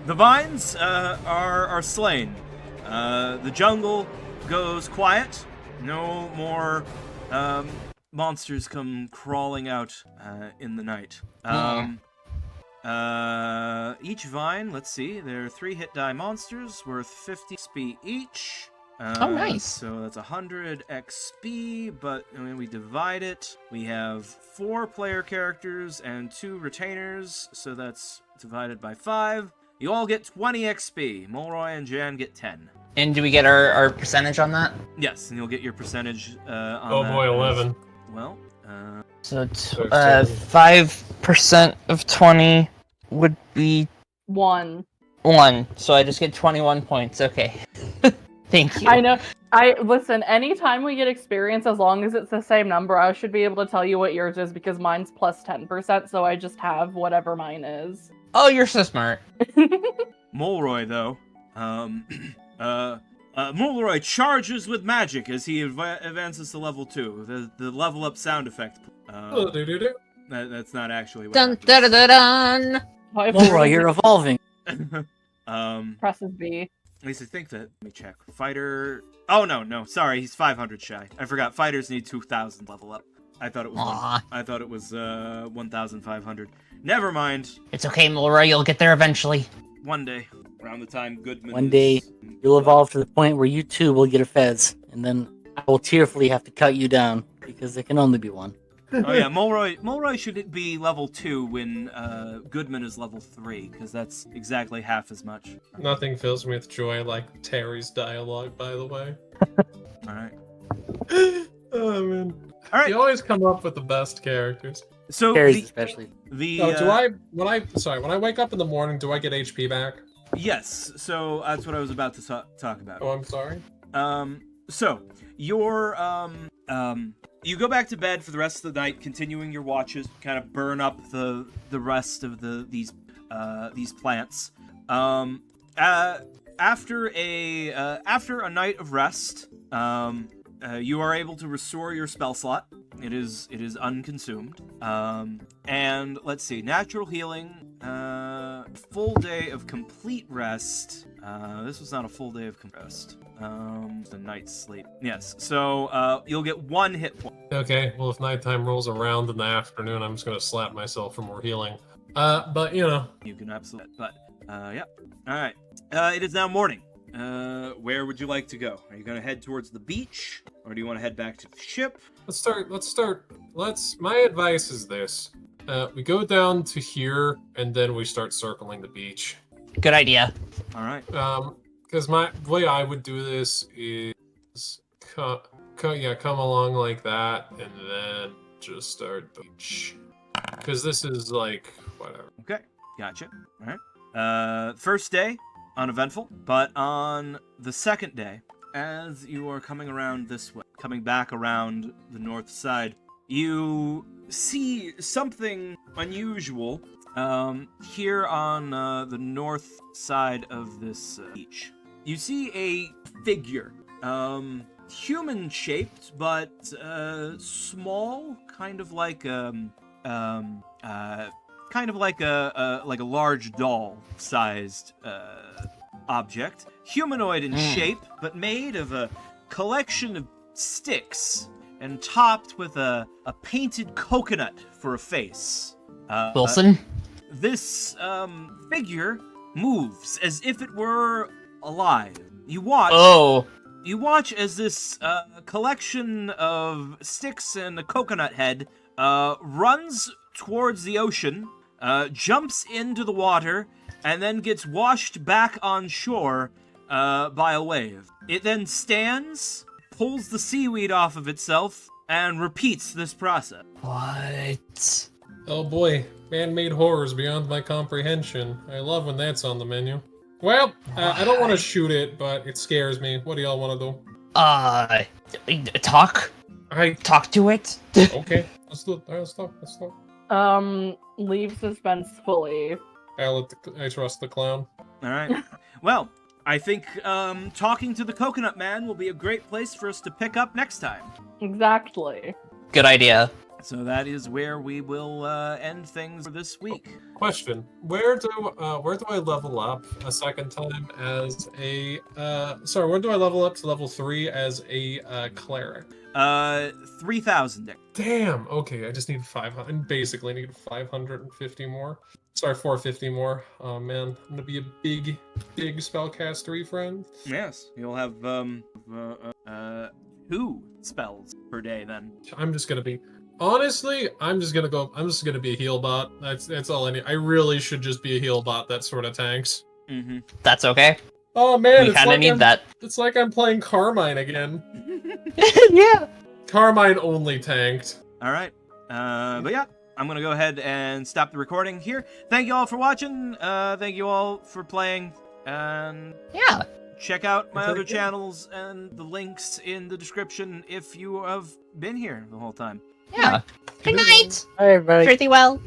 the vines are slain. The jungle goes quiet. No more monsters come crawling out in the night. Each vine, let's see, there are 3 hit die monsters worth 50 XP each. Oh, nice. So that's 100 XP, but when we divide it, we have 4 player characters and 2 retainers, so that's divided by 5. You all get 20 XP. Mulroy and Jan get 10. And do we get our percentage on that? Yes, and you'll get your percentage on Oh that boy, as 11. well. So 5% of 20 would be 1. 1. So I just get 21 points. Okay. Thank you. I know. Listen, anytime we get experience, as long as it's the same number, I should be able to tell you what yours is because mine's plus 10%, so I just have whatever mine is. Oh, you're so smart. Mulroy, though, Mulroy charges with magic as he advances to level 2. The level up sound effect. Oh, do-do-do. That's not actually what Dun happens. dun dun dun. Mulroy, you're evolving. Presses B. At least I think that. Let me check. Fighter. Oh no, sorry, he's 500 shy. I forgot. Fighters need 2,000 level up. I thought it was. Aw. I thought it was 1,500. Never mind. It's okay, Mulroy. You'll get there eventually. One day, around the time Goodman. One day, you'll evolve to the point where you too will get a fez, and then I will tearfully have to cut you down because there can only be one. Oh yeah, Mulroy should be level 2 when Goodman is level 3, because that's exactly half as much. Nothing fills me with joy like Terry's dialogue, by the way. All right. Oh man. All right. You always come up with the best characters. So Carries especially. When I wake up in the morning, do I get HP back? Yes. So that's what I was about to talk about. Oh, I'm sorry. So you're you go back to bed for the rest of the night, continuing your watches, kind of burn up the rest of these plants. After a night of rest, you are able to restore your spell slot. It is unconsumed. And let's see, natural healing. full day of complete rest. This was not a full day of rest. The night sleep. Yes. So you'll get 1 hit point. Okay, well, if nighttime rolls around in the afternoon, I'm just gonna slap myself for more healing. But you know. You can absolutely. But yeah. All right. It is now morning. Where would you like to go? Are you gonna head towards the beach, or do you want to head back to the ship? Let's start. My advice is this. We go down to here, and then we start circling the beach. Good idea. All right. Because the way I would do this is come along like that, and then just start the beach. Because this is like, whatever. Okay. Gotcha. All right. First day, uneventful. But on the second day, as you are coming around this way, coming back around the north side, you see something unusual here on the north side of this beach. You see a figure, human-shaped, but small, kind of like a large doll-sized object, humanoid in shape, but made of a collection of sticks and topped with a painted coconut for a face. Wilson? This figure moves as if it were alive. You watch. Oh. You watch as this collection of sticks and a coconut head runs towards the ocean, jumps into the water, and then gets washed back on shore by a wave. It then stands, pulls the seaweed off of itself, and repeats this process. What? Oh boy, man-made horrors beyond my comprehension. I love when that's on the menu. Well, I don't want to shoot it, but it scares me. What do y'all want to do? Talk? Talk to it? Okay, let's do it. All right, let's talk. Leave suspense fully. I trust the clown. All right. Well, I think talking to the Coconut Man will be a great place for us to pick up next time. Exactly. Good idea. So that is where we will end things for this week. Question: Where do I level up a second time as a? Where do I level up to level 3 as a cleric? 3,000. Damn. Okay, I just need 500. Basically, need 550 more. Sorry, 450 more. Oh man, I'm gonna be a big spellcastery friend. Yes, you'll have 2 spells per day then. I'm just gonna be. Honestly, I'm just gonna be a heal bot. That's all I need. I really should just be a heal bot that sort of tanks. Mm-hmm. That's okay. Oh man, We kind of need that. It's like I'm playing Carmine again. Yeah. Carmine only tanked. All right. But yeah, I'm gonna go ahead and stop the recording here. Thank you all for watching. Thank you all for playing. And Yeah. check out my Is that other good? channels and the links in the description if you have been here the whole time. Yeah. Good night. Hi, everybody. Pretty well.